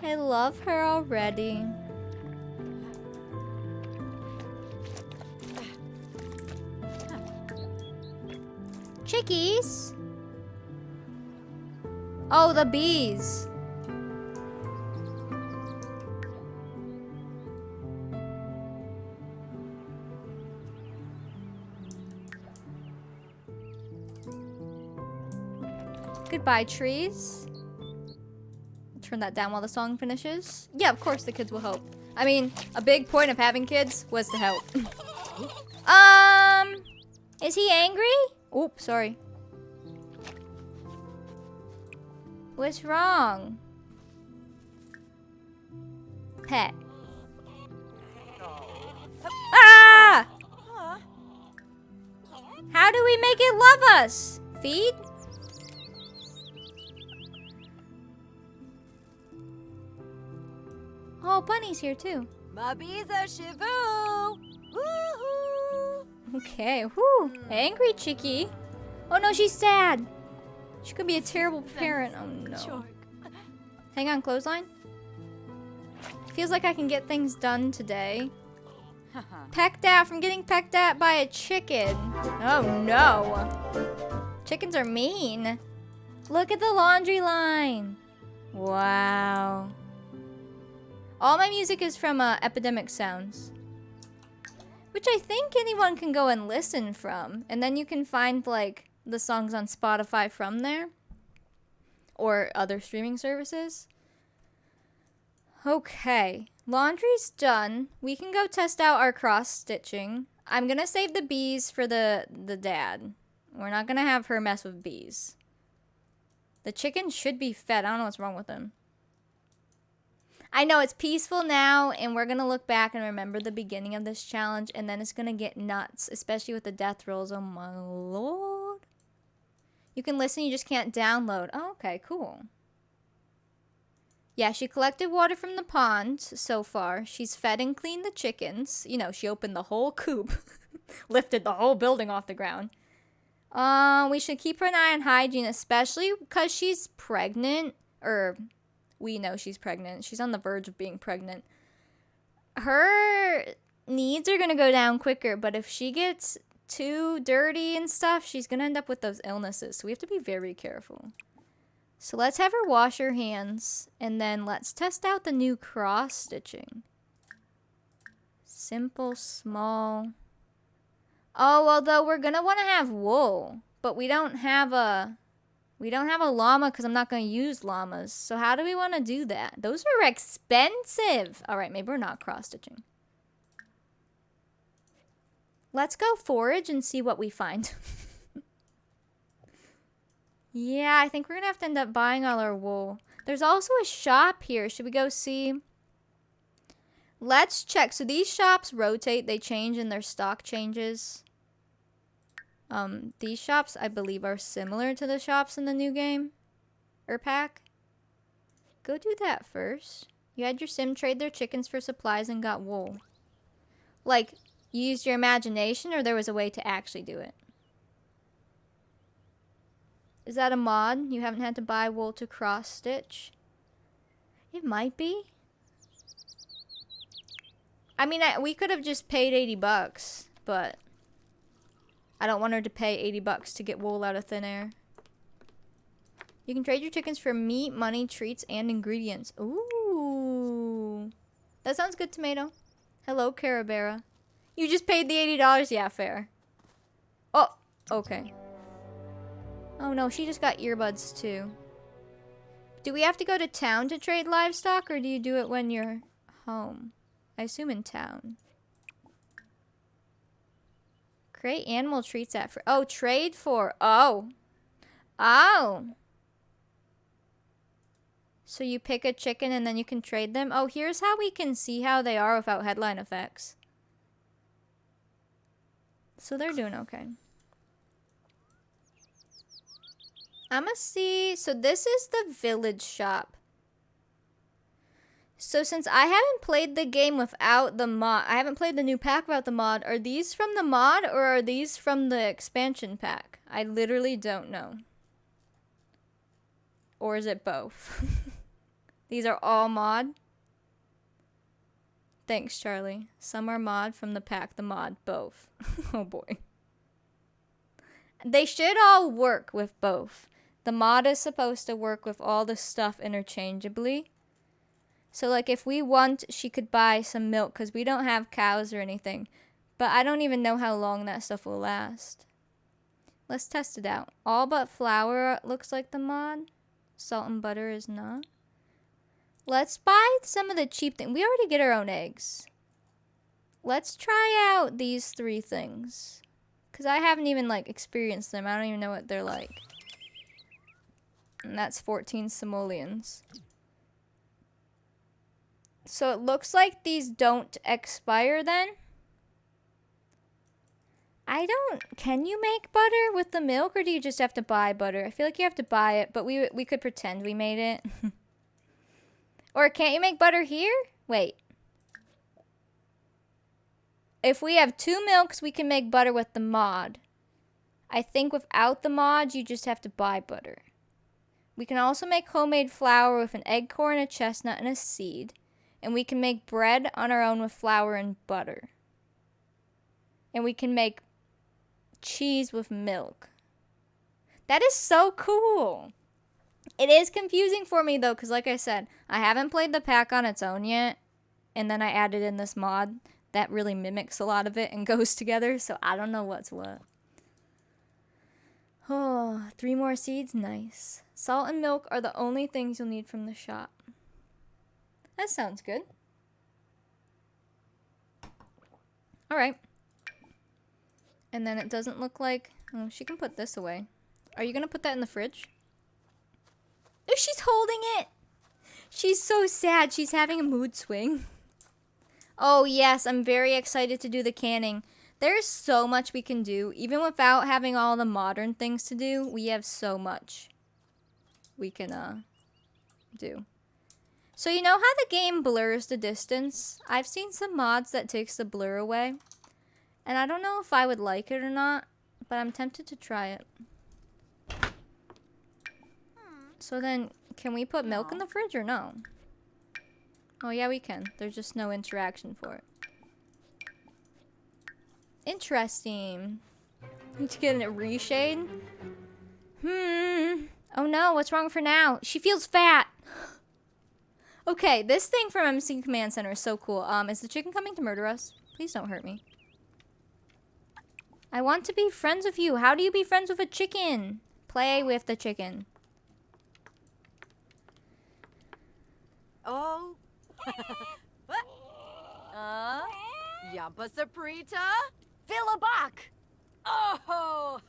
I love her already. Chickies? Oh, the bees. Goodbye, trees. Turn that down while the song finishes. Yeah, of course the kids will help. I mean, a big point of having kids was to help. Is he angry? Oops, sorry. What's wrong? Pet. Ah! How do we make it love us? Feed? Oh, Bunny's here too. My bees are shivu. Woohoo! Okay, whoo. Angry chickie. Oh no, she's sad. She could be a terrible parent. Oh no. Hang on, clothesline. Feels like I can get things done today. Pecked at from getting pecked at by a chicken. Oh no. Chickens are mean. Look at the laundry line. Wow. All my music is from Epidemic Sounds, which I think anyone can go and listen from, and then you can find like the songs on Spotify from there or other streaming services. Okay, laundry's done. We can go test out our cross stitching. I'm gonna save the bees for the dad. We're not gonna have her mess with bees. The chicken should be fed. I don't know what's wrong with him. I know it's peaceful now, and we're going to look back and remember the beginning of this challenge, and then it's going to get nuts, especially with the death rolls. Oh my lord. You can listen, you just can't download. Oh, okay, cool. Yeah, she collected water from the pond so far. She's fed and cleaned the chickens. You know, she opened the whole coop, lifted the whole building off the ground. We should keep an eye on hygiene, especially because she's pregnant, or we know she's pregnant. She's on the verge of being pregnant. Her needs are going to go down quicker, but if she gets too dirty and stuff, she's going to end up with those illnesses. So we have to be very careful. So let's have her wash her hands, and then let's test out the new cross stitching. Simple, small. Oh, although we're going to want to have wool, but we don't have a llama because I'm not going to use llamas. So how do we want to do that? Those are expensive. All right, maybe we're not cross-stitching. Let's go forage and see what we find. Yeah, I think we're gonna have to end up buying all our wool. There's also a shop here. Should we go see? Let's check. So these shops rotate. They change and their stock changes. These shops, I believe, are similar to the shops in the new game. Or pack. Go do that first. You had your sim trade their chickens for supplies and got wool. Like, you used your imagination or there was a way to actually do it? Is that a mod? You haven't had to buy wool to cross stitch? It might be. I mean, we could have just paid 80 bucks, but I don't want her to pay 80 bucks to get wool out of thin air. You can trade your chickens for meat, money, treats, and ingredients. Ooh. That sounds good, Tomato. Hello, Carabera. You just paid the $80? Yeah, fair. Oh, okay. Oh no, she just got earbuds too. Do we have to go to town to trade livestock, or do you do it when you're home? I assume in town. Create animal treats at for. Oh, trade for. Oh. Oh. So you pick a chicken and then you can trade them. Oh, here's how we can see how they are without headline effects. So they're doing okay. I'ma see. So this is the village shop. So since I haven't played the game without the mod, I haven't played the new pack without the mod, are these from the mod or are these from the expansion pack? I literally don't know. Or is it both? These are all mod? Thanks, Charlie. Some are mod from the pack, the mod, both. Oh boy. They should all work with both. The mod is supposed to work with all the stuff interchangeably. So like if we want, she could buy some milk because we don't have cows or anything. But I don't even know how long that stuff will last. Let's test it out. All but flour looks like the mod. Salt and butter is not. Let's buy some of the cheap things. We already get our own eggs. Let's try out these 3 things. Because I haven't even like experienced them. I don't even know what they're like. And that's 14 simoleons. So it looks like these don't expire then. Can you make butter with the milk or do you just have to buy butter? I feel like you have to buy it, but we could pretend we made it. Or can't you make butter here? Wait. If we have 2 milks, we can make butter with the mod. I think without the mod, you just have to buy butter. We can also make homemade flour with an egg core, a chestnut, and a seed. And we can make bread on our own with flour and butter. And we can make cheese with milk. That is so cool. It is confusing for me though, because like I said, I haven't played the pack on its own yet. And then I added in this mod that really mimics a lot of it and goes together. So I don't know what's what. Oh, 3 more seeds? Nice. Salt and milk are the only things you'll need from the shop. That sounds good. Alright. And then it doesn't look like... Oh, she can put this away. Are you going to put that in the fridge? Oh, she's holding it! She's so sad. She's having a mood swing. Oh, yes. I'm very excited to do the canning. There's so much we can do. Even without having all the modern things to do, we have so much we can do. So you know how the game blurs the distance? I've seen some mods that takes the blur away. And I don't know if I would like it or not, but I'm tempted to try it. So then, can we put milk in the fridge or no? Oh yeah, we can. There's just no interaction for it. Interesting. Need to get a reshade? Oh no, what's wrong with her now? She feels fat! Okay, this thing from MC Command Center is so cool. Is the chicken coming to murder us? Please don't hurt me. I want to be friends with you. How do you be friends with a chicken? Play with the chicken. Oh. Yampa Saprita. Philibak. Oh.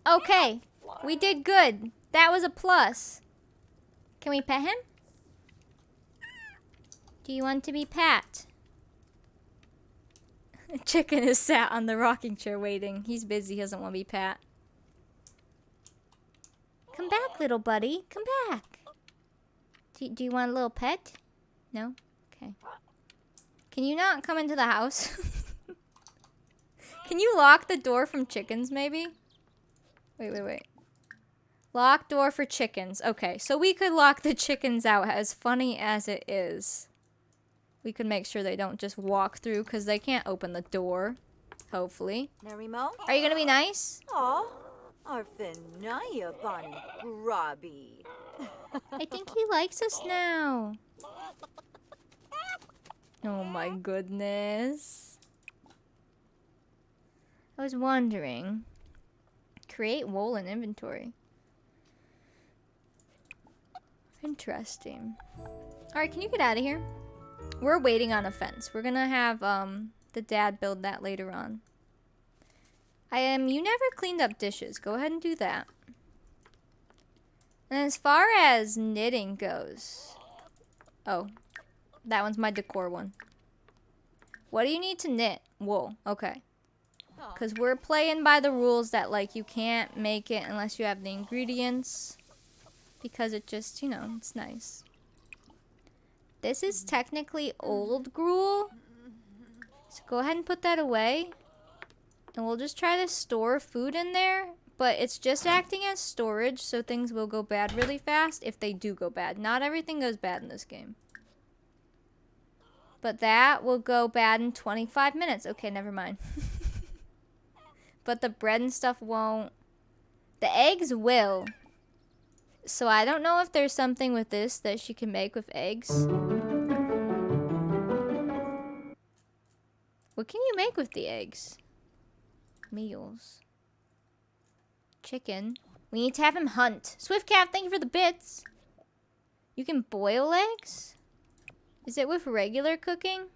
Okay, we did good. That was a plus. Can we pet him? Do you want to be pat? Chicken is sat on the rocking chair waiting. He's busy, he doesn't want to be pat. Come back, little buddy. Come back. Do you want a little pet? No? Okay. Can you not come into the house? Can you lock the door from chickens, maybe? Wait. Lock door for chickens. Okay, so we could lock the chickens out, as funny as it is. We could make sure they don't just walk through, because they can't open the door. Hopefully. Narimo? Are you gonna be nice? Aw, Arfinaya Bon Grubby. I think he likes us now. Oh my goodness. I was wondering. Create wool in inventory. Interesting. Alright, can you get out of here? We're waiting on a fence. We're gonna have the dad build that later on. You never cleaned up dishes. Go ahead and do that. And as far as knitting goes, oh, that one's my decor one. What do you need to knit? Wool. Okay. Because we're playing by the rules that, like, you can't make it unless you have the ingredients. Because it just, you know, it's nice. This is technically old gruel. So go ahead and put that away. And we'll just try to store food in there. But it's just acting as storage, so things will go bad really fast if they do go bad. Not everything goes bad in this game. But that will go bad in 25 minutes. Okay, never mind. But the bread and stuff won't. The eggs will. So I don't know if there's something with this that she can make with eggs. What can you make with the eggs? Meals. Chicken. We need to have him hunt. Swiftcat, thank you for the bits. You can boil eggs? Is it with regular cooking?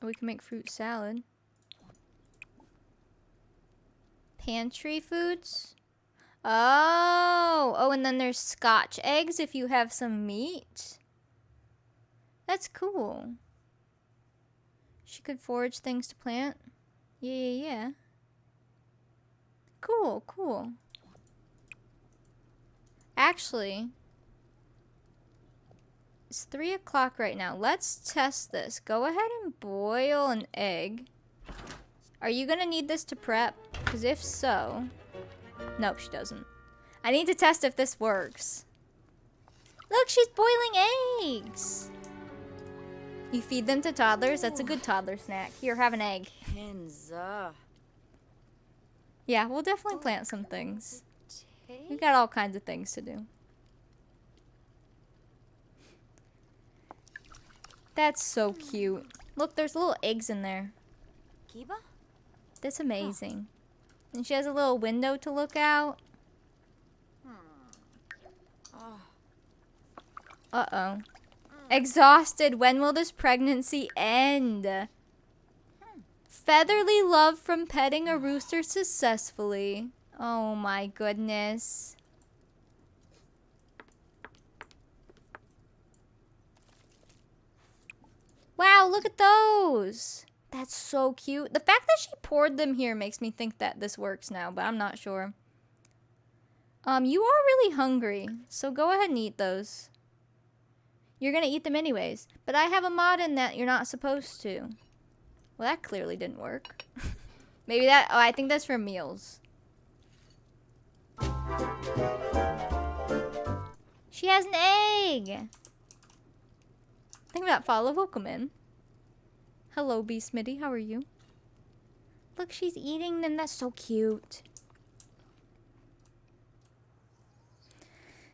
Or we can make fruit salad. Pantry foods? Oh, and then there's Scotch eggs if you have some meat. That's cool. She could forage things to plant. Yeah. Cool. Actually, it's 3 o'clock right now. Let's test this. Go ahead and boil an egg. Are you gonna need this to prep? Because if so... Nope, she doesn't. I need to test if this works. Look, she's boiling eggs. You feed them to toddlers? That's a good toddler snack. Here, have an egg. Kenza. Yeah, we'll definitely plant some things. We've got all kinds of things to do. That's so cute. Look, there's little eggs in there. Kiba? That's amazing. And she has a little window to look out. Uh-oh. Exhausted. When will this pregnancy end? Featherly love from petting a rooster successfully. Oh my goodness. Wow, look at those. That's so cute. The fact that she poured them here makes me think that this works now, but I'm not sure. You are really hungry, so go ahead and eat those. You're gonna eat them anyways, but I have a mod in that you're not supposed to. Well, that clearly didn't work. Maybe that, oh, I think that's for meals. She has an egg! Think about follow, welcome in. Hello, B. Smitty, how are you? Look, she's eating them, that's so cute.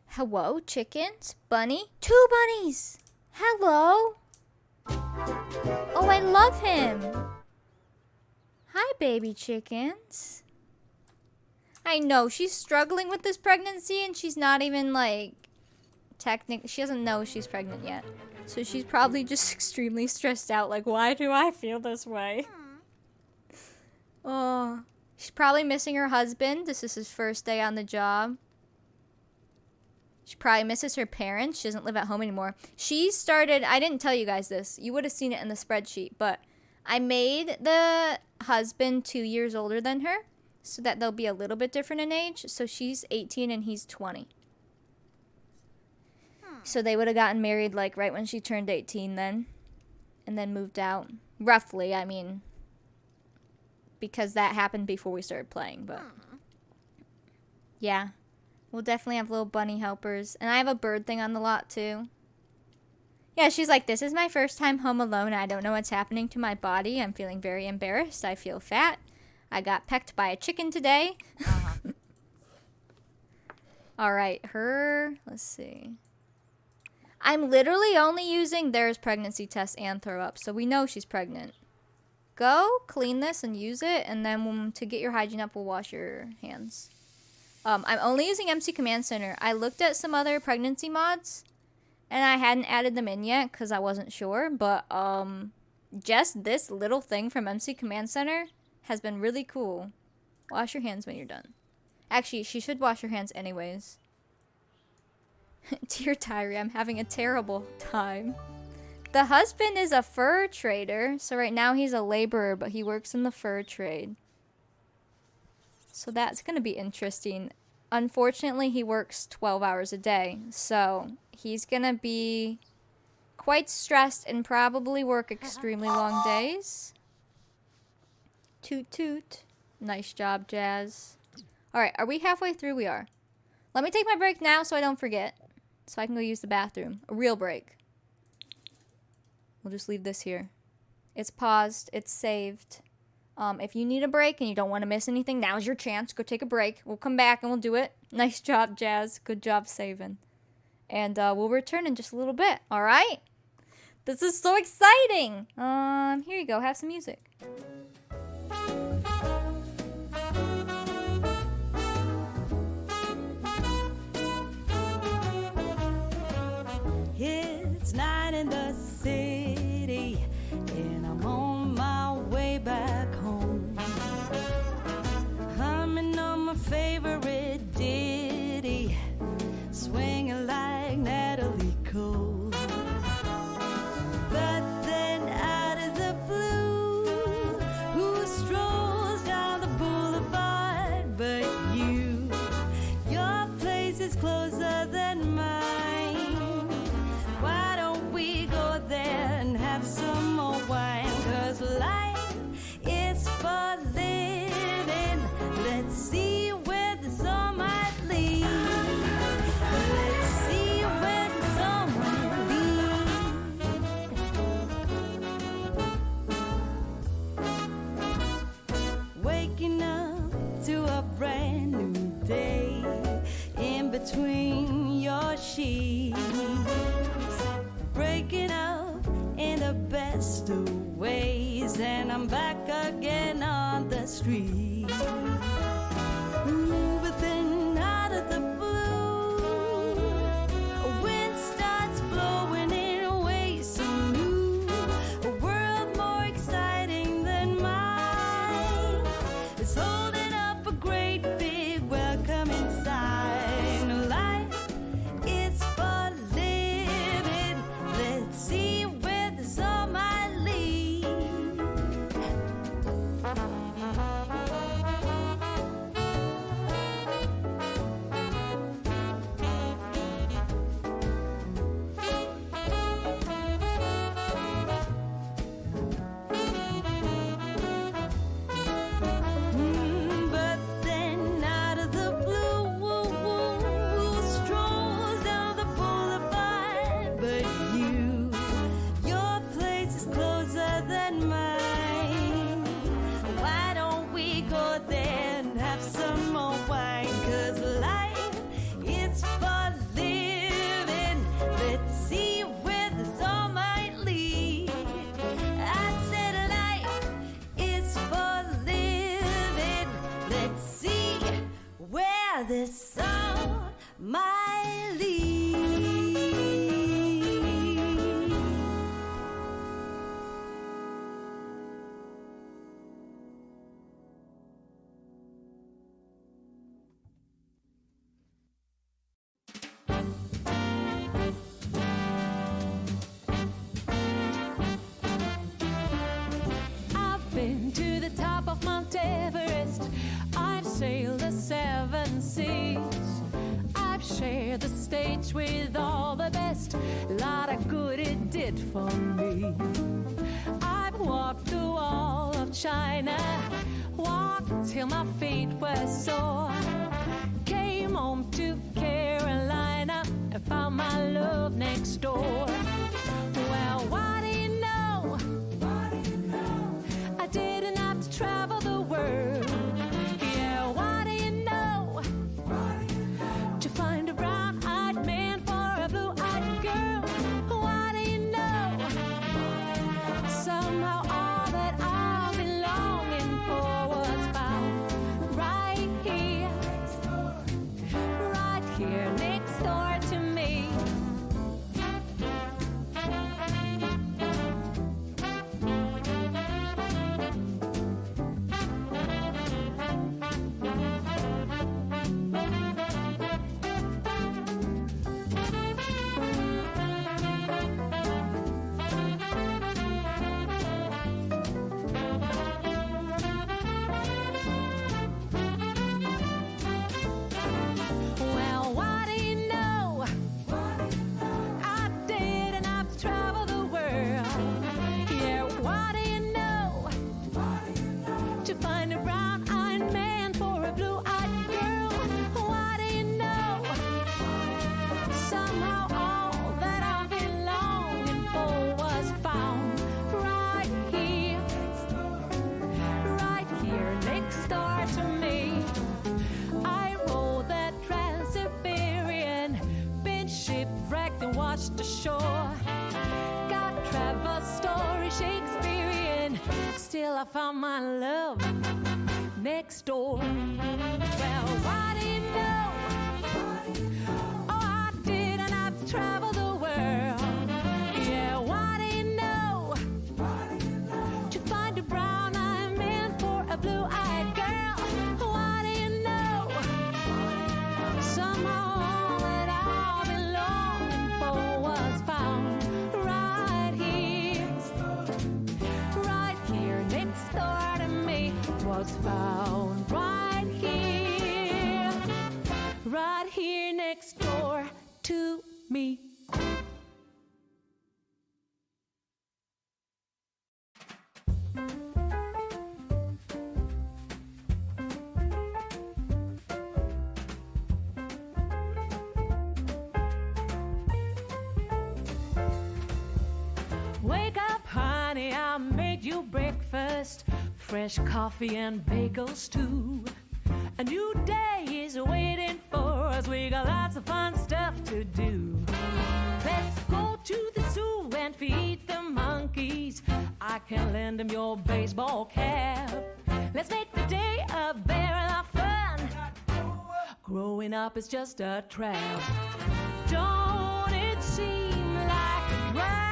Hello, chickens, bunny, 2 bunnies! Hello! Oh, I love him! Hi, baby chickens. I know, she's struggling with this pregnancy and she's not even like, she doesn't know she's pregnant yet. So she's probably just extremely stressed out, like, why do I feel this way? Oh, She's probably missing her husband. This is his first day on the job. She probably misses her parents. She doesn't live at home anymore. She started, I didn't tell you guys this. You would have seen it in the spreadsheet, but I made the husband 2 years older than her so that they'll be a little bit different in age. So she's 18 and he's 20. So they would have gotten married like right when she turned 18 then, and then moved out. Roughly, I mean, because that happened before we started playing, but yeah. We'll definitely have little bunny helpers. And I have a bird thing on the lot too. Yeah, she's like, this is my first time home alone. I don't know what's happening to my body. I'm feeling very embarrassed. I feel fat. I got pecked by a chicken today. All right, her, let's see. I'm literally only using there's pregnancy test and throw up, so we know she's pregnant. Go clean this and use it, and then to get your hygiene up, we'll wash your hands. I'm only using MC Command Center. I looked at some other pregnancy mods, and I hadn't added them in yet because I wasn't sure, but just this little thing from MC Command Center has been really cool. Wash your hands when you're done. Actually, she should wash her hands anyways. Dear Tyree, I'm having a terrible time. The husband is a fur trader, so right now he's a laborer, but he works in the fur trade. So that's going to be interesting. Unfortunately, he works 12 hours a day, so he's going to be quite stressed and probably work extremely long days. Toot toot. Nice job, Jazz. Alright, are we halfway through? We are. Let me take my break now so I don't forget. So I can go use the bathroom. A real break. We'll just leave this here. It's paused. It's saved. If you need a break and you don't want to miss anything, now's your chance. Go take a break. We'll come back and we'll do it. Nice job, Jazz. Good job saving. And we'll return in just a little bit. Alright? This is so exciting. Here you go. Have some music. It's night in the city, and I'm on my way back home. Humming on my favorite ditty, swinging like Natalie Cole. But then out of the blue, who strolls down the boulevard but you? Your place is closer than mine. Why don't we go there and have some more wine? 'Cause life is for living. Let's see where the sun might lead. Let's see where the sun might lead. Waking up to a brand new day in between your sheets. Breaking up in the best of ways, and I'm back again on the street. Ooh, but then out of the blue, a wind starts blowing in ways so new. A world more exciting than mine is holding up a great big welcoming sign. Life is for living. Let's see where the sun might lead. But then out of the blue, strolls down the boulevard but you. Your place is closer than mine. Why don't we go there and have some more wine? 'Cause life is for living. Let's see where the sun might lead. I said life is for living. Let's see where the sun might lead. seven seas. I've shared the stage with all the best. Lot of good it did for me. I've walked the wall of China, walked till my feet were sore. Came home to Carolina and found my love next door. Well, what do you know? I didn't have to travel the world. Yeah, what do you know? To find a brown-eyed man for a blue-eyed girl. What do you know? Somehow all that I've been longing for was found right here next door to me. Well, what do you know? I didn't have to travel the world. Yeah, what do you know? To find a brown-eyed man for a blue-eyed girl. What do you know? Somehow all that I've been longing for was found right here next door to me. I rode that Trans-Siberian, been shipwrecked and watched ashore. Got travel story Shakespearean, still I found my love next door. Well, what do you know? Oh, I didn't have to travel the world. Yeah, what do you know? To find a brown-eyed man for a blue-eyed girl. What do you know? Somehow all that I've been longing for was found right here next door to me. Was found right here next door to me. Wake up, honey, I made you breakfast. Fresh coffee and bagels too. A new day is waiting for us. We got lots of fun stuff to do. Let's go to the zoo and feed the monkeys. I can lend them your baseball cap. Let's make the day a barrel of fun. Growing up is just a trap. Don't it seem like a drag?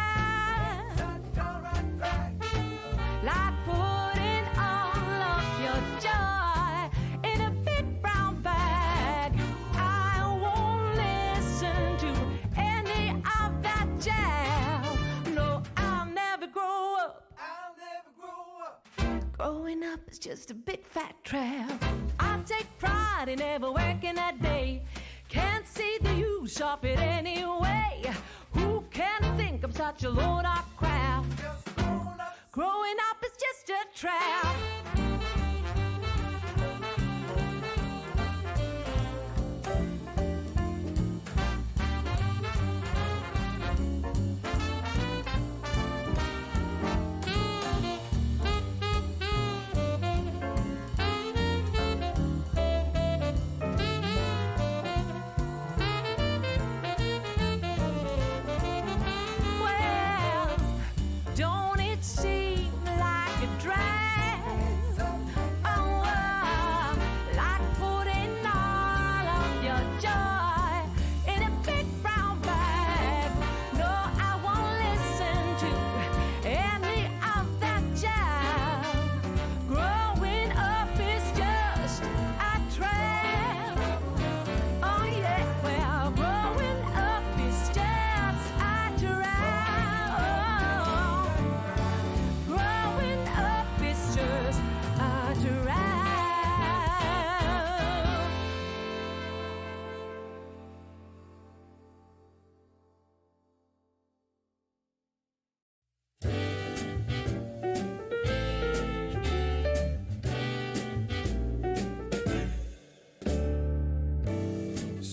Like putting all of your joy in a big brown bag. I won't listen to any of that jazz. No, I'll never grow up. Growing up is just a big fat trap. I take pride in never working a day. Can't see the use of it anyway. Who can think I'm such a load of crap? Growing up is just a trap. Well, don't it seem like a drag?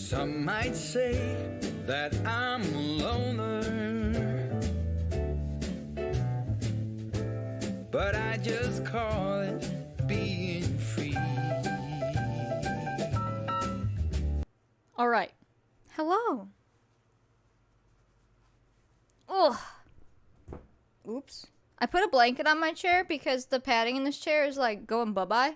Some might say that I'm a loner, but I just call it being free. All right. Hello. Ugh. Oops. I put a blanket on my chair because the padding in this chair is like going bye-bye.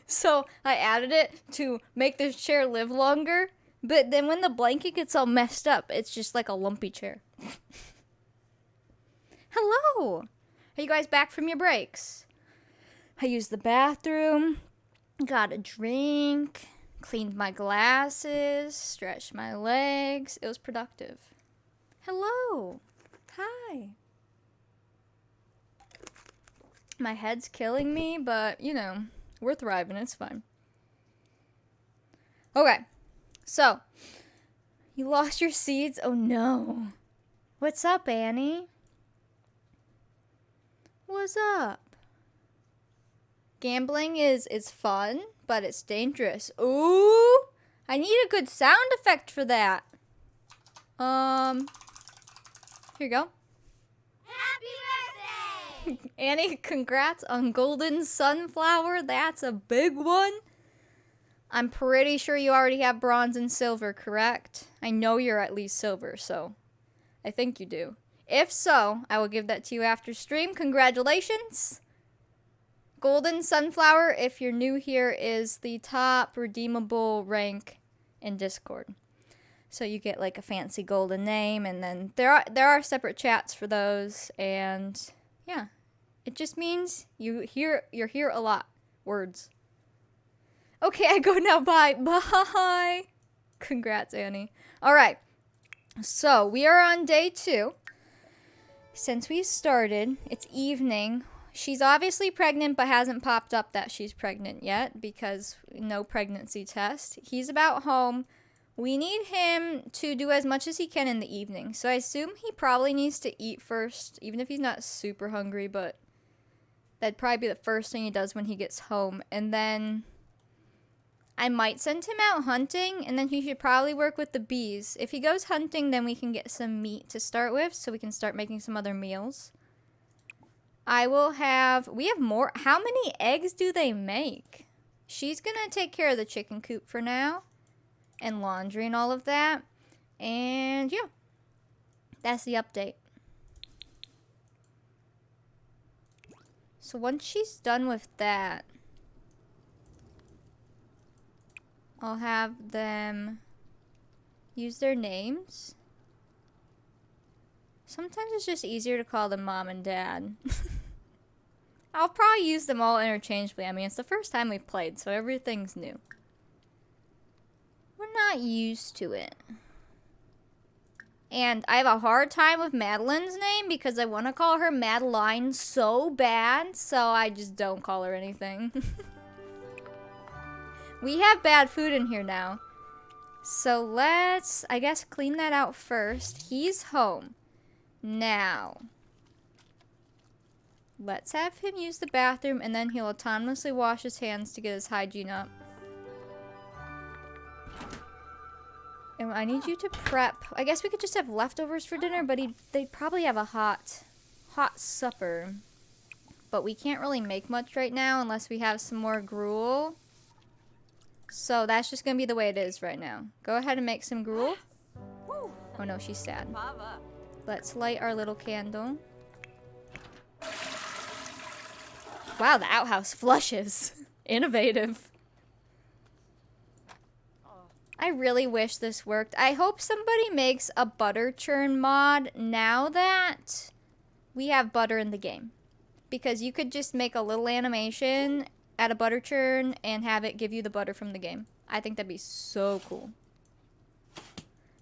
So I added it to make this chair live longer. But then when the blanket gets all messed up, it's just like a lumpy chair. Hello. Are you guys back from your breaks? I used the bathroom, got a drink, cleaned my glasses, stretched my legs. It was productive. Hello. Hi. My head's killing me, but, you know, we're thriving. It's fine. Okay. So, you lost your seeds? Oh, no. What's up, Annie? What's up? Gambling is fun, but it's dangerous. Ooh! I need a good sound effect for that. Here you go. Happy birthday! Annie, congrats on Golden Sunflower. That's a big one. I'm pretty sure you already have bronze and silver, correct? I know you're at least silver, so I think you do. If so, I will give that to you after stream. Congratulations. Golden Sunflower, if you're new here, is the top redeemable rank in Discord. So you get like a fancy golden name, and then there are separate chats for those, and yeah. It just means you're here a lot. Words. Okay, I go now. Bye. Bye. Congrats, Annie. All right. So we are on day 2. Since we started, it's evening. She's obviously pregnant, but hasn't popped up that she's pregnant yet because no pregnancy test. He's about home. We need him to do as much as he can in the evening. So I assume he probably needs to eat first, even if he's not super hungry, but that'd probably be the first thing he does when he gets home. And then I might send him out hunting, and then he should probably work with the bees. If he goes hunting, then we can get some meat to start with, so we can start making some other meals. We have more. How many eggs do they make? She's gonna take care of the chicken coop for now, and laundry and all of that. And yeah, that's the update. So once she's done with that, I'll have them use their names. Sometimes it's just easier to call them mom and dad. I'll probably use them all interchangeably. I mean, it's the first time we've played, so everything's new. We're not used to it. And I have a hard time with Madeline's name because I want to call her Madeline so bad, so I just don't call her anything. We have bad food in here now. So let's, I guess, clean that out first. He's home. Now, let's have him use the bathroom, and then he'll autonomously wash his hands to get his hygiene up. And I need you to prep. I guess we could just have leftovers for dinner, but they'd probably have a hot supper. But we can't really make much right now unless we have some more gruel. So that's just going to be the way it is right now. Go ahead and make some gruel. Oh no, she's sad. Let's light our little candle. Wow, the outhouse flushes. Innovative. I really wish this worked. I hope somebody makes a butter churn mod now that we have butter in the game. Because you could just make a little animation, add a butter churn, and have it give you the butter from the game. I think that'd be so cool.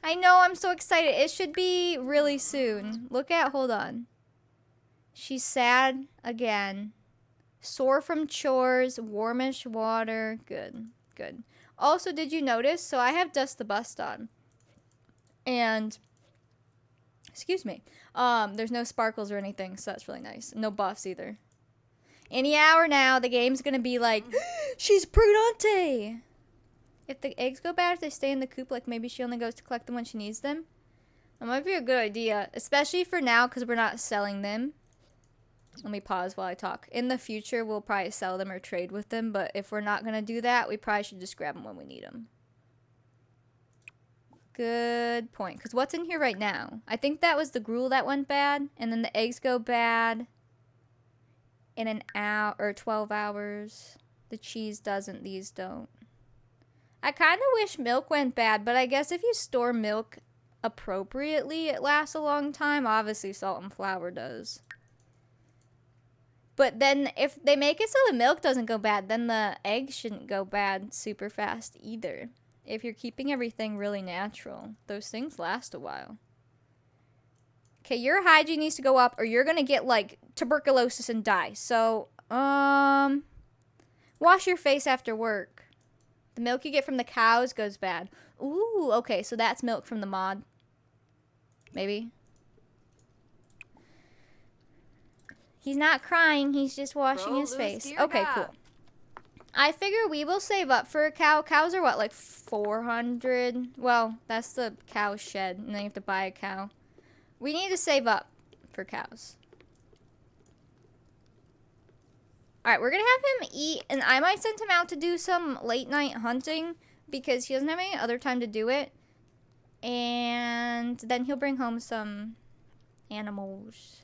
I know, I'm so excited. It should be really soon. Hold on. She's sad again. Sore from chores, warmish water. Good, good. Also, did you notice? So I have Dust the Bust on. And, excuse me. There's no sparkles or anything, so that's really nice. No buffs either. Any hour now, the game's gonna be like, she's pregnant! If the eggs go bad, if they stay in the coop, like maybe she only goes to collect them when she needs them. That might be a good idea, especially for now because we're not selling them. Let me pause while I talk. In the future, we'll probably sell them or trade with them, but if we're not going to do that, we probably should just grab them when we need them. Good point. Because what's in here right now? I think that was the gruel that went bad, and then the eggs go bad in an hour or 12 hours. The cheese doesn't, these don't. I kind of wish milk went bad, but I guess if you store milk appropriately, it lasts a long time. Obviously, salt and flour does. But then if they make it so the milk doesn't go bad, then the eggs shouldn't go bad super fast either. If you're keeping everything really natural, those things last a while. Okay, your hygiene needs to go up or you're going to get like tuberculosis and die. So, wash your face after work. The milk you get from the cows goes bad. Ooh, okay, so that's milk from the mod. Maybe. He's not crying, he's just washing his face. Okay, cool. I figure we will save up for a cow. Cows are what, like 400? Well, that's the cow shed, and then you have to buy a cow. We need to save up for cows. Alright, we're gonna have him eat, and I might send him out to do some late night hunting because he doesn't have any other time to do it. And then he'll bring home some animals.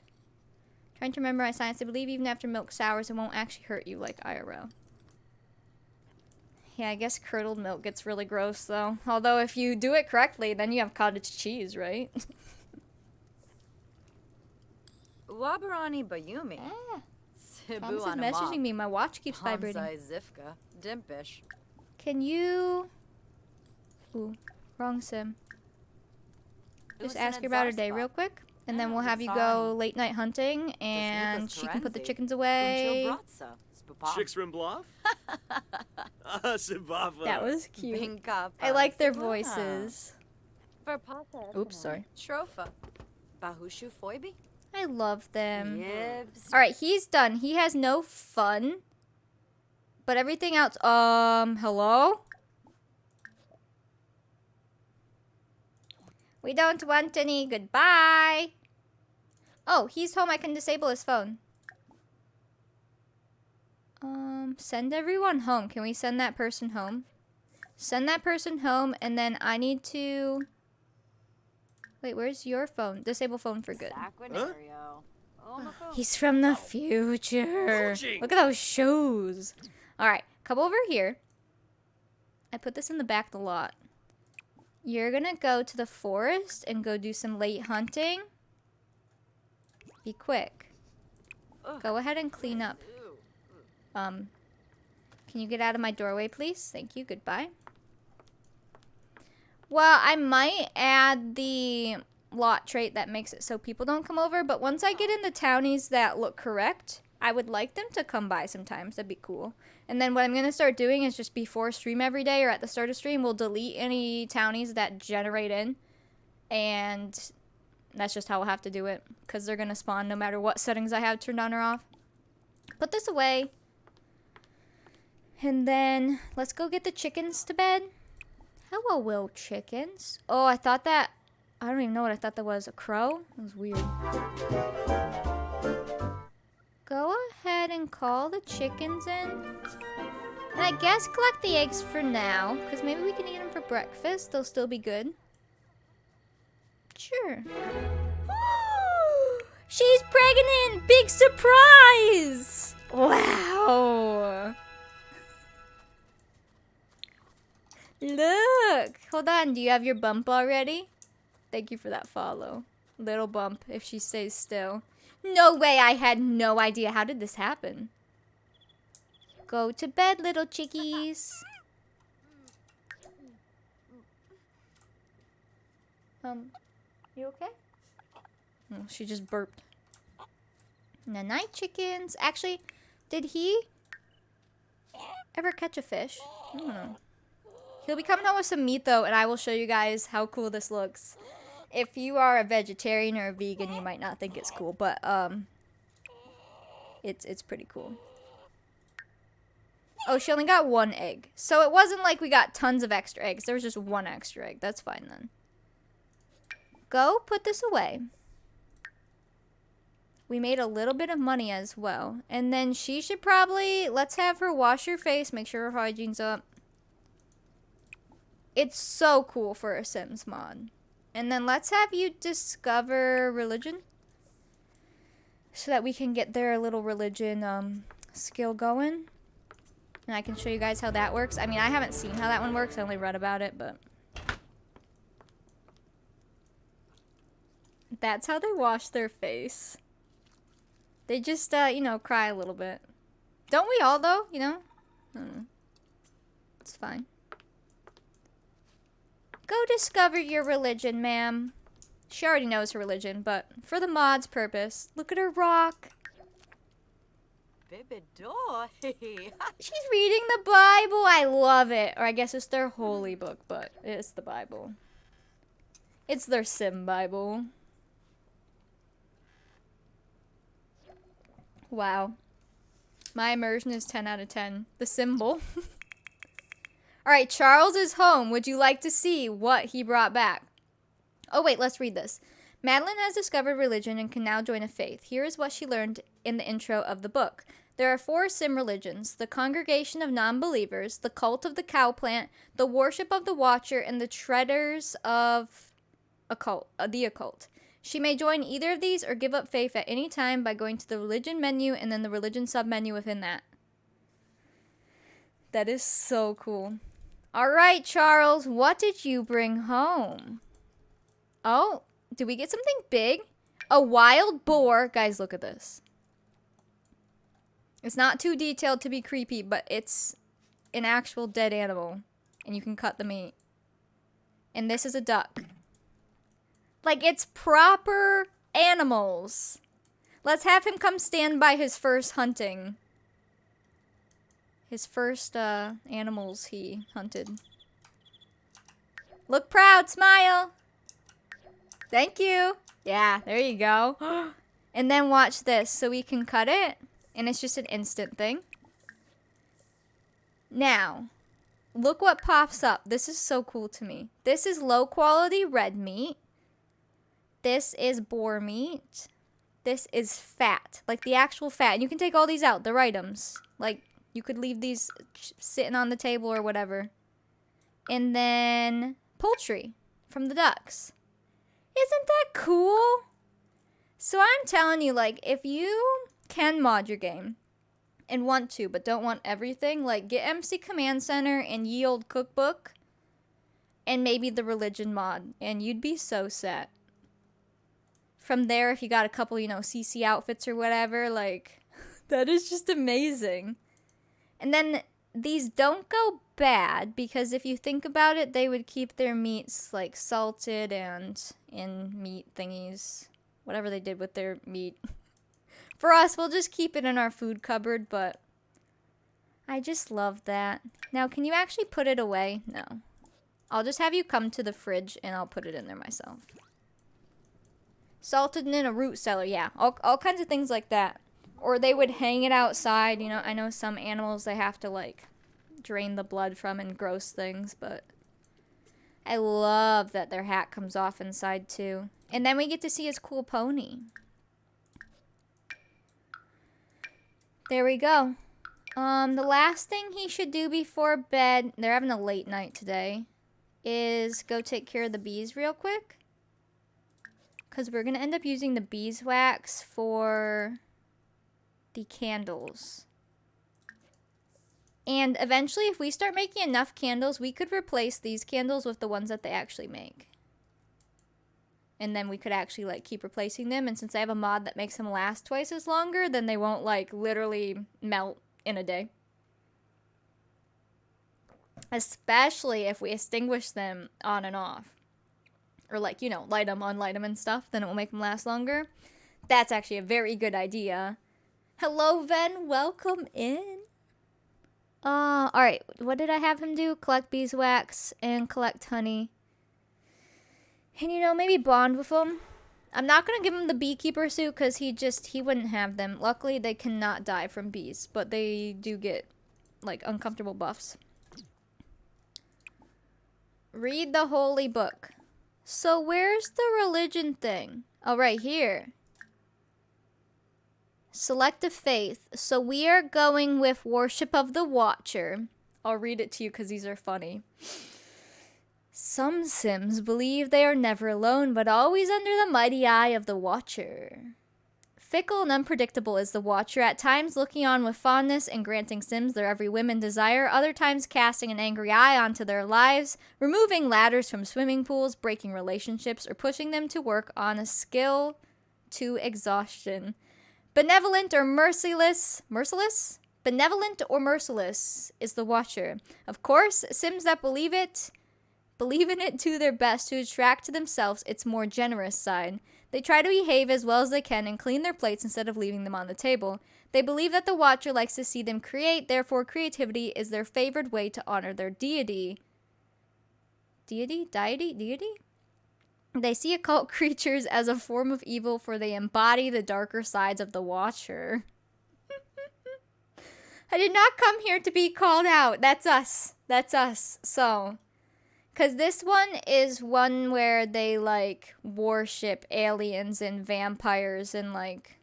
Trying to remember my science. I believe even after milk sours, it won't actually hurt you like IRL. Yeah, I guess curdled milk gets really gross, though. Although, if you do it correctly, then you have cottage cheese, right? Wabarani Bayumi. Ah, Cebu Thomas is Anamam. messaging me. My watch keeps vibrating. Hamzai Zifka. Dimpish. Can you... Ooh, wrong sim. Just ask her about her day real quick. And then we'll have you go late night hunting, and she can put the chickens away. Chicks Rimblov? Sibava. That was cute. I like their voices. Oops, sorry. Tropha. Bahushu Foibi? I love them. Yibs. Alright, he's done. He has no fun. But everything else, hello? We don't want any. Goodbye. Oh, he's home. I can disable his phone. Send everyone home. Can we send that person home? Send that person home, and then I need to... Wait, where's your phone? Disable phone for good. Huh? He's from the future. Look at those shoes. Alright, come over here. I put this in the back of the lot. You're gonna go to the forest and go do some late hunting. Be quick. Go ahead and clean up. Can you get out of my doorway, please? Thank you. Goodbye. Well, I might add the lot trait that makes it so people don't come over, but once I get in the townies that look correct, I would like them to come by sometimes. That'd be cool. And then what I'm going to start doing is just before stream every day or at the start of stream, we'll delete any townies that generate in. And that's just how we'll have to do it because they're going to spawn no matter what settings I have turned on or off. Put this away. And then let's go get the chickens to bed. Hello, Will chickens. Oh, I thought that... I don't even know what I thought that was. A crow? That was weird. Go ahead and call the chickens in. And I guess collect the eggs for now. Because maybe we can eat them for breakfast. They'll still be good. Sure. She's pregnant! Big surprise! Wow. Look! Hold on, do you have your bump already? Thank you for that follow. Little bump, if she stays still. No way, I had no idea. How did this happen? Go to bed, little chickies. You okay? Oh, she just burped. Night, chickens. Actually, did he ever catch a fish? I don't know. He'll be coming home with some meat, though, and I will show you guys how cool this looks. If you are a vegetarian or a vegan, you might not think it's cool, but, it's pretty cool. Oh, she only got 1 egg. So it wasn't like we got tons of extra eggs. There was just 1 extra egg. That's fine then. Go put this away. We made a little bit of money as well. And then she should probably, let's have her wash her face, make sure her hygiene's up. It's so cool for a Sims mod. And then let's have you discover religion. So that we can get their little religion skill going. And I can show you guys how that works. I mean, I haven't seen how that one works. I only read about it, but... That's how they wash their face. They just, you know, cry a little bit. Don't we all, though? You know? I don't know. It's fine. Go discover your religion, ma'am. She already knows her religion, but for the mod's purpose, look at her rock. Baby doy. She's reading the Bible. I love it. Or I guess it's their holy book, but it's the Bible. It's their Sim Bible. Wow. My immersion is 10 out of 10. The symbol. Alright, Charles is home. Would you like to see what he brought back? Oh wait, let's read this. Madeline has discovered religion and can now join a faith. Here is what she learned in the intro of the book. There are 4 Sim religions: the Congregation of Non-Believers, the Cult of the Cow Plant, the Worship of the Watcher, and the Treaders of the Occult. She may join either of these or give up faith at any time by going to the religion menu and then the religion submenu within that. That is so cool. All right, Charles, what did you bring home? Oh, did we get something big? A wild boar. Guys, look at this. It's not too detailed to be creepy, but it's an actual dead animal. And you can cut the meat. And this is a duck. Like, it's proper animals. Let's have him come stand by his first hunting. His first animals he hunted. Look proud, smile. Thank you. Yeah, there you go. And then watch this. So we can cut it. And it's just an instant thing. Now, look what pops up. This is so cool to me. This is low quality red meat. This is boar meat. This is fat. Like the actual fat. And you can take all these out. They're items. Like, you could leave these sitting on the table or whatever. And then poultry from the ducks. Isn't that cool? So I'm telling you, like, if you can mod your game and want to, but don't want everything, like, get MC Command Center and Ye Olde Cookbook and maybe the religion mod, and you'd be so set. From there, if you got a couple, you know, CC outfits or whatever, like, that is just amazing. And then these don't go bad, because if you think about it, they would keep their meats, like, salted and in meat thingies. Whatever they did with their meat. For us, we'll just keep it in our food cupboard, but I just love that. Now, can you actually put it away? No. I'll just have you come to the fridge, and I'll put it in there myself. Salted and in a root cellar, yeah. All kinds of things like that. Or they would hang it outside. You know, I know some animals they have to, like, drain the blood from and gross things, but I love that their hat comes off inside, too. And then we get to see his cool pony. There we go. The last thing he should do before bed, they're having a late night today, is go take care of the bees real quick. Because we're going to end up using the beeswax for the candles. And eventually, if we start making enough candles, we could replace these candles with the ones that they actually make. And then we could actually, like, keep replacing them. And since I have a mod that makes them last twice as longer, then they won't, like, literally melt in a day. Especially if we extinguish them on and off. Or, like, you know, light them, unlight them and stuff. Then it will make them last longer. That's actually a very good idea. Hello, Ven. Welcome in. Alright. What did I have him do? Collect beeswax and collect honey. And, you know, maybe bond with them. I'm not going to give him the beekeeper suit because he wouldn't have them. Luckily, they cannot die from bees. But they do get like uncomfortable buffs. Read the holy book. So where's the religion thing? Oh, right here. Select a faith. So we are going with worship of the Watcher. I'll read it to you because these are funny. Some Sims believe they are never alone, but always under the mighty eye of the Watcher. Fickle and unpredictable is the Watcher, at times looking on with fondness and granting Sims their every whim and desire, other times casting an angry eye onto their lives, removing ladders from swimming pools, breaking relationships, or pushing them to work on a skill to exhaustion. Benevolent or merciless? Benevolent or merciless is the Watcher. Of course, Sims that believe in it to their best to attract to themselves its more generous side. They try to behave as well as they can and clean their plates instead of leaving them on the table. They believe that the Watcher likes to see them create, therefore creativity is their favored way to honor their deity. Deity? They see occult creatures as a form of evil, for they embody the darker sides of the Watcher. I did not come here to be called out. That's us. So... because this one is one where they, like, worship aliens and vampires and, like,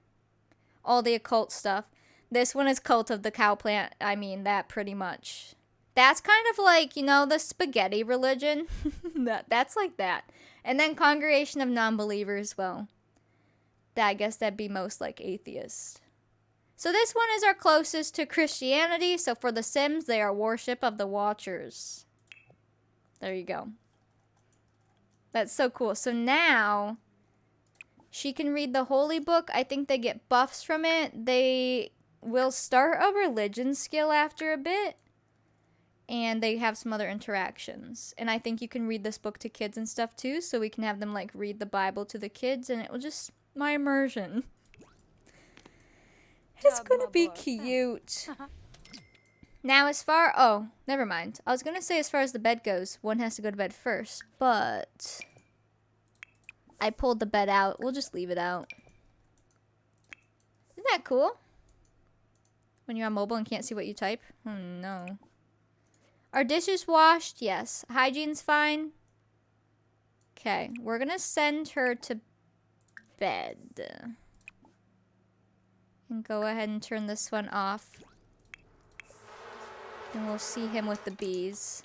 all the occult stuff. This one is Cult of the Cow Plant. I mean, that pretty much. That's kind of like, you know, the spaghetti religion. That's like that. And then Congregation of Non-Believers, well, I guess that'd be most like atheist. So this one is our closest to Christianity. So for the Sims, they are worship of the Watchers. There you go. That's so cool. So now she can read the holy book. I think they get buffs from it. They will start a religion skill after a bit. And they have some other interactions. And I think you can read this book to kids and stuff too. So we can have them like read the Bible to the kids. And it will just, my immersion. It's going to be cute. Now, oh, never mind. I was going to say as far as the bed goes, one has to go to bed first, but I pulled the bed out. We'll just leave it out. Isn't that cool? When you're on mobile and can't see what you type? Oh, no. Are dishes washed? Yes. Hygiene's fine? Okay, we're going to send her to bed. And go ahead and turn this one off. And we'll see him with the bees.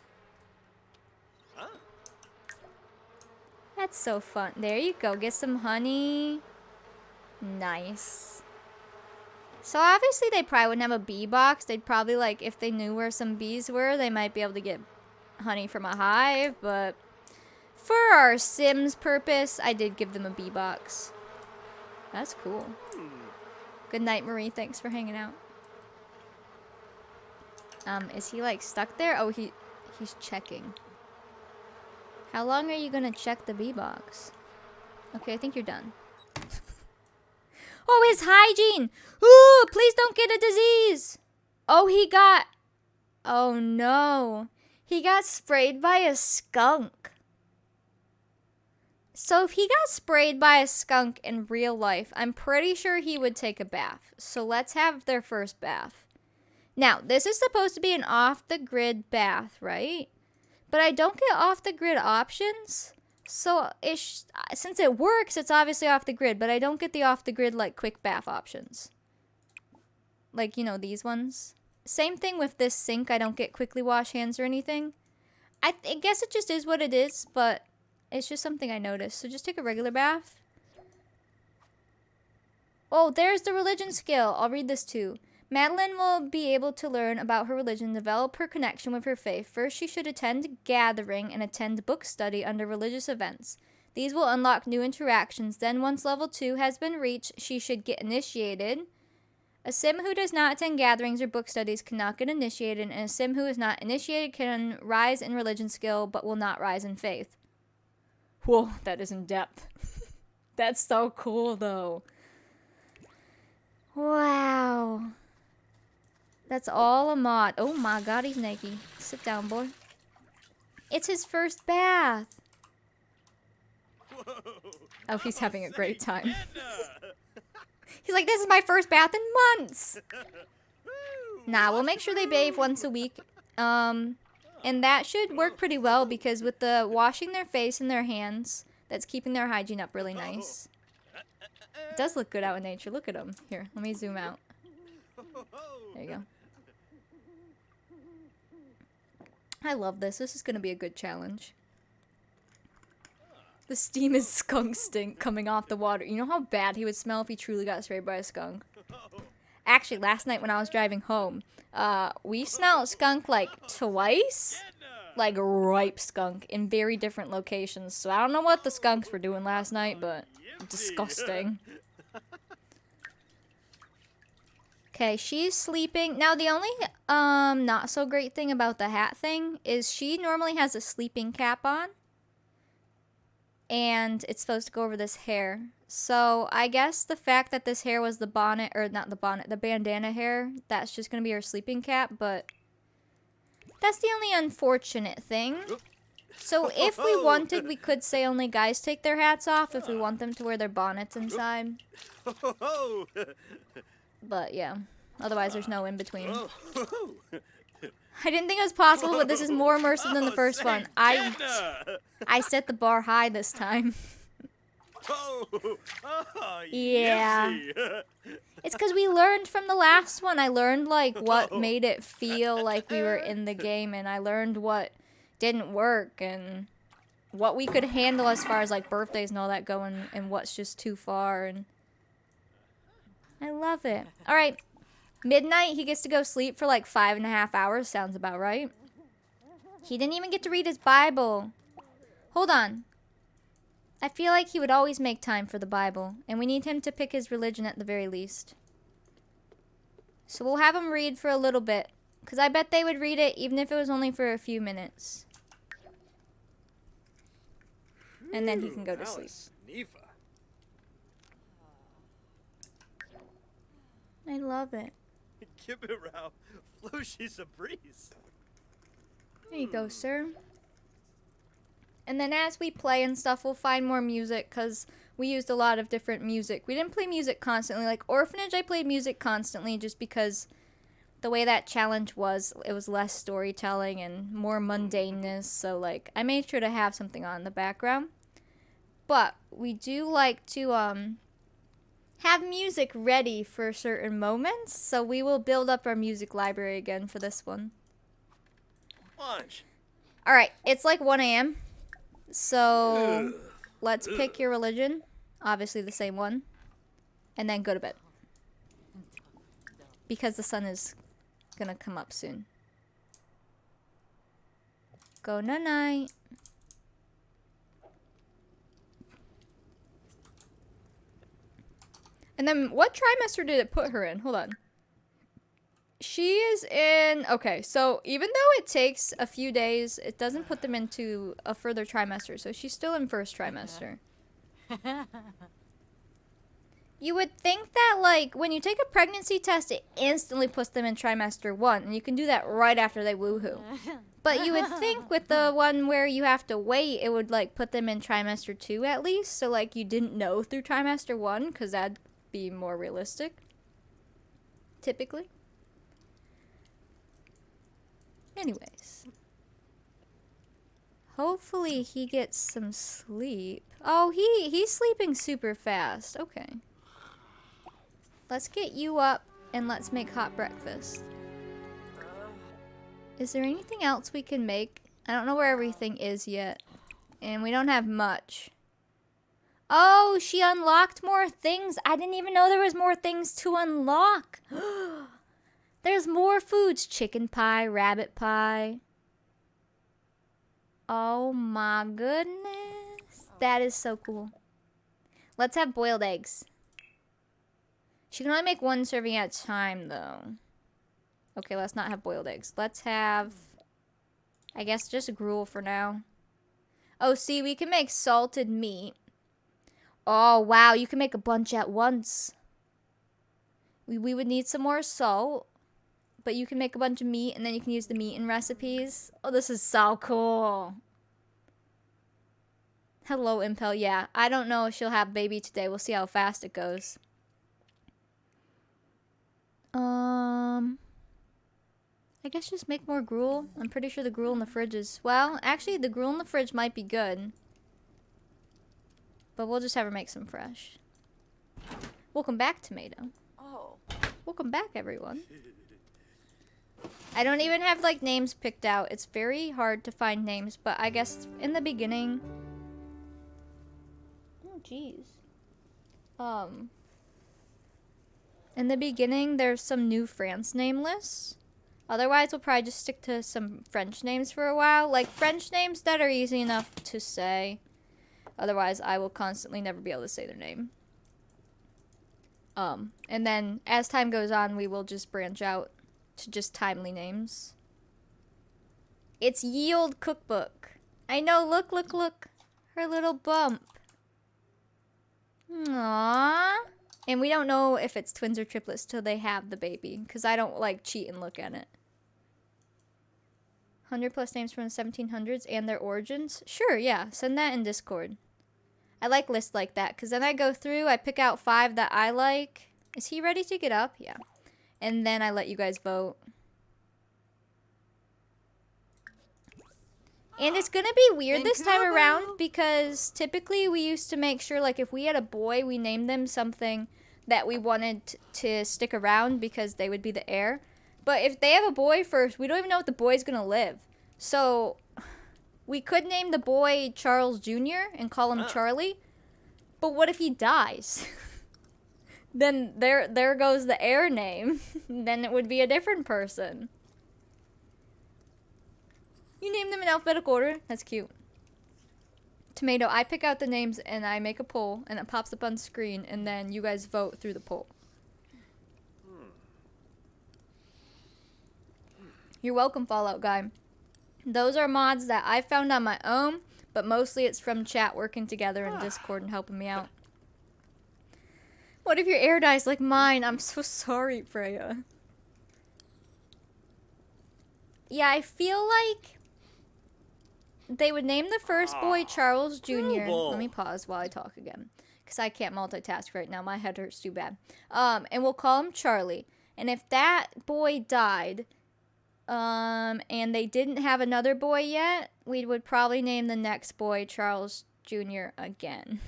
That's so fun. There you go. Get some honey. Nice. So obviously they probably wouldn't have a bee box. They'd probably, like, if they knew where some bees were, they might be able to get honey from a hive. But for our Sims purpose, I did give them a bee box. That's cool. Good night, Marie. Thanks for hanging out. Is he like stuck there? Oh, he's checking. How long are you gonna check the bee box? Okay, I think you're done. Oh, his hygiene! Ooh, please don't get a disease! Oh no. He got sprayed by a skunk. So if he got sprayed by a skunk in real life, I'm pretty sure he would take a bath. So let's have their first bath. Now, this is supposed to be an off-the-grid bath, right? But I don't get off-the-grid options. So, since it works, it's obviously off-the-grid. But I don't get the off-the-grid, like, quick bath options. Like, you know, these ones. Same thing with this sink. I don't get quickly wash hands or anything. I guess it just is what it is. But it's just something I noticed. So, just take a regular bath. Oh, there's the religion skill. I'll read this too. Madeline will be able to learn about her religion and develop her connection with her faith. First, she should attend gathering and attend book study under religious events. These will unlock new interactions. Then, once level 2 has been reached, she should get initiated. A Sim who does not attend gatherings or book studies cannot get initiated, and a Sim who is not initiated can rise in religion skill but will not rise in faith. Whoa, that is in depth. That's so cool, though. Wow. That's all a mod. Oh my god, he's naked. Sit down, boy. It's his first bath. Oh, he's having a great time. He's like, this is my first bath in months. Nah, we'll make sure they bathe once a week. And that should work pretty well because with the washing their face and their hands, that's keeping their hygiene up really nice. It does look good out in nature. Look at them. Here, let me zoom out. There you go. I love this. This is going to be a good challenge. The steam is skunk stink coming off the water. You know how bad he would smell if he truly got sprayed by a skunk? Actually, last night when I was driving home, we smelled skunk like twice. Like ripe skunk in very different locations. So I don't know what the skunks were doing last night, but disgusting. Okay, she's sleeping. Now the only not so great thing about the hat thing is she normally has a sleeping cap on. And it's supposed to go over this hair. So I guess the fact that this hair was the bonnet, or not the bonnet, the bandana hair, that's just going to be her sleeping cap, but that's the only unfortunate thing. So if we wanted, we could say only guys take their hats off if we want them to wear their bonnets inside. But yeah, otherwise there's no in between. I didn't think it was possible, but this is more immersive than the first one. I set the bar high this time. Yeah. It's because we learned from the last one. I learned, like, what made it feel like we were in the game, and I learned what didn't work, and what we could handle as far as, like, birthdays and all that going, and what's just too far, and I love it. Alright. Midnight, he gets to go sleep for like 5.5 hours. Sounds about right. He didn't even get to read his Bible. Hold on. I feel like he would always make time for the Bible. And we need him to pick his religion at the very least. So we'll have him read for a little bit. Because I bet they would read it even if it was only for a few minutes. And then he can go to sleep. I love it. Keep it round. Flushy's a breeze. There you go, sir. And then as we play and stuff, we'll find more music because we used a lot of different music. We didn't play music constantly. Like Orphanage, I played music constantly just because the way that challenge was, it was less storytelling and more mundaneness. So, like, I made sure to have something on in the background. But we do like to, have music ready for certain moments, so we will build up our music library again for this one. Lunch. Alright, it's like 1 a.m. So let's pick your religion. Obviously the same one. And then go to bed. Because the sun is gonna come up soon. Go night-night. And then what trimester did it put her in? Hold on. She is in... Okay, so even though it takes a few days, it doesn't put them into a further trimester. So she's still in first trimester. You would think that, like, when you take a pregnancy test, it instantly puts them in trimester 1. And you can do that right after they woohoo. But you would think with the one where you have to wait, it would, like, put them in trimester 2 at least. So, like, you didn't know through trimester 1, because that'd be more realistic. Typically. Anyways. Hopefully he gets some sleep. Oh, he's sleeping super fast. Okay. Let's get you up and let's make hot breakfast. Is there anything else we can make? I don't know where everything is yet. And we don't have much. Oh, she unlocked more things. I didn't even know there was more things to unlock. There's more foods. Chicken pie, rabbit pie. Oh my goodness. That is so cool. Let's have boiled eggs. She can only make one serving at a time, though. Okay, let's not have boiled eggs. Let's have, I guess, just gruel for now. Oh, see, we can make salted meat. Oh, wow, you can make a bunch at once. We would need some more salt. But you can make a bunch of meat, and then you can use the meat in recipes. Oh, this is so cool. Hello, Impel. Yeah, I don't know if she'll have baby today. We'll see how fast it goes. I guess just make more gruel. I'm pretty sure the gruel in the fridge is... Well, actually, the gruel in the fridge might be good. But we'll just have her make some fresh. Welcome back, Tomato. Oh. Welcome back, everyone. I don't even have, like, names picked out. It's very hard to find names, but I guess in the beginning... Oh, jeez. In the beginning, there's some new France name lists. Otherwise, we'll probably just stick to some French names for a while. Like, French names that are easy enough to say. Otherwise, I will constantly never be able to say their name. And then, as time goes on, we will just branch out to just timely names. It's Yield Cookbook. I know, look, look, look. Her little bump. Aww. And we don't know if it's twins or triplets till they have the baby. Because I don't, like, cheat and look at it. 100 plus names from the 1700s and their origins? Sure, yeah. Send that in Discord. I like lists like that. Because then I go through, I pick out 5 that I like. Is he ready to get up? Yeah. And then I let you guys vote. And it's gonna be weird this time around because typically we used to make sure, like, if we had a boy, we named them something that we wanted to stick around because they would be the heir. But if they have a boy first, we don't even know if the boy's gonna live. So we could name the boy Charles Jr. and call him Charlie. But what if he dies? Then there goes the heir name. Then it would be a different person. You name them in alphabetical order? That's cute. Tomato, I pick out the names and I make a poll and it pops up on screen and then you guys vote through the poll. You're welcome, Fallout Guy. Those are mods that I found on my own, but mostly it's from chat working together in Discord and helping me out. What if your heir dies like mine? I'm so sorry, Freya. Yeah, I feel like they would name the first boy Charles Jr. Let me pause while I talk again. Because I can't multitask right now. My head hurts too bad. And we'll call him Charlie. And if that boy died, and they didn't have another boy yet, we would probably name the next boy Charles Jr. again.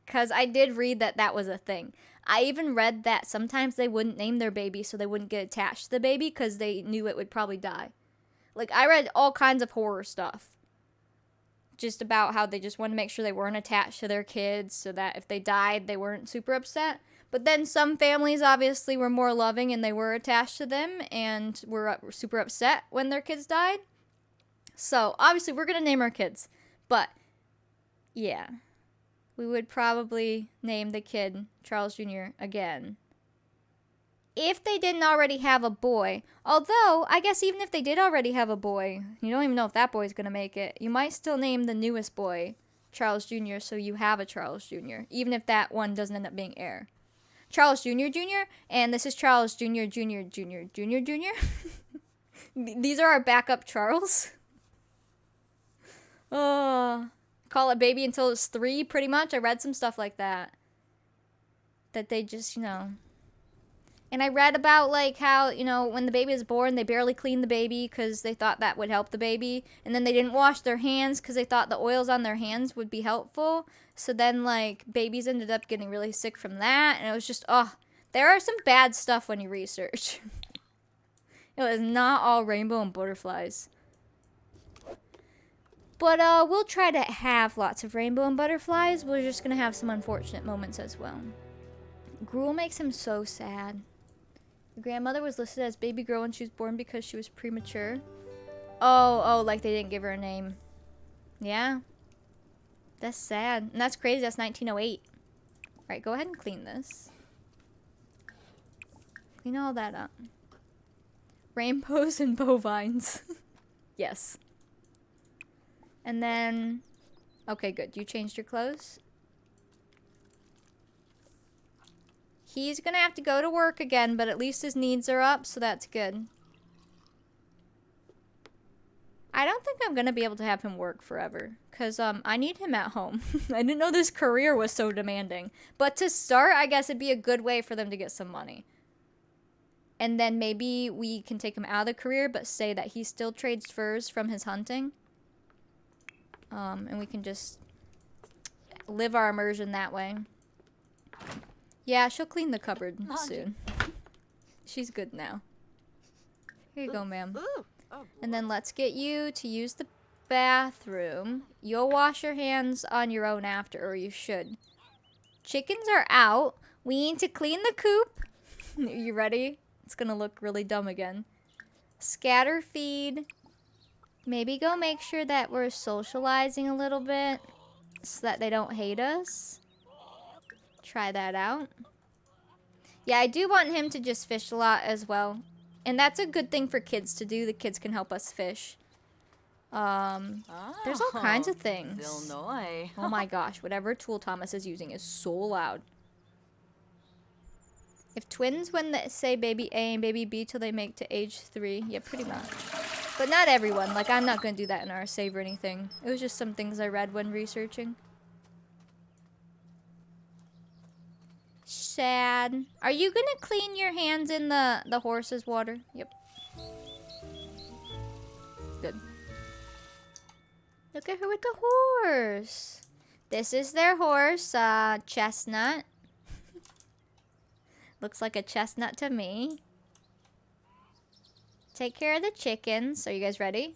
Because I did read that that was a thing. I even read that sometimes they wouldn't name their baby so they wouldn't get attached to the baby because they knew it would probably die. Like, I read all kinds of horror stuff. Just about how they just wanted to make sure they weren't attached to their kids so that if they died, they weren't super upset. But then some families obviously were more loving and they were attached to them and were super upset when their kids died. So, obviously, we're going to name our kids. But, yeah. We would probably name the kid Charles Jr. again. If they didn't already have a boy. Although, I guess even if they did already have a boy, you don't even know if that boy's going to make it. You might still name the newest boy Charles Jr. so you have a Charles Jr. Even if that one doesn't end up being heir. Charles Jr. Jr. And this is Charles Jr. Jr. Jr. Jr. Jr. These are our backup Charles. Oh, call it baby until it's 3 pretty much. I read some stuff like that. That they just, you know... And I read about, like, how, you know, when the baby is born, they barely clean the baby because they thought that would help the baby. And then they didn't wash their hands because they thought the oils on their hands would be helpful. So then, like, babies ended up getting really sick from that. And it was just, oh, there are some bad stuff when you research. It was not all rainbow and butterflies. But we'll try to have lots of rainbow and butterflies. We're just going to have some unfortunate moments as well. Gruel makes him so sad. The grandmother was listed as baby girl when she was born because she was premature. Oh, like they didn't give her a name. Yeah. That's sad. And that's crazy. That's 1908. Alright, go ahead and clean this. Clean all that up. Rainbows and bovines. Yes. And then... Okay, good. You changed your clothes? He's gonna have to go to work again, but at least his needs are up, so that's good. I don't think I'm gonna be able to have him work forever, because I need him at home. I didn't know this career was so demanding. But to start, I guess it'd be a good way for them to get some money. And then maybe we can take him out of the career, but say that he still trades furs from his hunting. And we can just live our immersion that way. Yeah, she'll clean the cupboard soon. She's good now. Here you go, ma'am. And then let's get you to use the bathroom. You'll wash your hands on your own after, or you should. Chickens are out. We need to clean the coop. You ready? It's gonna look really dumb again. Scatter feed. Maybe go make sure that we're socializing a little bit so that they don't hate us. Try that out. Yeah, I do want him to just fish a lot as well. And that's a good thing for kids to do. The kids can help us fish. There's all kinds of things. Illinois. Oh my gosh, whatever tool Thomas is using is so loud. If twins, when they say baby A and baby B till they make to age 3, yeah, pretty much. But not everyone. Like, I'm not gonna do that in our save or anything. It was just some things I read when researching. Sad. Are you gonna clean your hands in the horse's water? Yep. Good. Look at her with the horse. This is their horse, Chestnut. Looks like a chestnut to me. Take care of the chickens. Are you guys ready?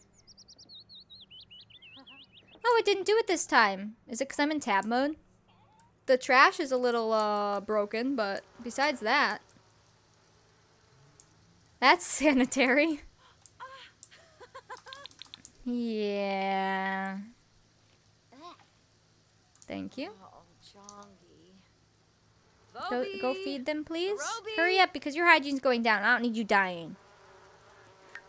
Oh, it didn't do it this time. Is it because I'm in tab mode? The trash is a little broken, but besides that, that's sanitary. Yeah. Thank you. Go feed them, please. Hurry up, because your hygiene's going down. I don't need you dying.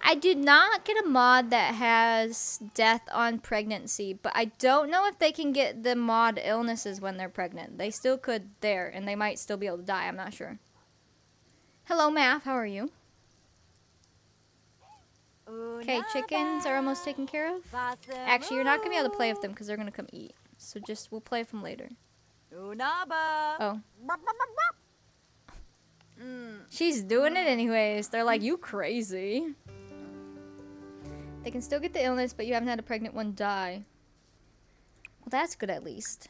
I did not get a mod that has death on pregnancy, but I don't know if they can get the mod illnesses when they're pregnant. They still could there, and they might still be able to die. I'm not sure. Hello, Math. How are you? Okay, chickens are almost taken care of. Actually, you're not going to be able to play with them because they're going to come eat. So we'll play with them later. Oh. She's doing it anyways. They're like, you crazy. They can still get the illness, but you haven't had a pregnant one die. Well, that's good at least.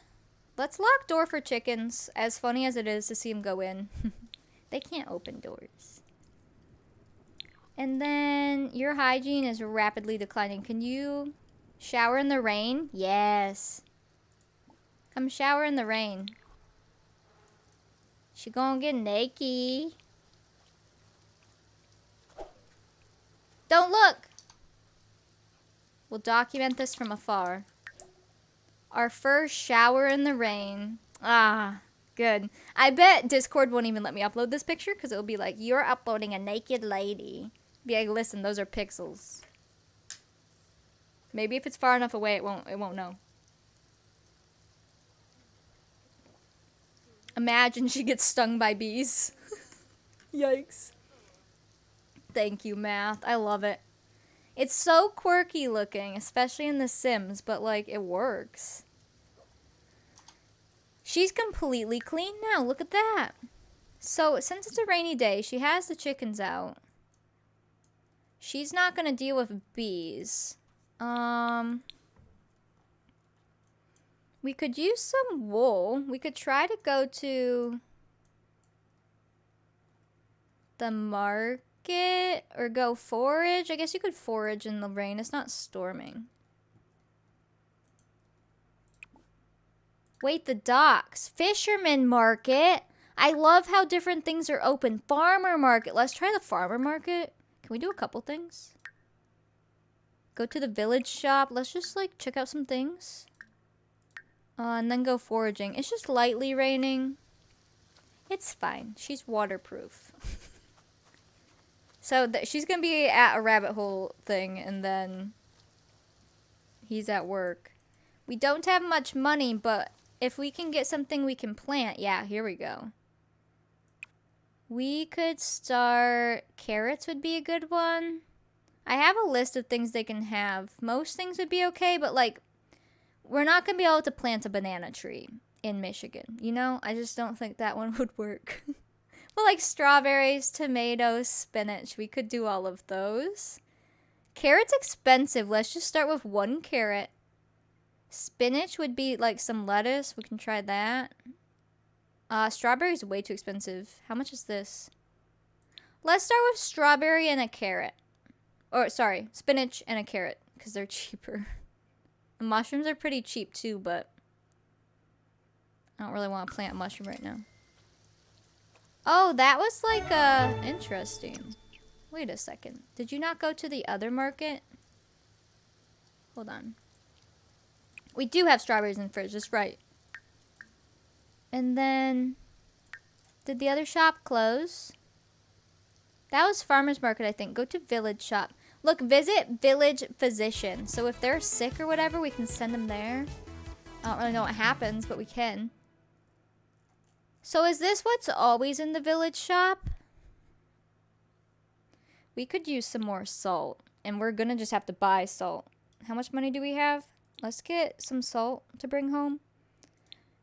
Let's lock door for chickens, as funny as it is to see them go in. They can't open doors. And then your hygiene is rapidly declining. Can you shower in the rain? Yes. Come shower in the rain. She gonna get naked. Don't look! We'll document this from afar. Our first shower in the rain. Ah, good. I bet Discord won't even let me upload this picture because it'll be like, you're uploading a naked lady. Be like, listen, those are pixels. Maybe if it's far enough away, it won't know. Imagine she gets stung by bees. Yikes. Thank you, Math. I love it. It's so quirky looking, especially in The Sims, but like, it works. She's completely clean now. Look at that. So, since it's a rainy day, she has the chickens out. She's not going to deal with bees. We could use some wool. We could try to go to the market or go forage. I guess you could forage in the rain. It's not storming. Wait, the docks. Fisherman market. I love how different things are open. Farmer market. Let's try the farmer market. Can we do a couple things? Go to the village shop. Let's just like check out some things. And then go foraging. It's just lightly raining. It's fine. She's waterproof. So she's going to be at a rabbit hole thing, and then he's at work. We don't have much money, but if we can get something we can plant, yeah, here we go. We could start, carrots would be a good one. I have a list of things they can have. Most things would be okay, but like, we're not going to be able to plant a banana tree in Michigan. You know, I just don't think that one would work. Well, like strawberries, tomatoes, spinach. We could do all of those. Carrot's expensive. Let's just start with 1 carrot. Spinach would be like some lettuce. We can try that. Strawberry's way too expensive. How much is this? Let's start with strawberry and a carrot. Or, sorry, spinach and a carrot, because they're cheaper. The mushrooms are pretty cheap too, but I don't really want to plant a mushroom right now. Oh, that was like, interesting. Wait a second. Did you not go to the other market? Hold on. We do have strawberries in the fridge, that's right. And then, did the other shop close? That was farmer's market, I think. Go to village shop. Look, visit village physician. So if they're sick or whatever, we can send them there. I don't really know what happens, but we can. So is this what's always in the village shop? We could use some more salt. And we're gonna just have to buy salt. How much money do we have? Let's get some salt to bring home.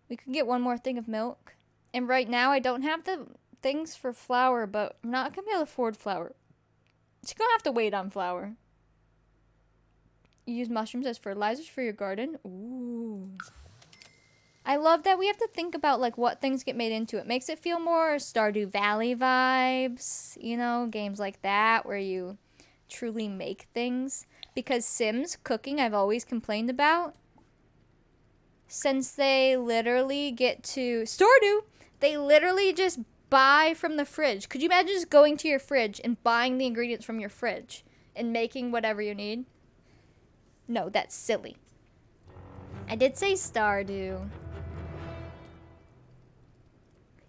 We could get 1 more thing of milk. And right now I don't have the things for flour, but I'm not gonna be able to afford flour. She's gonna have to wait on flour. You use mushrooms as fertilizers for your garden. Ooh. I love that we have to think about like what things get made into it. Makes it feel more Stardew Valley vibes, you know, games like that where you truly make things. Because Sims cooking I've always complained about. Since they literally get to Stardew, they literally just buy from the fridge. Could you imagine just going to your fridge and buying the ingredients from your fridge and making whatever you need? No, that's silly. I did say Stardew.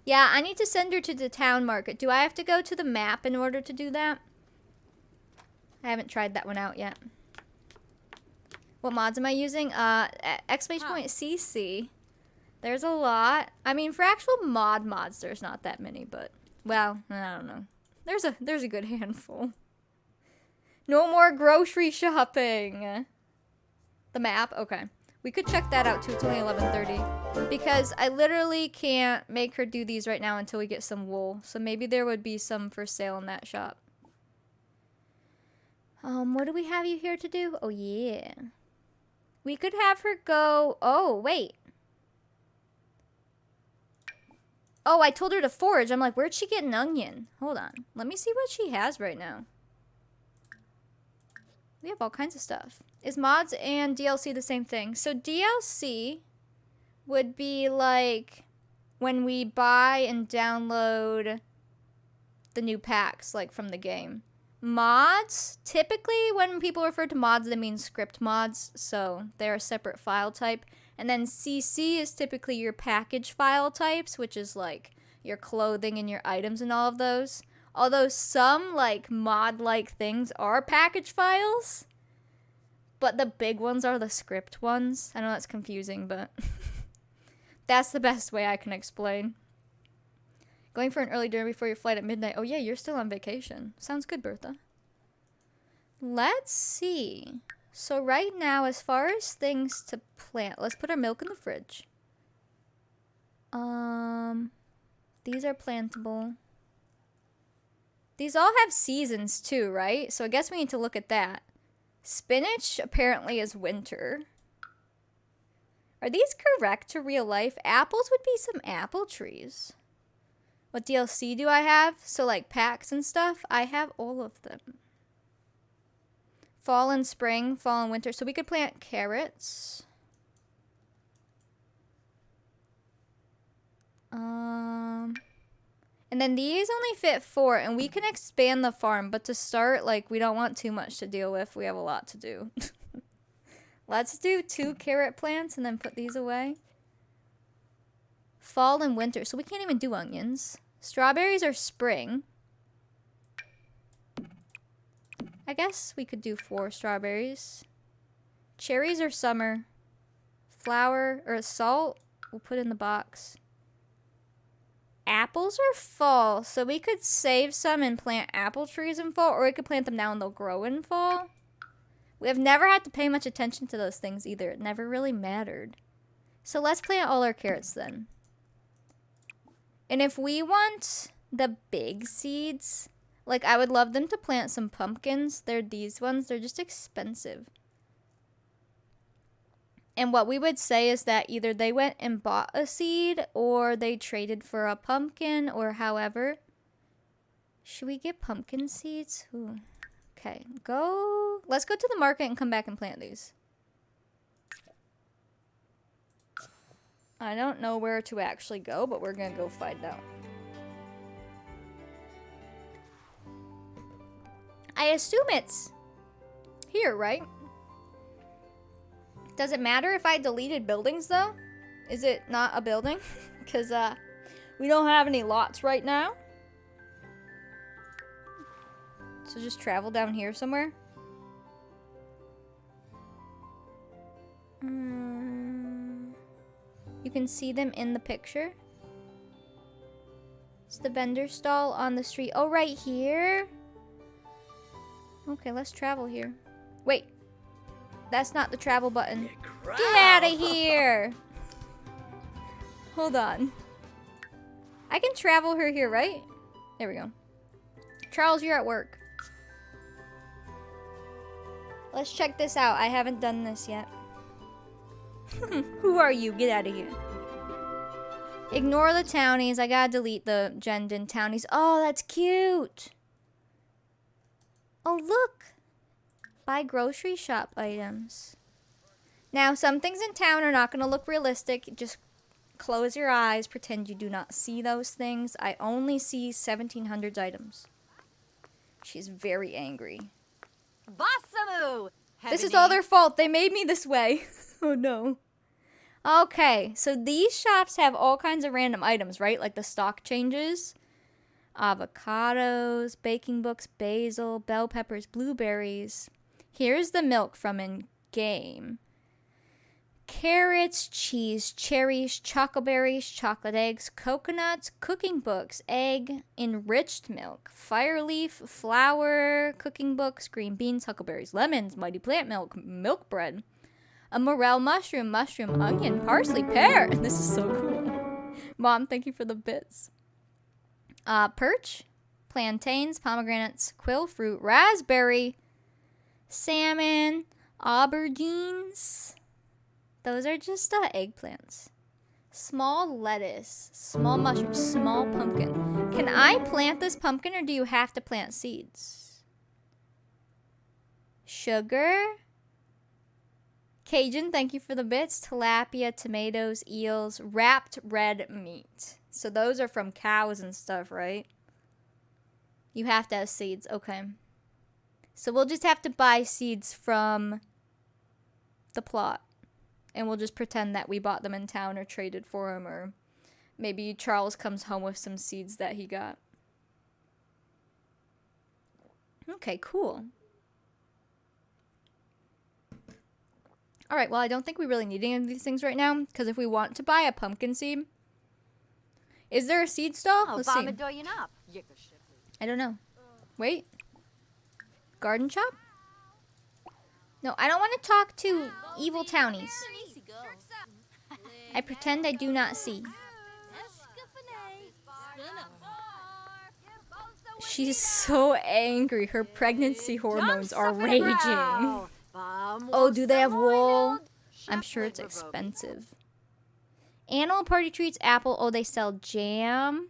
Yeah, I need to send her to the town market. Do I have to go to the map in order to do that? I haven't tried that one out yet. What mods am I using? Exclamation point CC. There's a lot. I mean, for actual mods, there's not that many, but well, I don't know. There's a good handful. No more grocery shopping. The map, okay. We could check that out too. It's only 11:30 because I literally can't make her do these right now until we get some wool. So maybe there would be some for sale in that shop. What do we have you here to do? Oh yeah. We could have her go. Oh, wait. Oh, I told her to forage. I'm like, where'd she get an onion? Hold on. Let me see what she has right now. We have all kinds of stuff. Is mods and DLC the same thing? So DLC would be like when we buy and download the new packs, like from the game. Mods, typically when people refer to mods, they mean script mods, so they're a separate file type. And then CC is typically your package file types, which is like your clothing and your items and all of those. Although some like mod-like things are package files, but the big ones are the script ones. I know that's confusing, but that's the best way I can explain. Going for an early dinner before your flight at midnight. Oh yeah, you're still on vacation. Sounds good, Bertha. Let's see. So right now, as far as things to plant, let's put our milk in the fridge. These are plantable. These all have seasons too, right? So I guess we need to look at that. Spinach apparently is winter. Are these correct to real life? Apples would be some apple trees. What DLC do I have? So like packs and stuff? I have all of them. Fall and spring, fall and winter. So we could plant carrots. And then these only fit 4, and we can expand the farm. But to start, like, we don't want too much to deal with. We have a lot to do. Let's do 2 carrot plants and then put these away. Fall and winter. So we can't even do onions. Strawberries are spring. I guess we could do 4 strawberries. Cherries are summer. Flour or salt, we'll put in the box. Apples are fall, so we could save some and plant apple trees in fall, or we could plant them now and they'll grow in fall. We have never had to pay much attention to those things either. It never really mattered. So let's plant all our carrots then. And if we want the big seeds. Like, I would love them to plant some pumpkins. They're these ones. They're just expensive. And what we would say is that either they went and bought a seed or they traded for a pumpkin or however. Should we get pumpkin seeds? Ooh. Okay, let's go to the market and come back and plant these. I don't know where to actually go, but we're gonna go find out. I assume it's here, right? Does it matter if I deleted buildings though? Is it not a building? Because we don't have any lots right now. So just travel down here somewhere. You can see them in the picture. It's the vendor stall on the street. Oh, right here. Okay, let's travel here. Wait. That's not the travel button. Get out of here. Hold on. I can travel her here, right? There we go. Charles, you're at work. Let's check this out. I haven't done this yet. Who are you? Get out of here. Ignore the townies. I gotta delete the Jendon townies. Oh, that's cute. Oh, look. Buy grocery shop items. Now, some things in town are not gonna look realistic. Just close your eyes. Pretend you do not see those things. I only see 1700s items. She's very angry. Basamu! This is all their fault. They made me this way. Oh no. Okay, so these shops have all kinds of random items, right? Like the stock changes. Avocados, baking books, basil, bell peppers, blueberries. Here's the milk from in-game. Carrots, cheese, cherries, chocoberries, chocolate eggs, coconuts, cooking books, egg, enriched milk, fire leaf, flour, cooking books, green beans, huckleberries, lemons, mighty plant milk, milk bread, a morel mushroom, onion, parsley, pear. This is so cool. Mom, thank you for the bits. Perch, plantains, pomegranates, quill fruit, raspberry, salmon, aubergines. Those are just eggplants. Small lettuce, small mushroom, small pumpkin. Can I plant this pumpkin or do you have to plant seeds? Sugar. Cajun, thank you for the bits. Tilapia, tomatoes, eels, wrapped red meat. So those are from cows and stuff, right? You have to have seeds. Okay. So we'll just have to buy seeds from the plot. And we'll just pretend that we bought them in town or traded for them, or maybe Charles comes home with some seeds that he got. Okay, cool. Alright, well, I don't think we really need any of these things right now, because if we want to buy a pumpkin seed... Is there a seed stall? Let's see. I don't know. Wait. Garden shop? No, I don't want to talk to evil townies. I pretend I do not see. She's so angry. Her pregnancy hormones are raging. Oh, do they have wool? I'm sure it's expensive. Animal party treats, apple. Oh, they sell jam.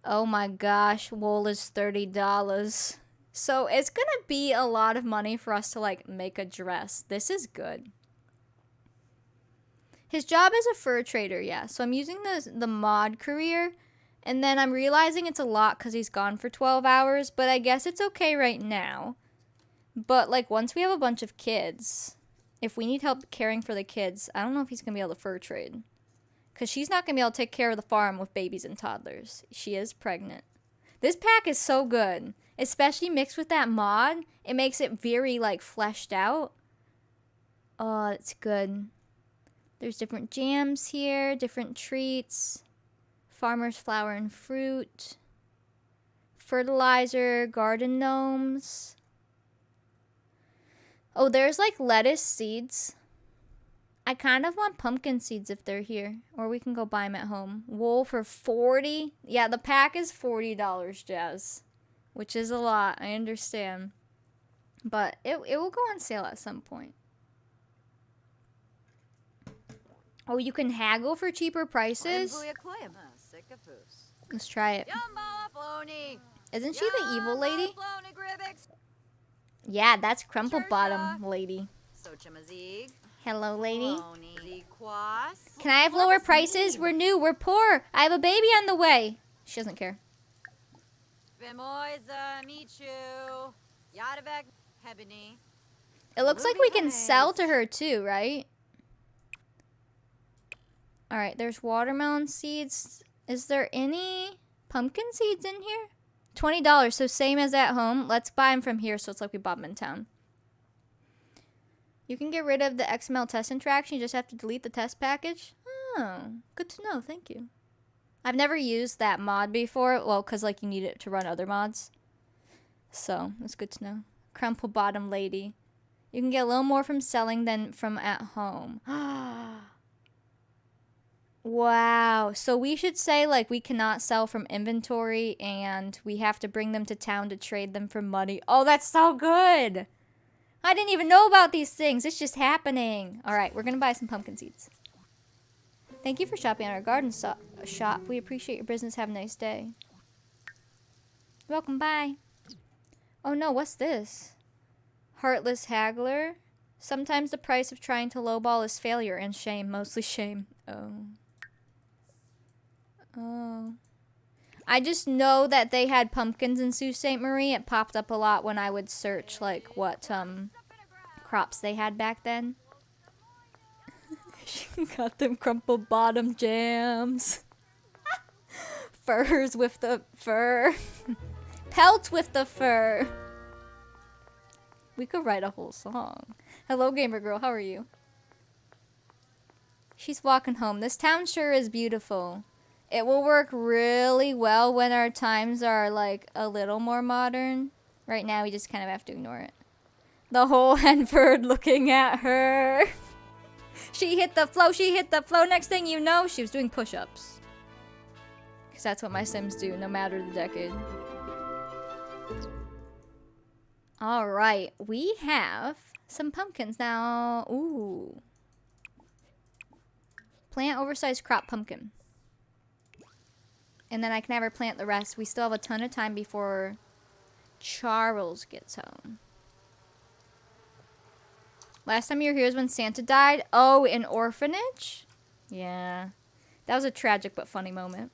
Oh my gosh, wool is $30. So it's gonna be a lot of money for us to like make a dress. This is good. His job is a fur trader, yeah. So I'm using the mod career, and then I'm realizing it's a lot because he's gone for 12 hours, but I guess it's okay right now. But like once we have a bunch of kids, if we need help caring for the kids, I don't know if he's gonna be able to fur trade. Because she's not gonna be able to take care of the farm with babies and toddlers. She is pregnant. This pack is so good. Especially mixed with that mod. It makes it very, like, fleshed out. Oh, it's good. There's different jams here. Different treats. Farmer's flour and fruit. Fertilizer. Garden gnomes. Oh, there's, like, lettuce seeds. I kind of want pumpkin seeds if they're here. Or we can go buy them at home. Wool for 40. Yeah, the pack is $40, Jazz. Which is a lot. I understand. But it will go on sale at some point. Oh, you can haggle for cheaper prices? Let's try it. Isn't she the evil lady? Yeah, that's Crumple Bottom lady. Hello, lady. Can I have lower prices? We're new. We're poor. I have a baby on the way. She doesn't care. It looks like we can sell to her too, right? Alright, there's watermelon seeds. Is there any pumpkin seeds in here? $20, so same as at home. Let's buy them from here so it's like we bought them in town. You can get rid of the XML test interaction. You just have to delete the test package. Oh, good to know. Thank you. I've never used that mod before. Well, because like you need it to run other mods. So, that's good to know. Crumple Bottom Lady. You can get a little more from selling than from at home. Wow. So we should say like we cannot sell from inventory and we have to bring them to town to trade them for money. Oh, that's so good. I didn't even know about these things. It's just happening. All right, we're going to buy some pumpkin seeds. Thank you for shopping at our garden shop. We appreciate your business. Have a nice day. Welcome, bye. Oh no, what's this? Heartless haggler. Sometimes the price of trying to lowball is failure and shame. Mostly shame. Oh. Oh. I just know that they had pumpkins in Sault Ste. Marie. It popped up a lot when I would search, like, what, crops they had back then. She got them crumple bottom jams. Furs with the fur. Pelts with the fur. We could write a whole song. Hello, gamer girl. How are you? She's walking home. This town sure is beautiful. It will work really well when our times are like a little more modern. Right now, we just kind of have to ignore it. The whole Henford looking at her. She hit the flow. She hit the flow. Next thing you know, she was doing push-ups. Because that's what my Sims do, no matter the decade. Alright, we have some pumpkins now. Ooh. Plant oversized crop pumpkin. And then I can have her plant the rest. We still have a ton of time before Charles gets home. Last time you were here was when Santa died. Oh, an orphanage? Yeah. That was a tragic but funny moment.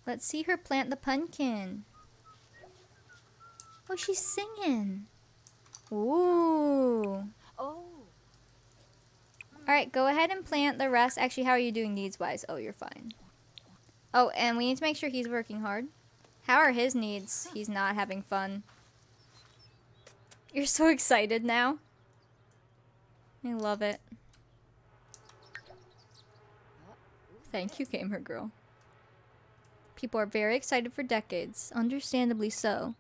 Let's see her plant the pumpkin. Oh, she's singing. Ooh. Oh. Alright, go ahead and plant the rest. Actually, how are you doing needs-wise? Oh, you're fine. Oh, and we need to make sure he's working hard. How are his needs? He's not having fun. You're so excited now. I love it. Thank you, gamer girl. People are very excited for decades. Understandably so.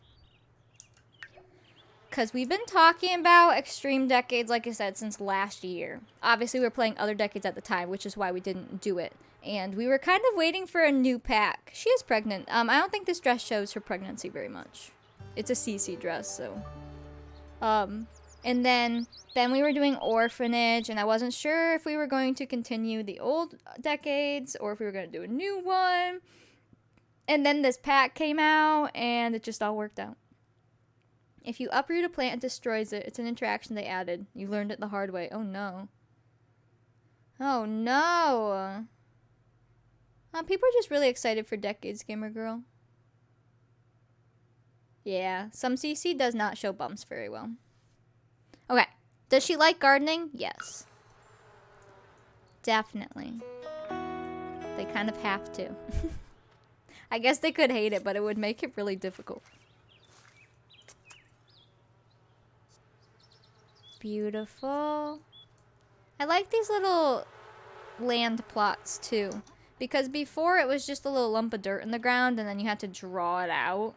Because we've been talking about extreme decades, like I said, since last year. Obviously, we were playing other decades at the time, which is why we didn't do it. And we were kind of waiting for a new pack. She is pregnant. I don't think this dress shows her pregnancy very much. It's a CC dress, so... and then we were doing orphanage, and I wasn't sure if we were going to continue the old decades, or if we were going to do a new one. And then this pack came out, and it just all worked out. If you uproot a plant, it destroys it. It's an interaction they added. You learned it the hard way. Oh, no. Oh, no. People are just really excited for decades, gamer girl. Yeah, some CC does not show bumps very well. Okay. Does she like gardening? Yes. Definitely. They kind of have to. I guess they could hate it, but it would make it really difficult. Beautiful. I like these little land plots too, because before it was just a little lump of dirt in the ground and then you had to draw it out.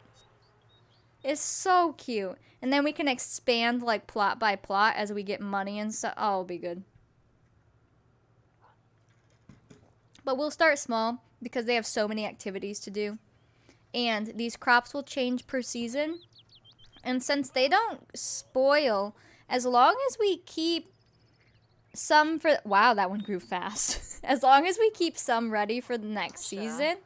It's so cute. And then we can expand like plot by plot as we get money and stuff. Oh, it'll be good. But we'll start small because they have so many activities to do. And these crops will change per season. And since they don't spoil, as long as we keep some for... Wow, that one grew fast. As long as we keep some ready for the next season.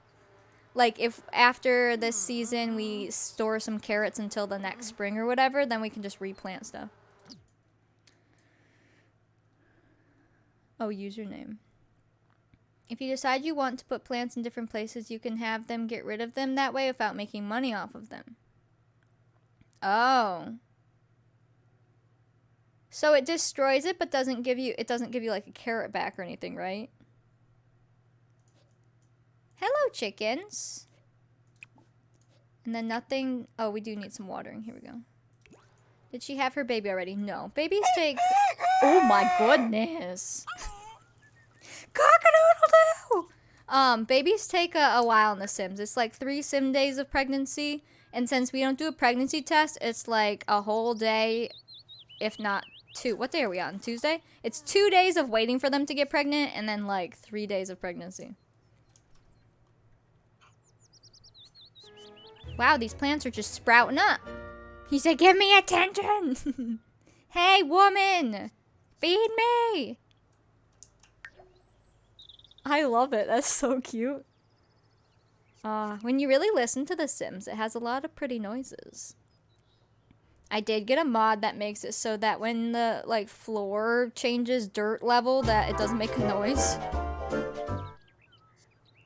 Like, if after this season we store some carrots until the next spring or whatever, then we can just replant stuff. Oh, username. If you decide you want to put plants in different places, you can have them get rid of them that way without making money off of them. Oh. So it destroys it, but doesn't give you like a carrot back or anything, right? Hello, chickens. And then nothing. Oh, we do need some watering. Here we go. Did she have her baby already? No. Babies take... Oh my goodness. Cock-a-doodle-doo! Babies take a while in The Sims. It's like 3 sim days of pregnancy. And since we don't do a pregnancy test, it's like a whole day, if not 2. What day are we on? Tuesday? It's 2 days of waiting for them to get pregnant and then like 3 days of pregnancy. Wow, these plants are just sprouting up. He said, give me attention. Hey, woman. Feed me. I love it. That's so cute. When you really listen to The Sims, it has a lot of pretty noises. I did get a mod that makes it so that when the like floor changes dirt level, that it doesn't make a noise.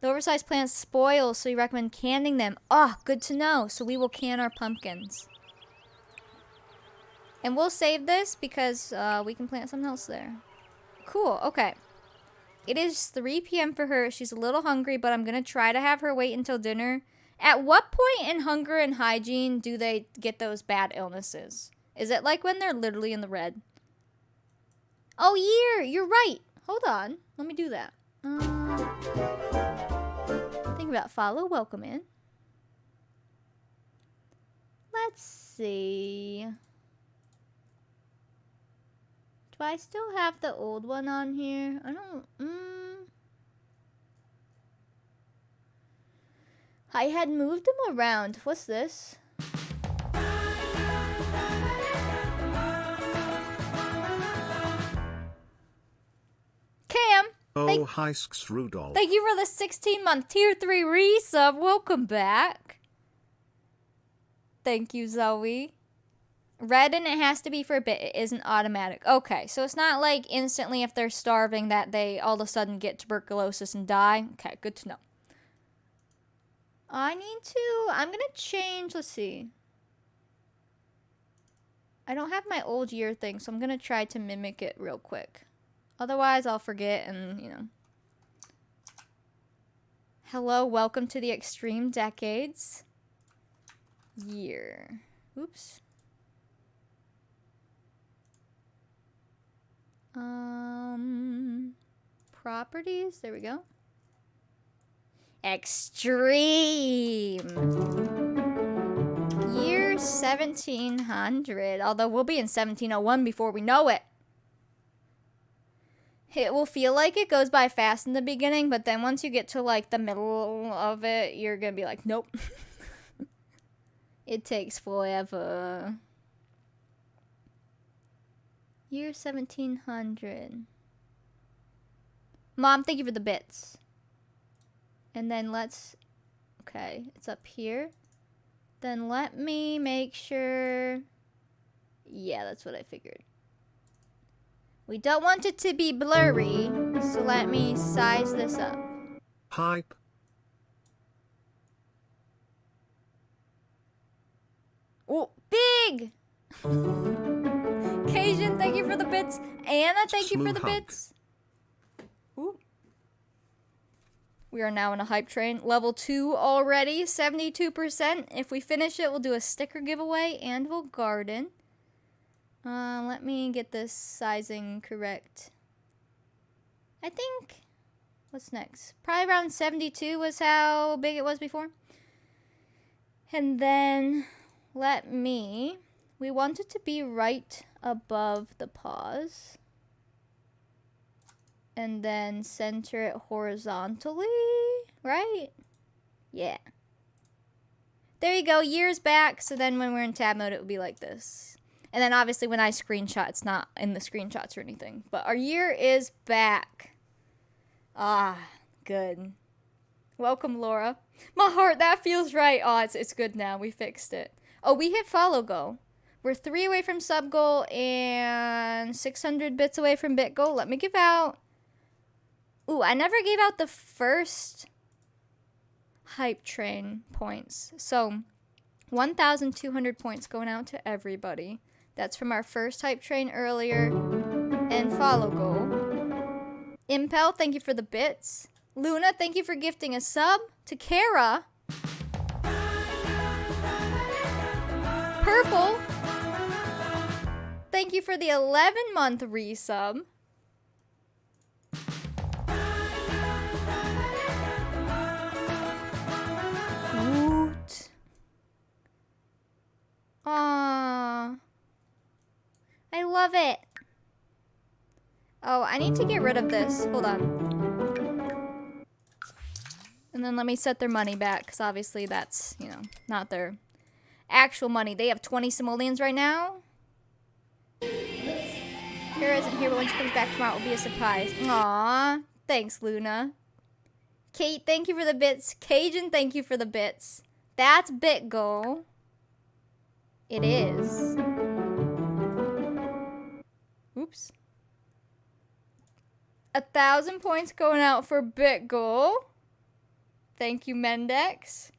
The oversized plants spoil, so you recommend canning them. Oh, good to know. So we will can our pumpkins. And we'll save this because we can plant something else there. Cool, okay. It is 3 p.m. for her. She's a little hungry, but I'm going to try to have her wait until dinner. At what point in hunger and hygiene do they get those bad illnesses? Is it like when they're literally in the red? Oh, you're right. Hold on. Let me do that. Think about follow, welcome in. Let's see. Do I still have the old one on here? I don't... I had moved them around. What's this? Cam! Oh, hi, Rudolph. Thank you for the 16-month tier 3 resub. Welcome back. Thank you, Zoe. Red, and it has to be for a bit. It isn't automatic. Okay, so it's not like instantly if they're starving that they all of a sudden get tuberculosis and die. Okay, good to know. I'm gonna change, let's see. I don't have my old year thing, so I'm gonna try to mimic it real quick. Otherwise, I'll forget and, you know. Hello, welcome to the Extreme Decades. Year. Oops. Properties, there we go. Extreme. Year 1700. Although we'll be in 1701 before we know it. It will feel like it goes by fast in the beginning, but then once you get to like the middle of it, you're gonna be like, nope. It takes forever. Year 1700. Mom, thank you for the bits. And then let's... Okay, it's up here. Then let me make sure... Yeah, that's what I figured. We don't want it to be blurry, so let me size this up. Hype. Oh, big! Cajun, thank you for the bits. Anna, thank you for the bits. Ooh. We are now in a hype train. Level 2 already, 72%. If we finish it, we'll do a sticker giveaway and we'll garden. Let me get this sizing correct. I think... What's next? Probably around 72 was how big it was before. And then we want it to be right above the paws. And then center it horizontally, right? Yeah. There you go, years back. So then when we're in tab mode, it would be like this. And then obviously when I screenshot, it's not in the screenshots or anything. But our year is back. Ah, good. Welcome, Laura. My heart, that feels right. Oh, it's good now. We fixed it. Oh, we hit follow goal. We're 3 away from sub goal and 600 bits away from bit goal. Let me give out... Ooh, I never gave out the first hype train points. So, 1,200 points going out to everybody. That's from our first hype train earlier. And follow goal. Impel, thank you for the bits. Luna, thank you for gifting a sub. To Kara. Purple, thank you for the 11-month resub. Woot. Aww. I love it. Oh, I need to get rid of this. Hold on. And then let me set their money back, because obviously that's, you know, not their actual money. They have 20 simoleons right now. Kara isn't here, but when she comes back tomorrow, it will be a surprise. Aww. Thanks, Luna. Kate, thank you for the bits. Cajun, thank you for the bits. That's bit goal. It is. Oops. 1,000 points going out for bit goal. Thank you, Mendex.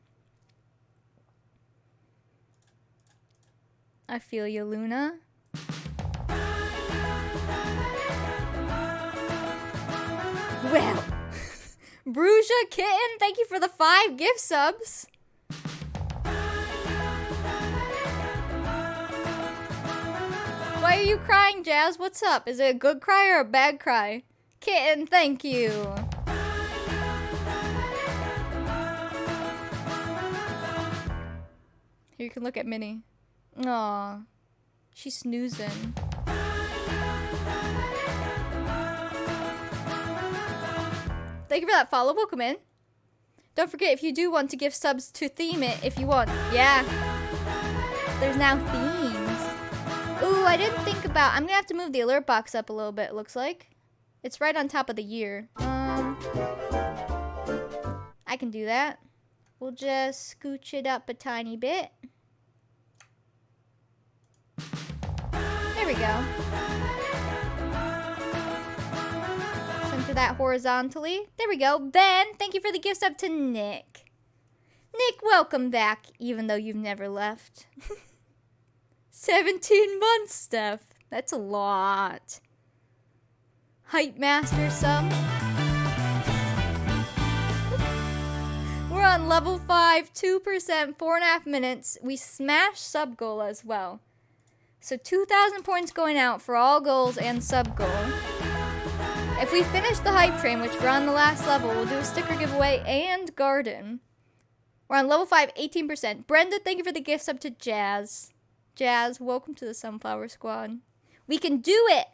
I feel you, Luna. Well, Bruja Kitten, thank you for the 5 gift subs. Why are you crying, Jazz? What's up? Is it a good cry or a bad cry? Kitten, thank you. Here, you can look at Minnie. Aw, she's snoozing. Thank you for that follow. Welcome in. Don't forget, if you do want to give subs to theme it, if you want. Yeah. There's now themes. Ooh, I didn't think about... I'm going to have to move the alert box up a little bit, it looks like. It's right on top of the year. I can do that. We'll just scooch it up a tiny bit. There we go. Center that horizontally. There we go. Ben, thank you for the gift sub to Nick. Nick, welcome back, even though you've never left. 17 months, Steph. That's a lot. Hype Master sub. We're on level 5, 2%, 4.5 minutes. We smashed sub goal as well. So 2,000 points going out for all goals and sub goal. If we finish the hype train, which we're on the last level, we'll do a sticker giveaway and garden. We're on level 5, 18%. Brenda, thank you for the gift sub to Jazz. Jazz, welcome to the Sunflower Squad. We can do it!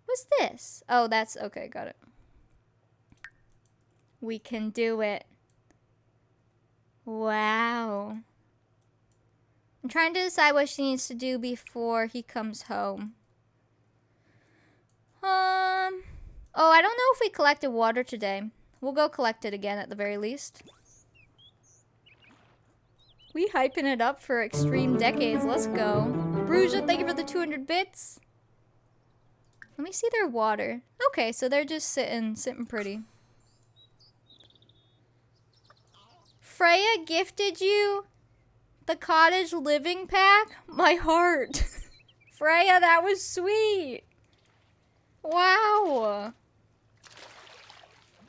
What's this? Oh, that's... Okay, got it. We can do it. Wow. I'm trying to decide what she needs to do before he comes home. Oh, I don't know if we collected water today. We'll go collect it again at the very least. We hyping it up for Extreme Decades. Let's go. Bruja, thank you for the 200 bits. Let me see their water. Okay, so they're just sitting pretty. Freya gifted you the cottage living pack? My heart. Freya, that was sweet. Wow.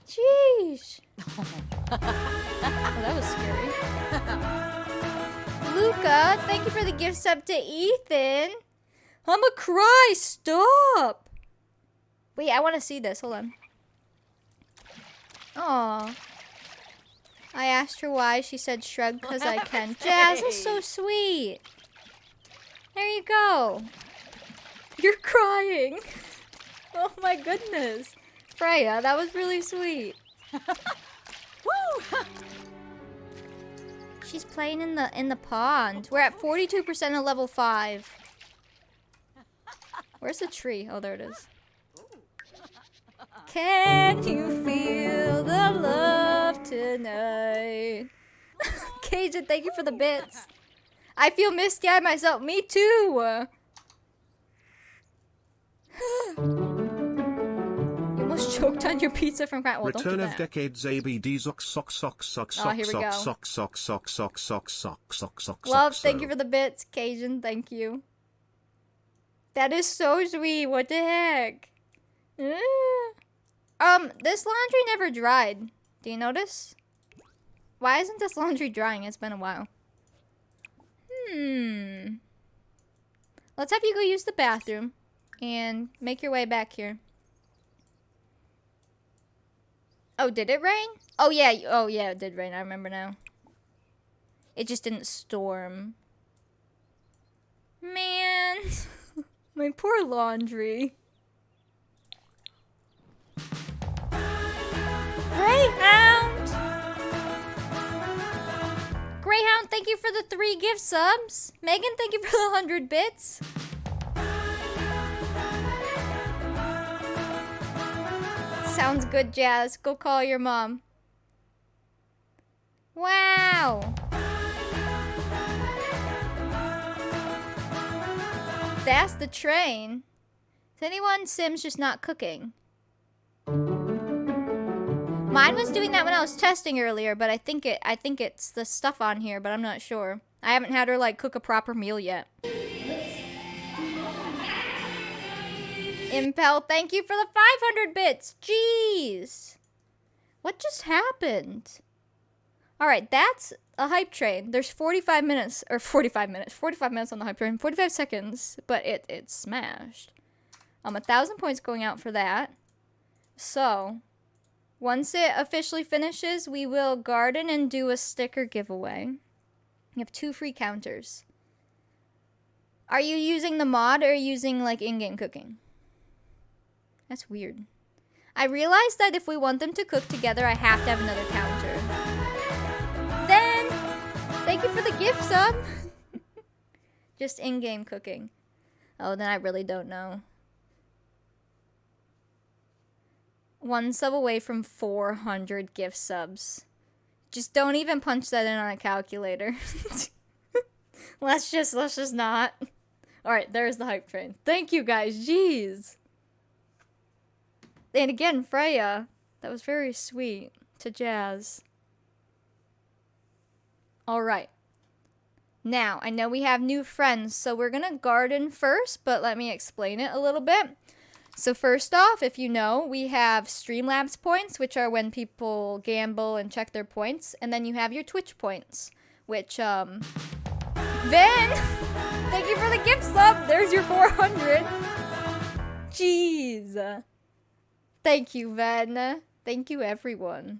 Jeez. Oh, that was scary. Luca, thank you for the gift sub to Ethan. I'ma cry. Stop. Wait, I want to see this. Hold on. Aw. I asked her why. She said shrug because I can. Jazz is so sweet. There you go. You're crying. Oh my goodness. Freya, that was really sweet. Woo! She's playing in the pond. We're at 42% of level 5. Where's the tree? Oh, there it is. Can you feel the love tonight? Cajun, thank you for the bits. I feel misty-eyed myself. Me too. You almost choked on your pizza from crying. Well, don't do Return of that. Decades ABD sock sock sock sock Oh, sock here we sock go. sock sock sock sock sock sock sock sock. Love, thank you for the bits. Cajun, thank you. That is so sweet. What the heck? This laundry never dried. Do you notice? Why isn't this laundry drying? It's been a while. Let's have you go use the bathroom and make your way back here. Oh, did it rain? Oh yeah, it did rain. I remember now. It just didn't storm. Man, my poor laundry. Greyhound! Greyhound, thank you for the 3 gift subs. Megan, thank you for the 100 bits. Sounds good, Jazz. Go call your mom. Wow. That's the train. Is anyone Sims just not cooking? Mine was doing that when I was testing earlier, but I think it's the stuff on here, but I'm not sure. I haven't had her like cook a proper meal yet. Impel, thank you for the 500 bits. Jeez. What just happened? All right, that's a hype train. There's 45 minutes on the hype train, 45 seconds, but it smashed. 1,000 points going out for that. So, once it officially finishes, we will garden and do a sticker giveaway. You have 2 free counters. Are you using the mod or using like in-game cooking? That's weird. I realized that if we want them to cook together, I have to have another counter. Then, thank you for the gift sub. Just in-game cooking. Oh, then I really don't know. 1 sub away from 400 gift subs. Just don't even punch that in on a calculator. let's just not. All right, there's the hype train. Thank you guys. Jeez. And again, Freya, that was very sweet to Jazz. All right. Now, I know we have new friends, so we're going to garden first, but let me explain it a little bit. So first off, if you know, we have Streamlabs points, which are when people gamble and check their points. And then you have your Twitch points, which, Vin! Thank you for the gift sub! There's your 400! Jeez! Thank you, Ven. Thank you, everyone.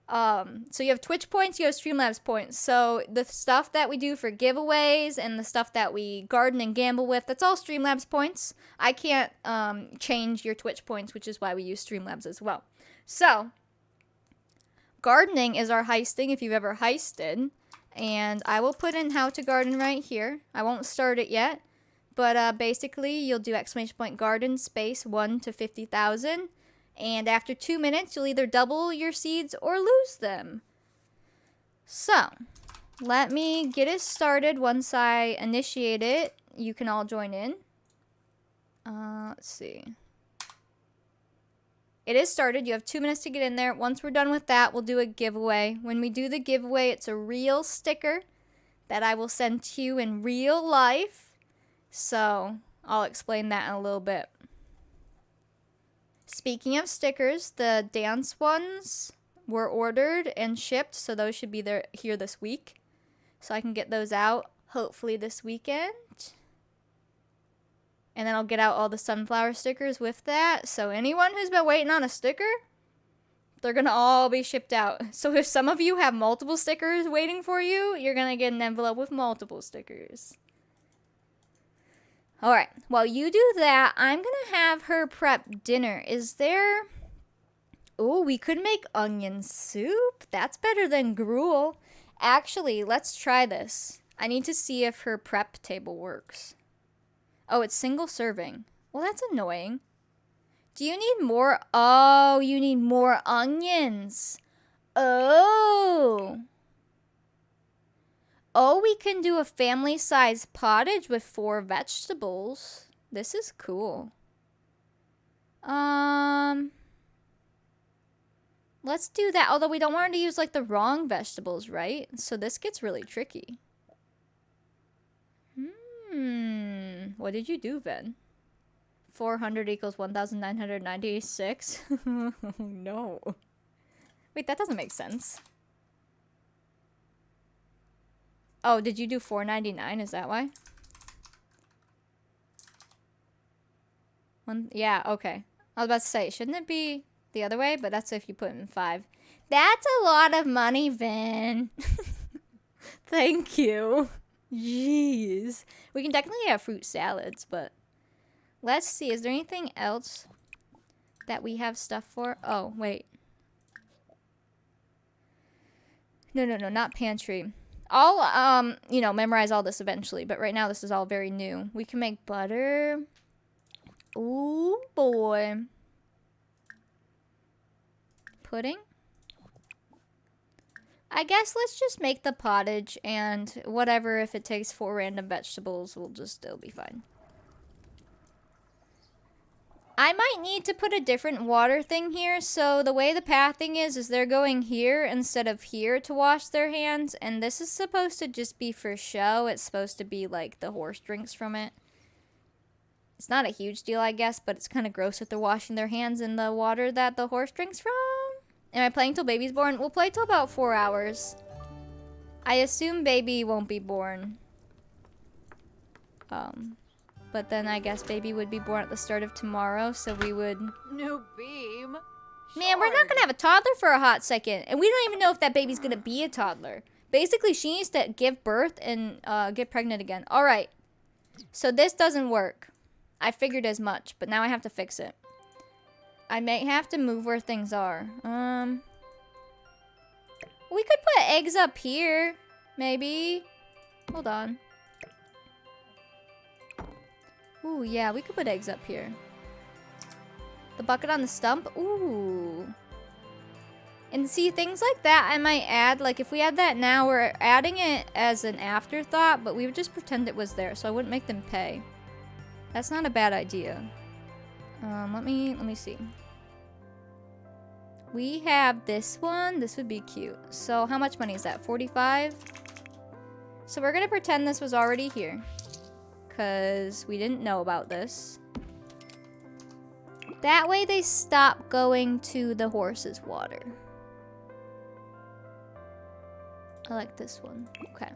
So you have Twitch points, you have Streamlabs points. So the stuff that we do for giveaways and the stuff that we garden and gamble with, that's all Streamlabs points. I can't change your Twitch points, which is why we use Streamlabs as well. So, gardening is our heisting if you've ever heisted. And I will put in how to garden right here. I won't start it yet. But basically, you'll do !garden space 1 to 50,000. And after 2 minutes, you'll either double your seeds or lose them. So, let me get it started. Once I initiate it, you can all join in. Let's see. It is started. You have 2 minutes to get in there. Once we're done with that, we'll do a giveaway. When we do the giveaway, it's a real sticker that I will send to you in real life. So, I'll explain that in a little bit. Speaking of stickers, the dance ones were ordered and shipped, so those should be here this week. So I can get those out, hopefully this weekend. And then I'll get out all the sunflower stickers with that. So anyone who's been waiting on a sticker, They're gonna all be shipped out. So if some of you have multiple stickers waiting for you, you're gonna get an envelope with multiple stickers. Alright, while you do that, I'm gonna have her prep dinner. Is there... Oh, we could make onion soup. That's better than gruel. Actually, let's try this. I need to see if her prep table works. Oh, it's single serving. Well, that's annoying. Do you need more? Oh, you need more onions. Oh. Oh, we can do a family-sized pottage with 4 vegetables. This is cool. Let's do that. Although we don't want her to use like the wrong vegetables, right? So this gets really tricky. What did you do, Ben? 400 equals 1,996? Oh, no. Wait, that doesn't make sense. Oh, did you do 499? Is that why? Yeah, okay. I was about to say, shouldn't it be the other way? But that's if you put in 5. That's a lot of money, Vin. Thank you. Jeez. We can definitely have fruit salads, but let's see. Is there anything else that we have stuff for? Oh, wait. No, not pantry. I'll, memorize all this eventually, but right now this is all very new. We can make butter. Ooh, boy. Pudding? I guess let's just make the pottage and whatever, if it takes 4 random vegetables, it'll be fine. I might need to put a different water thing here. So the way the pathing is they're going here instead of here to wash their hands. And this is supposed to just be for show. It's supposed to be like the horse drinks from it. It's not a huge deal, I guess, but it's kind of gross if they're washing their hands in the water that the horse drinks from. Am I playing till baby's born? We'll play till about 4 hours. I assume baby won't be born. But then I guess baby would be born at the start of tomorrow, so we would... New beam. Man, we're not gonna have a toddler for a hot second. And we don't even know if that baby's gonna be a toddler. Basically, she needs to give birth and get pregnant again. Alright. So this doesn't work. I figured as much, but now I have to fix it. I may have to move where things are. We could put eggs up here. Maybe. Hold on. Ooh, yeah, we could put eggs up here. The bucket on the stump? Ooh. And see, things like that I might add. Like, if we add that now, we're adding it as an afterthought, but we would just pretend it was there, so I wouldn't make them pay. That's not a bad idea. Let me see. We have this one. This would be cute. So how much money is that? 45? So we're gonna pretend this was already here, because we didn't know about this. That way they stop going to the horse's water. I like this one. Okay.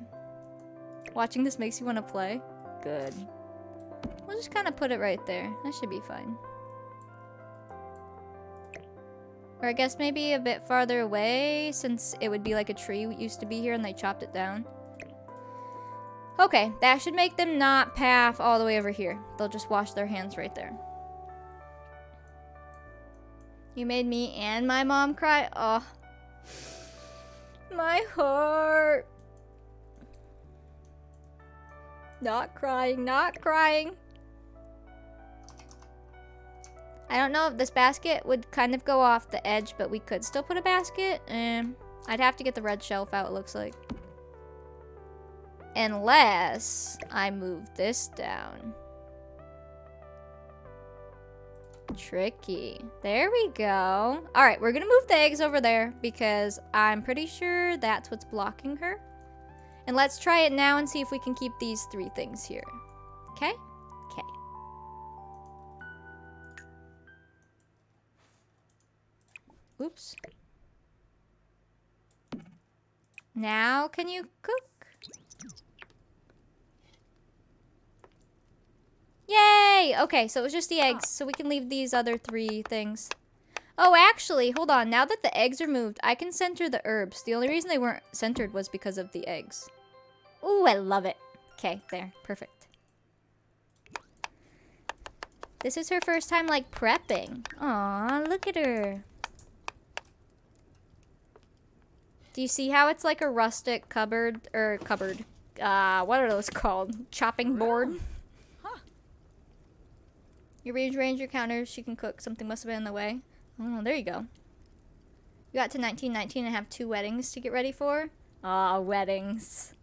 Watching this makes you want to play? Good. We'll just kind of put it right there. That should be fine. Or I guess maybe a bit farther away, since it would be like a tree used to be here and they chopped it down. Okay, that should make them not path all the way over here. They'll just wash their hands right there. You made me and my mom cry. Oh, my heart. Not crying, not crying. I don't know if this basket would kind of go off the edge, but we could still put a basket. I'd have to get the red shelf out, it looks like. Unless I move this down. Tricky. There we go. Alright, we're gonna move the eggs over there because I'm pretty sure that's what's blocking her. And let's try it now and see if we can keep these 3 things here. Okay? Okay. Oops. Now can you cook? Yay! Okay, so it was just the eggs, so we can leave these other 3 things. Oh, actually, hold on. Now that the eggs are moved, I can center the herbs. The only reason they weren't centered was because of the eggs. Ooh, I love it. Okay, there. Perfect. This is her first time, like, prepping. Aw, look at her. Do you see how it's like a rustic cupboard? What are those called? Chopping board? You rearrange your counters. She can cook. Something must have been in the way. Oh, there you go. You got to 1919 and have 2 weddings to get ready for. Aw, weddings.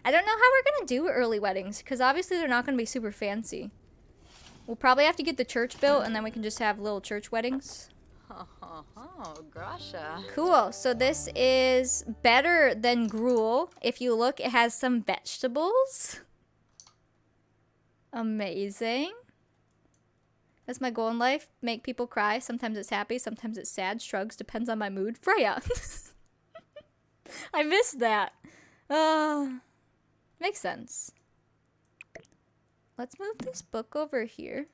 I don't know how we're going to do early weddings, because obviously they're not going to be super fancy. We'll probably have to get the church built, and then we can just have little church weddings. Oh, Grasha. Cool. So this is better than gruel. If you look, it has some vegetables. Amazing. That's my goal in life. Make people cry. Sometimes it's happy. Sometimes it's sad. Shrugs. Depends on my mood. Freya. I missed that. Makes sense. Let's move this book over here.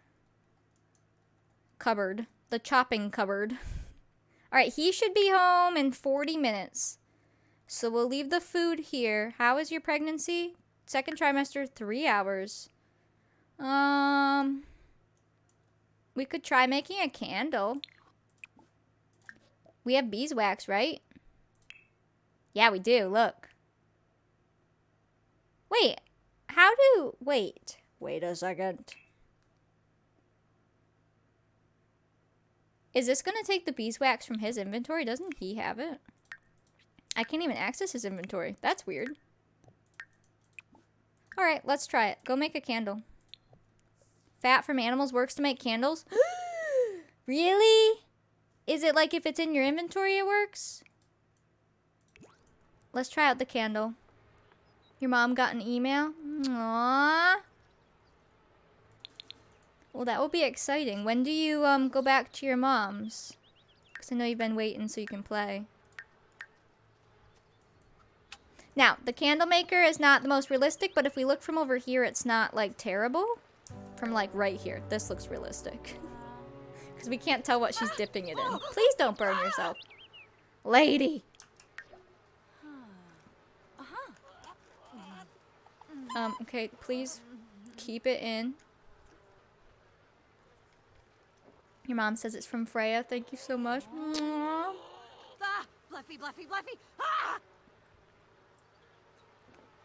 Cupboard. The chopping cupboard. Alright, he should be home in 40 minutes. So we'll leave the food here. How is your pregnancy? 2nd trimester, 3 hours. We could try making a candle. We have beeswax, right? Yeah, we do. Look. Wait. Wait a second. Is this going to take the beeswax from his inventory? Doesn't he have it? I can't even access his inventory. That's weird. Alright, let's try it. Go make a candle. Fat from animals works to make candles? Really? Is it like if it's in your inventory it works? Let's try out the candle. Your mom got an email? Aww. Well, that will be exciting. When do you go back to your mom's? Because I know you've been waiting so you can play. Now, the candle maker is not the most realistic, but if we look from over here, it's not, like, terrible. From, like, right here. This looks realistic. Because we can't tell what she's dipping it in. Please don't burn yourself. Lady! Okay, please keep it in. Your mom says it's from Freya. Thank you so much. Aww. Ah, Bluffy, Bluffy, Bluffy. Ah!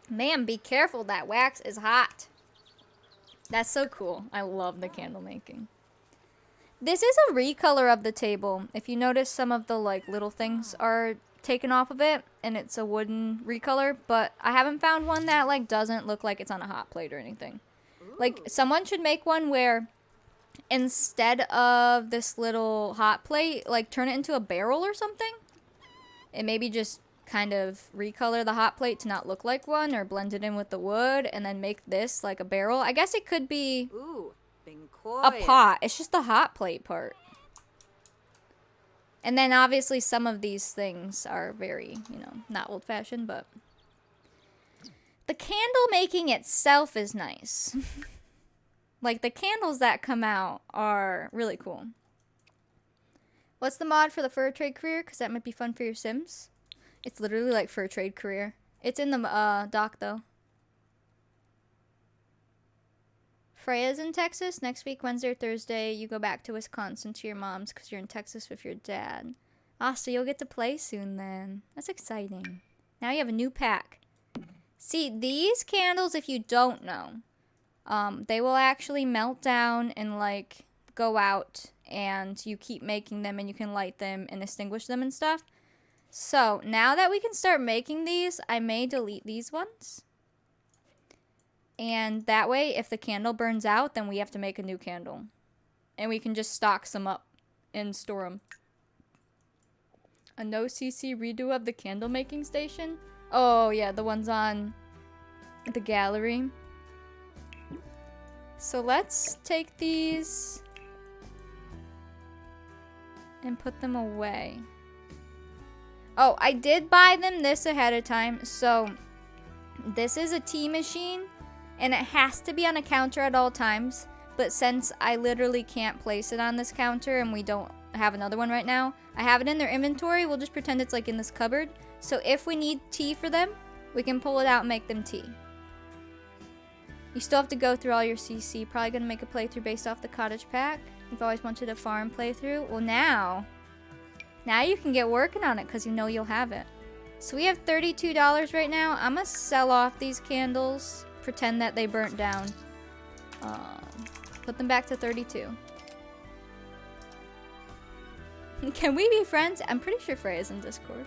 Man, be careful. That wax is hot. That's so cool. I love the candle making. This is a recolor of the table. If you notice, some of the like little things are taken off of it, and it's a wooden recolor, but I haven't found one that like doesn't look like it's on a hot plate or anything. Like, someone should make one where instead of this little hot plate, like turn it into a barrel or something, and maybe just kind of recolor the hot plate to not look like one, or blend it in with the wood, and then make this like a barrel. I guess it could be a pot. It's just the hot plate part. And then obviously some of these things are very, not old-fashioned, but the candle making itself is nice. Like, the candles that come out are really cool. What's the mod for the fur trade career? Because that might be fun for your Sims. It's literally like fur trade career. It's in the doc, though. Freya's in Texas. Next week, Wednesday or Thursday, you go back to Wisconsin to your mom's because you're in Texas with your dad. Ah, so you'll get to play soon then. That's exciting. Now you have a new pack. See, these candles, if you don't know, they will actually melt down and like go out, and you keep making them and you can light them and extinguish them and stuff. So now that we can start making these, I may delete these ones. And that way, if the candle burns out, then we have to make a new candle. And we can just stock some up and store them. A no CC redo of the candle making station? Oh yeah, the ones on the gallery. So let's take these and put them away. Oh, I did buy them this ahead of time. So this is a tea machine, and it has to be on a counter at all times. But since I literally can't place it on this counter and we don't have another one right now. I have it in their inventory. We'll just pretend it's like in this cupboard. So if we need tea for them, we can pull it out and make them tea. You still have to go through all your CC. Probably gonna make a playthrough based off the cottage pack. You've always wanted a farm playthrough. Well, now you can get working on it because you know you'll have it. So we have $32 right now. I'm gonna sell off these candles. Pretend that they burnt down. Put them back to 32. Can we be friends? I'm pretty sure Freya's in Discord.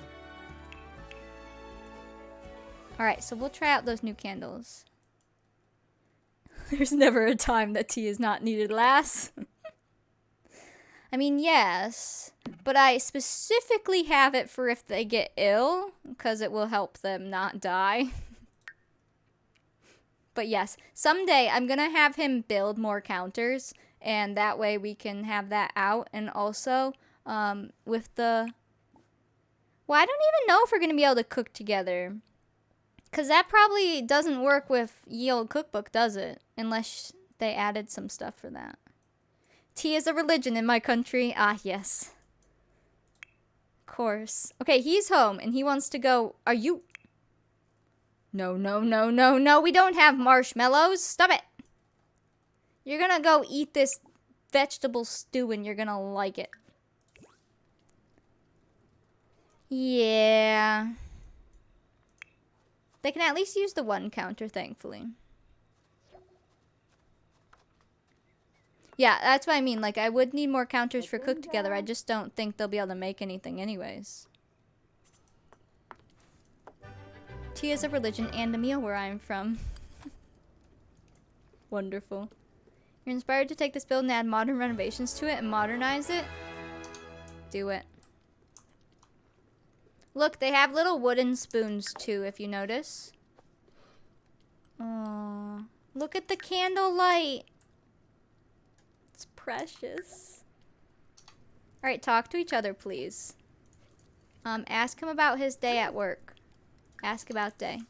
Alright, so we'll try out those new candles. There's never a time that tea is not needed, lass. I mean, yes, but I specifically have it for if they get ill, because it will help them not die. But yes, someday I'm going to have him build more counters, and that way we can have that out. And also, with the... Well, I don't even know if we're going to be able to cook together. Because that probably doesn't work with Ye Olde Cookbook, does it? Unless they added some stuff for that. Tea is a religion in my country. Ah, yes. Of course. Okay, he's home, and he wants to go... Are you... No, no, no, no, no. We don't have marshmallows. Stop it. You're gonna go eat this vegetable stew and you're gonna like it. Yeah. They can at least use the one counter, thankfully. Yeah, that's what I mean. Like, I would need more counters for cook together. I just don't think they'll be able to make anything anyways. Tea is a religion and a meal where I'm from. Wonderful. You're inspired to take this build and add modern renovations to it and modernize it? Do it. Look, they have little wooden spoons too, if you notice. Aww. Look at the candlelight. It's precious. Alright, talk to each other, please. Ask him about his day at work. Ask about day.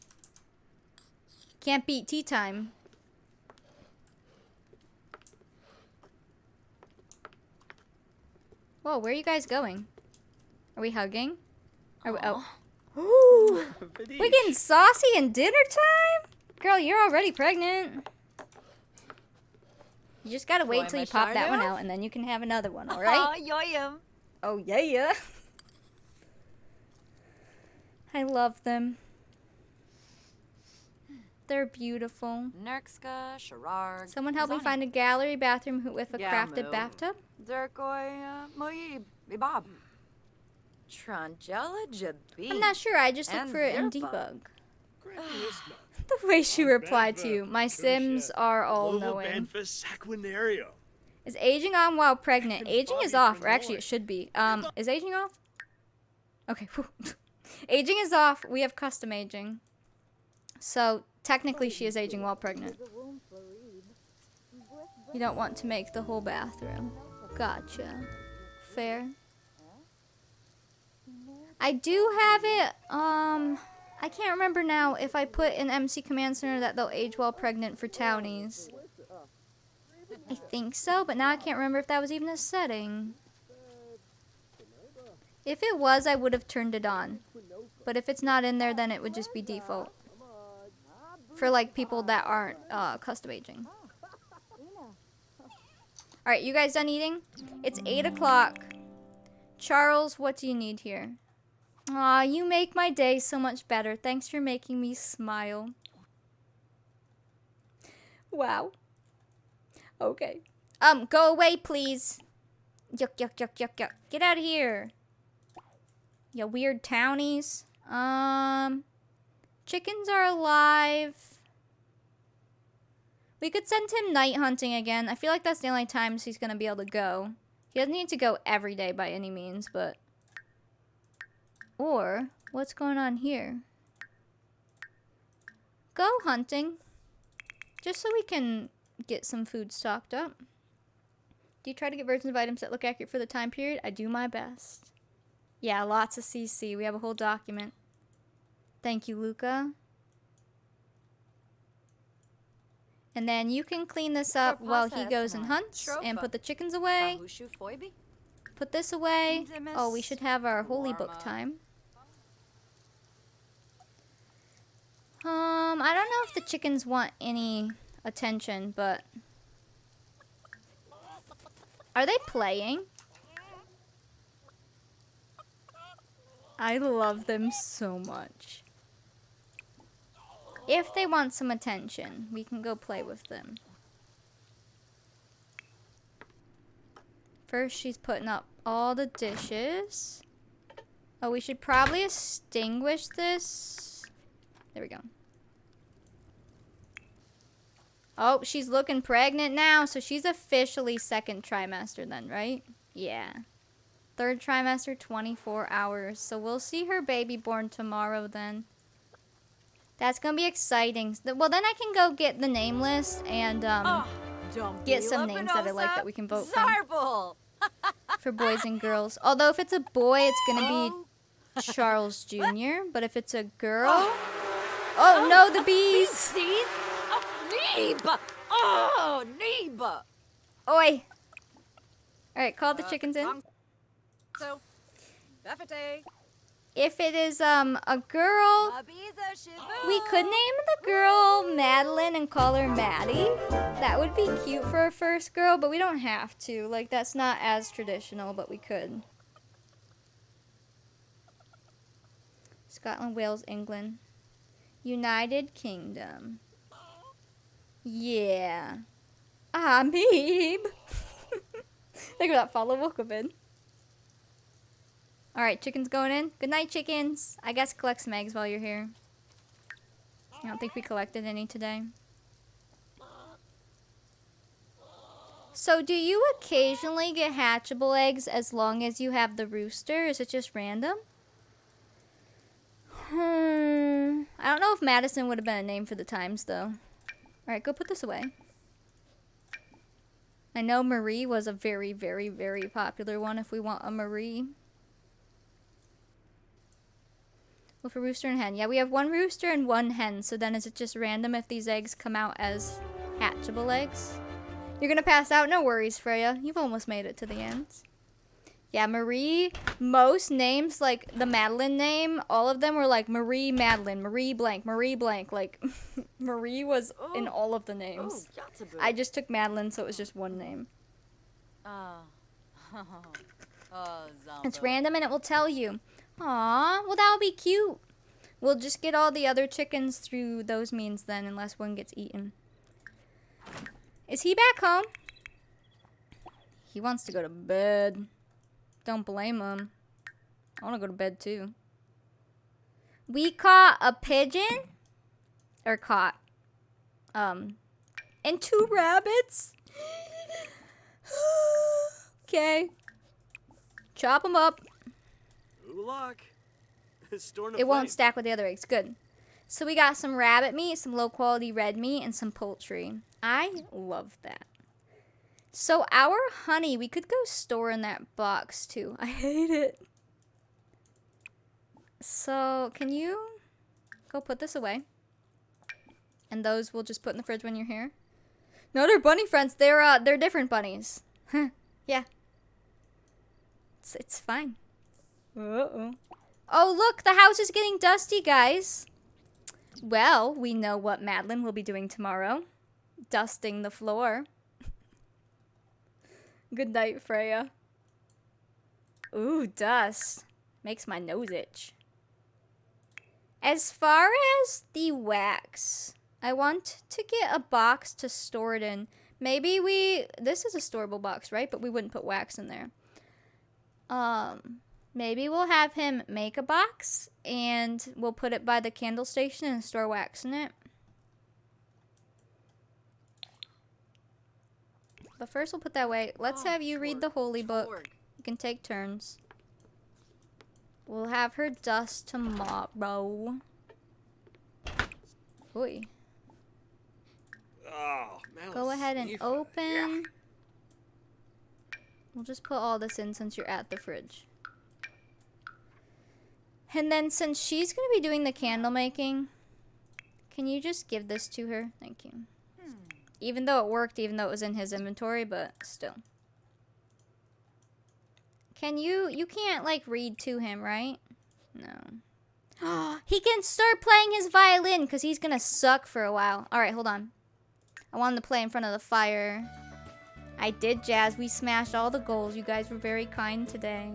Can't beat tea time. Whoa, where are you guys going? Are we hugging? Are we, oh. Ooh, we getting saucy in dinner time? Girl, you're already pregnant. You just gotta wait till you pop that one out and then you can have another one, alright? Oh, yeah. I love them. They're beautiful. Nerkska, Sherard. Someone help me find a gallery bathroom with a crafted bathtub. Zerkoi, Moyib, Ibab. Trangella, Jabi. I'm not sure. I just look for it in debug. The way she replied to you. My Sims are all knowing. Is aging on while pregnant? Aging is off, or actually it should be. Is aging off? Okay. Aging is off. We have custom aging. So technically she is aging while pregnant. You don't want to make the whole bathroom. Gotcha. Fair. I do have it, I can't remember now if I put in MC Command Center that they'll age while pregnant for townies. I think so, but now I can't remember if that was even a setting. If it was, I would have turned it on. But if it's not in there, then it would just be default. For like people that aren't custom aging. Alright, you guys done eating? It's 8 o'clock. Charles, what do you need here? Aw, you make my day so much better. Thanks for making me smile. Wow. Okay. Go away, please. Yuck, yuck, yuck, yuck, yuck. Get out of here. You weird townies. Chickens are alive. We could send him night hunting again. I feel like that's the only times he's gonna be able to go. He doesn't need to go every day by any means, but... Or, what's going on here? Go hunting. Just so we can get some food stocked up. Do you try to get versions of items that look accurate for the time period? I do my best. Yeah, lots of CC. We have a whole document. Thank you, Luca. And then you can clean this up while he goes and hunts and put the chickens away. put this away. Oh, we should have our holy book time. I don't know if the chickens want any attention, but... Are they playing? I love them so much. If they want some attention, we can go play with them. First, she's putting up all the dishes. Oh, we should probably extinguish this. There we go. Oh, she's looking pregnant now, so she's officially second trimester then, right? Yeah. Third trimester, 24 hours. So we'll see her baby born tomorrow then. That's gonna be exciting. Well, then I can go get the name list and get some names that I like that we can vote from. For boys and girls. Although if it's a boy, it's gonna be Charles Jr. But if it's a girl... Oh no, the bees! Neeb! Oh, Neeb! Oi! Alright, call the chickens in. So, Buffete. If it is a girl, we could name the girl Madeline and call her Maddie. That would be cute for a first girl, but we don't have to. Like, that's not as traditional, but we could. Scotland, Wales, England. United Kingdom. Yeah. Ah, Meeb. Look at that follow welcome in. Alright, chickens going in. Good night, chickens. I guess collect some eggs while you're here. I don't think we collected any today. So, do you occasionally get hatchable eggs as long as you have the rooster? Is it just random? I don't know if Madison would have been a name for the times, though. Alright, go put this away. I know Marie was a very, very, very popular one if we want a Marie. With a rooster and hen. Yeah, we have one rooster and one hen. So then is it just random if these eggs come out as hatchable eggs? You're gonna pass out? No worries, Freya. You've almost made it to the end. Yeah, Marie, most names, like the Madeline name, all of them were like Marie Madeline, Marie blank, Marie blank. Like, Marie was in all of the names. I just took Madeline, so it was just one name. It's random and it will tell you. Aw, well that would be cute. We'll just get all the other chickens through those means then, unless one gets eaten. Is he back home? He wants to go to bed. Don't blame him. I want to go to bed too. We caught a pigeon. Or caught. And 2 rabbits. Okay. Chop them up. Good luck. It won't stack with the other eggs. Good. So we got some rabbit meat, some low quality red meat, and some poultry. I love that. So our honey, we could go store in that box too. I hate it. So can you go put this away? And those we'll just put in the fridge when you're here. No, they're bunny friends. They're different bunnies. Yeah. It's fine. Uh-oh. Oh, look, the house is getting dusty, guys. Well, we know what Madeline will be doing tomorrow. Dusting the floor. Good night, Freya. Ooh, dust. Makes my nose itch. As far as the wax, I want to get a box to store it in. Maybe this is a storable box, right? But we wouldn't put wax in there. Maybe we'll have him make a box and we'll put it by the candle station and store wax in it. But first we'll put that away. Let's have you read the holy book. You can take turns. We'll have her dust tomorrow. Oi. Oh, Go ahead and open. Yeah. We'll just put all this in since you're at the fridge. And then since she's going to be doing the candle making, can you just give this to her? Thank you. Even though it worked, even though it was in his inventory, but still. Can you can't like read to him, right? No. He can start playing his violin because he's gonna suck for a while. All right, hold on. I wanted to play in front of the fire. I did, Jazz. We smashed all the goals. You guys were very kind today.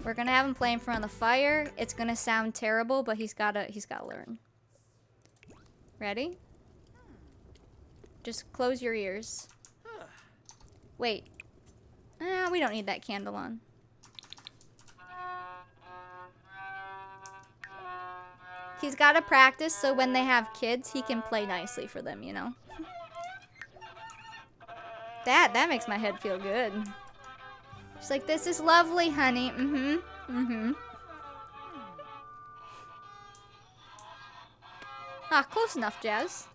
We're gonna have him play in front of the fire. It's gonna sound terrible, but he's gotta learn. Ready? Just close your ears. Wait. We don't need that candle on. He's gotta practice so when they have kids, he can play nicely for them, you know? That makes my head feel good. She's like, this is lovely, honey. Ah, close enough, Jazz.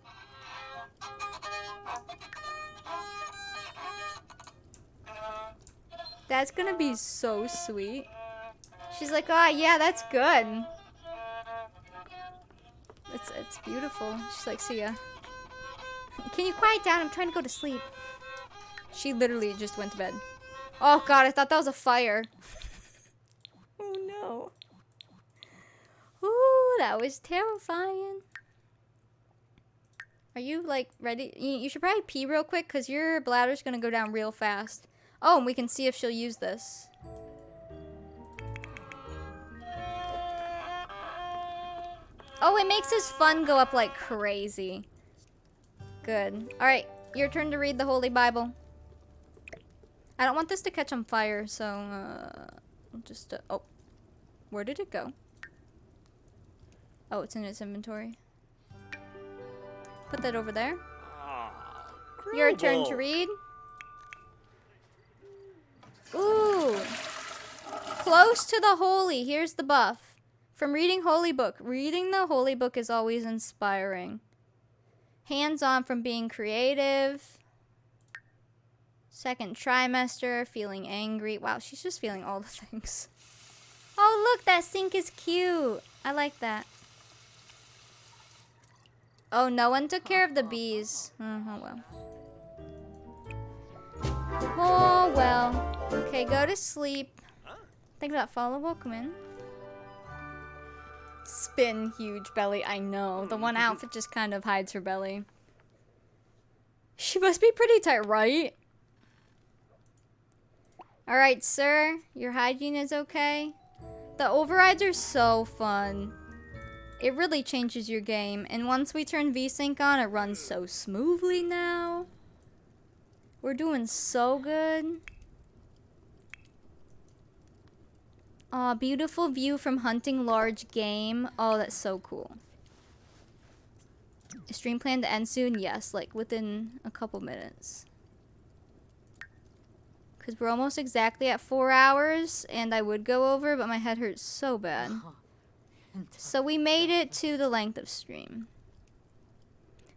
That's gonna be so sweet. She's like, oh yeah, that's good. It's beautiful. She's like, see ya. Can you quiet down? I'm trying to go to sleep. She literally just went to bed. Oh god, I thought that was a fire. Oh no. Ooh, that was terrifying. Are you like ready? You should probably pee real quick because your bladder's gonna go down real fast. Oh, and we can see if she'll use this. Oh, it makes his fun go up like crazy. Good. Alright, your turn to read the Holy Bible. I don't want this to catch on fire, so, just, oh. Where did it go? Oh, it's in its inventory. Put that over there. Your turn to read. Ooh. Close to the holy. Here's the buff. From reading Holy Book. Reading the Holy Book is always inspiring. Hands-on from being creative. Second trimester. Feeling angry. Wow, she's just feeling all the things. Oh, look, that sink is cute. I like that. Oh, no one took care of the bees. Oh, well. Oh, well. Okay, go to sleep. Think about follow, welcome in. Spin, huge belly. I know. The one outfit just kind of hides her belly. She must be pretty tight, right? Alright, sir. Your hygiene is okay. The overrides are so fun. It really changes your game. And once we turn VSync on, it runs so smoothly now. We're doing so good. Aw, beautiful view from hunting large game. Oh, that's so cool. Is stream planned to end soon? Yes, like within a couple minutes. Because we're almost exactly at 4 hours, and I would go over, but my head hurts so bad. So we made it to the length of stream.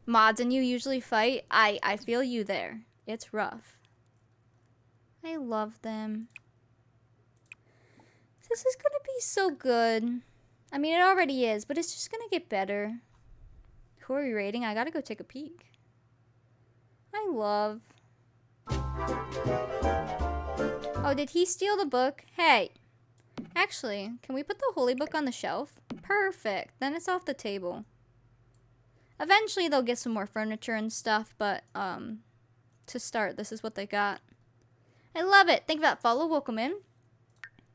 Mods and you usually fight? I feel you there. It's rough. I love them. This is gonna be so good. I mean, it already is, but it's just gonna get better. Who are we rating? I gotta go take a peek. I love. Oh, did he steal the book? Hey. Actually, can we put the Holy Book on the shelf? Perfect. Then it's off the table. Eventually, they'll get some more furniture and stuff, but, to start, this is what they got. I love it. Think about follow, welcome in.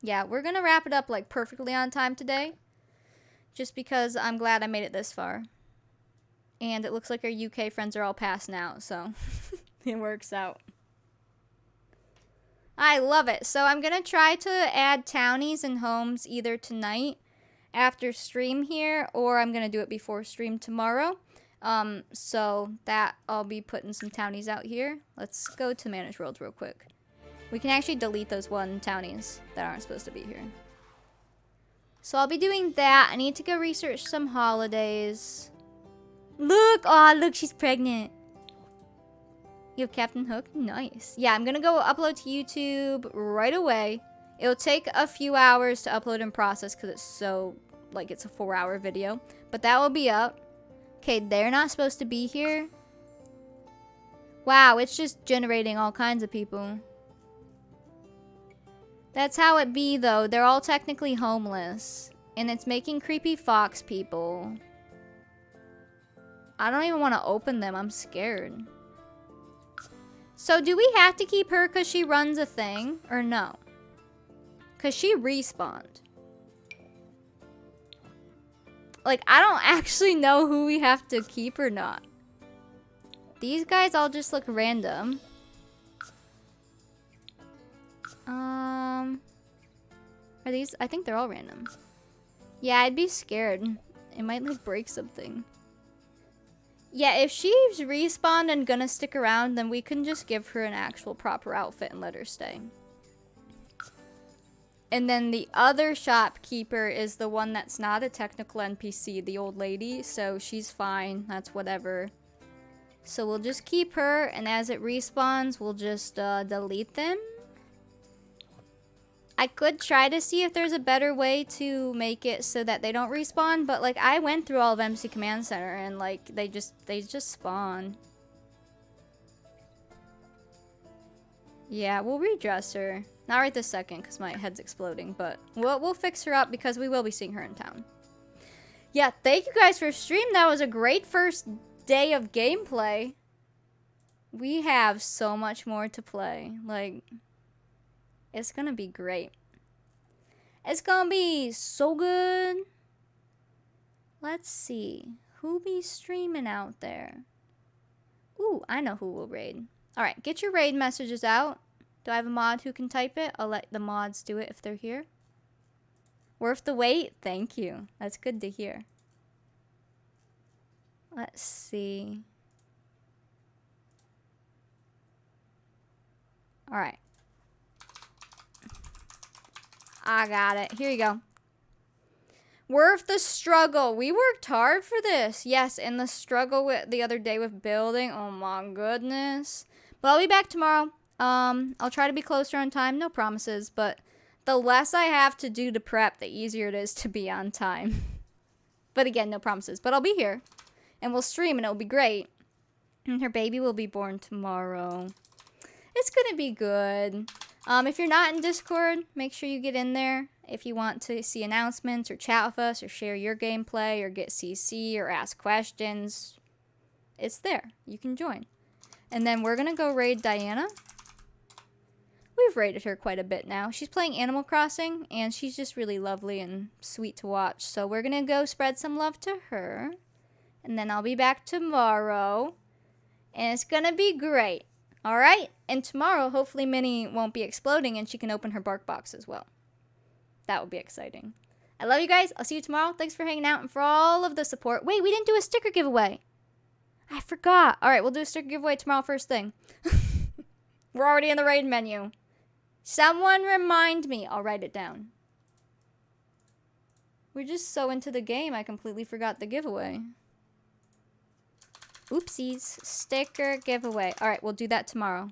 Yeah, we're gonna wrap it up, like, perfectly on time today. Just because I'm glad I made it this far. And it looks like our UK friends are all passed now, so it works out. I love it. So I'm going to try to add townies and homes either tonight after stream here, or I'm going to do it before stream tomorrow. So that I'll be putting some townies out here. Let's go to Manage Worlds real quick. We can actually delete those one townies that aren't supposed to be here. So I'll be doing that. I need to go research some holidays. Look! Aw, look, she's pregnant. You have Captain Hook? Nice. Yeah, I'm gonna go upload to YouTube right away. It'll take a few hours to upload and process because it's so, like, it's a 4-hour video. But that will be up. Okay, they're not supposed to be here. Wow, it's just generating all kinds of people. That's how it be, though. They're all technically homeless. And it's making creepy fox people. I don't even want to open them. I'm scared. So do we have to keep her because she runs a thing? Or no? Because she respawned. Like, I don't actually know who we have to keep or not. These guys all just look random. Are these? I think they're all random. Yeah, I'd be scared. It might, like, break something. Yeah, if she's respawned and gonna stick around, then we can just give her an actual proper outfit and let her stay. And then the other shopkeeper is the one that's not a technical NPC, the old lady, so she's fine. That's whatever. So we'll just keep her, and as it respawns, we'll just delete them. I could try to see if there's a better way to make it so that they don't respawn, but like I went through all of MC Command Center and like they just spawn. Yeah, we'll redress her. Not right this second because my head's exploding, but we'll fix her up because we will be seeing her in town. Yeah, thank you guys for stream. That was a great first day of gameplay. We have so much more to play. Like, it's gonna be great. It's gonna be so good. Let's see. Who be streaming out there? Ooh, I know who will raid. Alright, get your raid messages out. Do I have a mod who can type it? I'll let the mods do it if they're here. Worth the wait? Thank you. That's good to hear. Let's see. Alright. I got it. Here you go. Worth the struggle. We worked hard for this. Yes, and the struggle with the other day with building. Oh my goodness. But I'll be back tomorrow. I'll try to be closer on time. No promises, but the less I have to do to prep, the easier it is to be on time. But again, no promises. But I'll be here. And we'll stream and it'll be great. And her baby will be born tomorrow. It's gonna be good. If you're not in Discord, make sure you get in there. If you want to see announcements or chat with us or share your gameplay or get CC or ask questions, it's there. You can join. And then we're gonna go raid Diana. We've raided her quite a bit now. She's playing Animal Crossing and she's just really lovely and sweet to watch. So we're gonna go spread some love to her. And then I'll be back tomorrow. And it's gonna be great. Alright? And tomorrow, hopefully Minnie won't be exploding and she can open her bark box as well. That would be exciting. I love you guys. I'll see you tomorrow. Thanks for hanging out and for all of the support. Wait, we didn't do a sticker giveaway. I forgot. Alright, we'll do a sticker giveaway tomorrow first thing. We're already in the raid menu. Someone remind me. I'll write it down. We're just so into the game, I completely forgot the giveaway. Oopsies. Sticker giveaway. Alright, we'll do that tomorrow.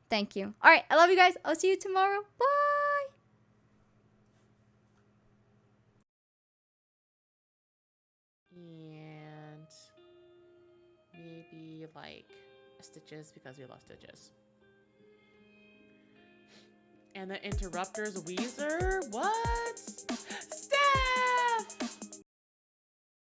Thank you. Alright, I love you guys. I'll see you tomorrow. Bye! And maybe like stitches because we love stitches. And the interrupters Weezer? What?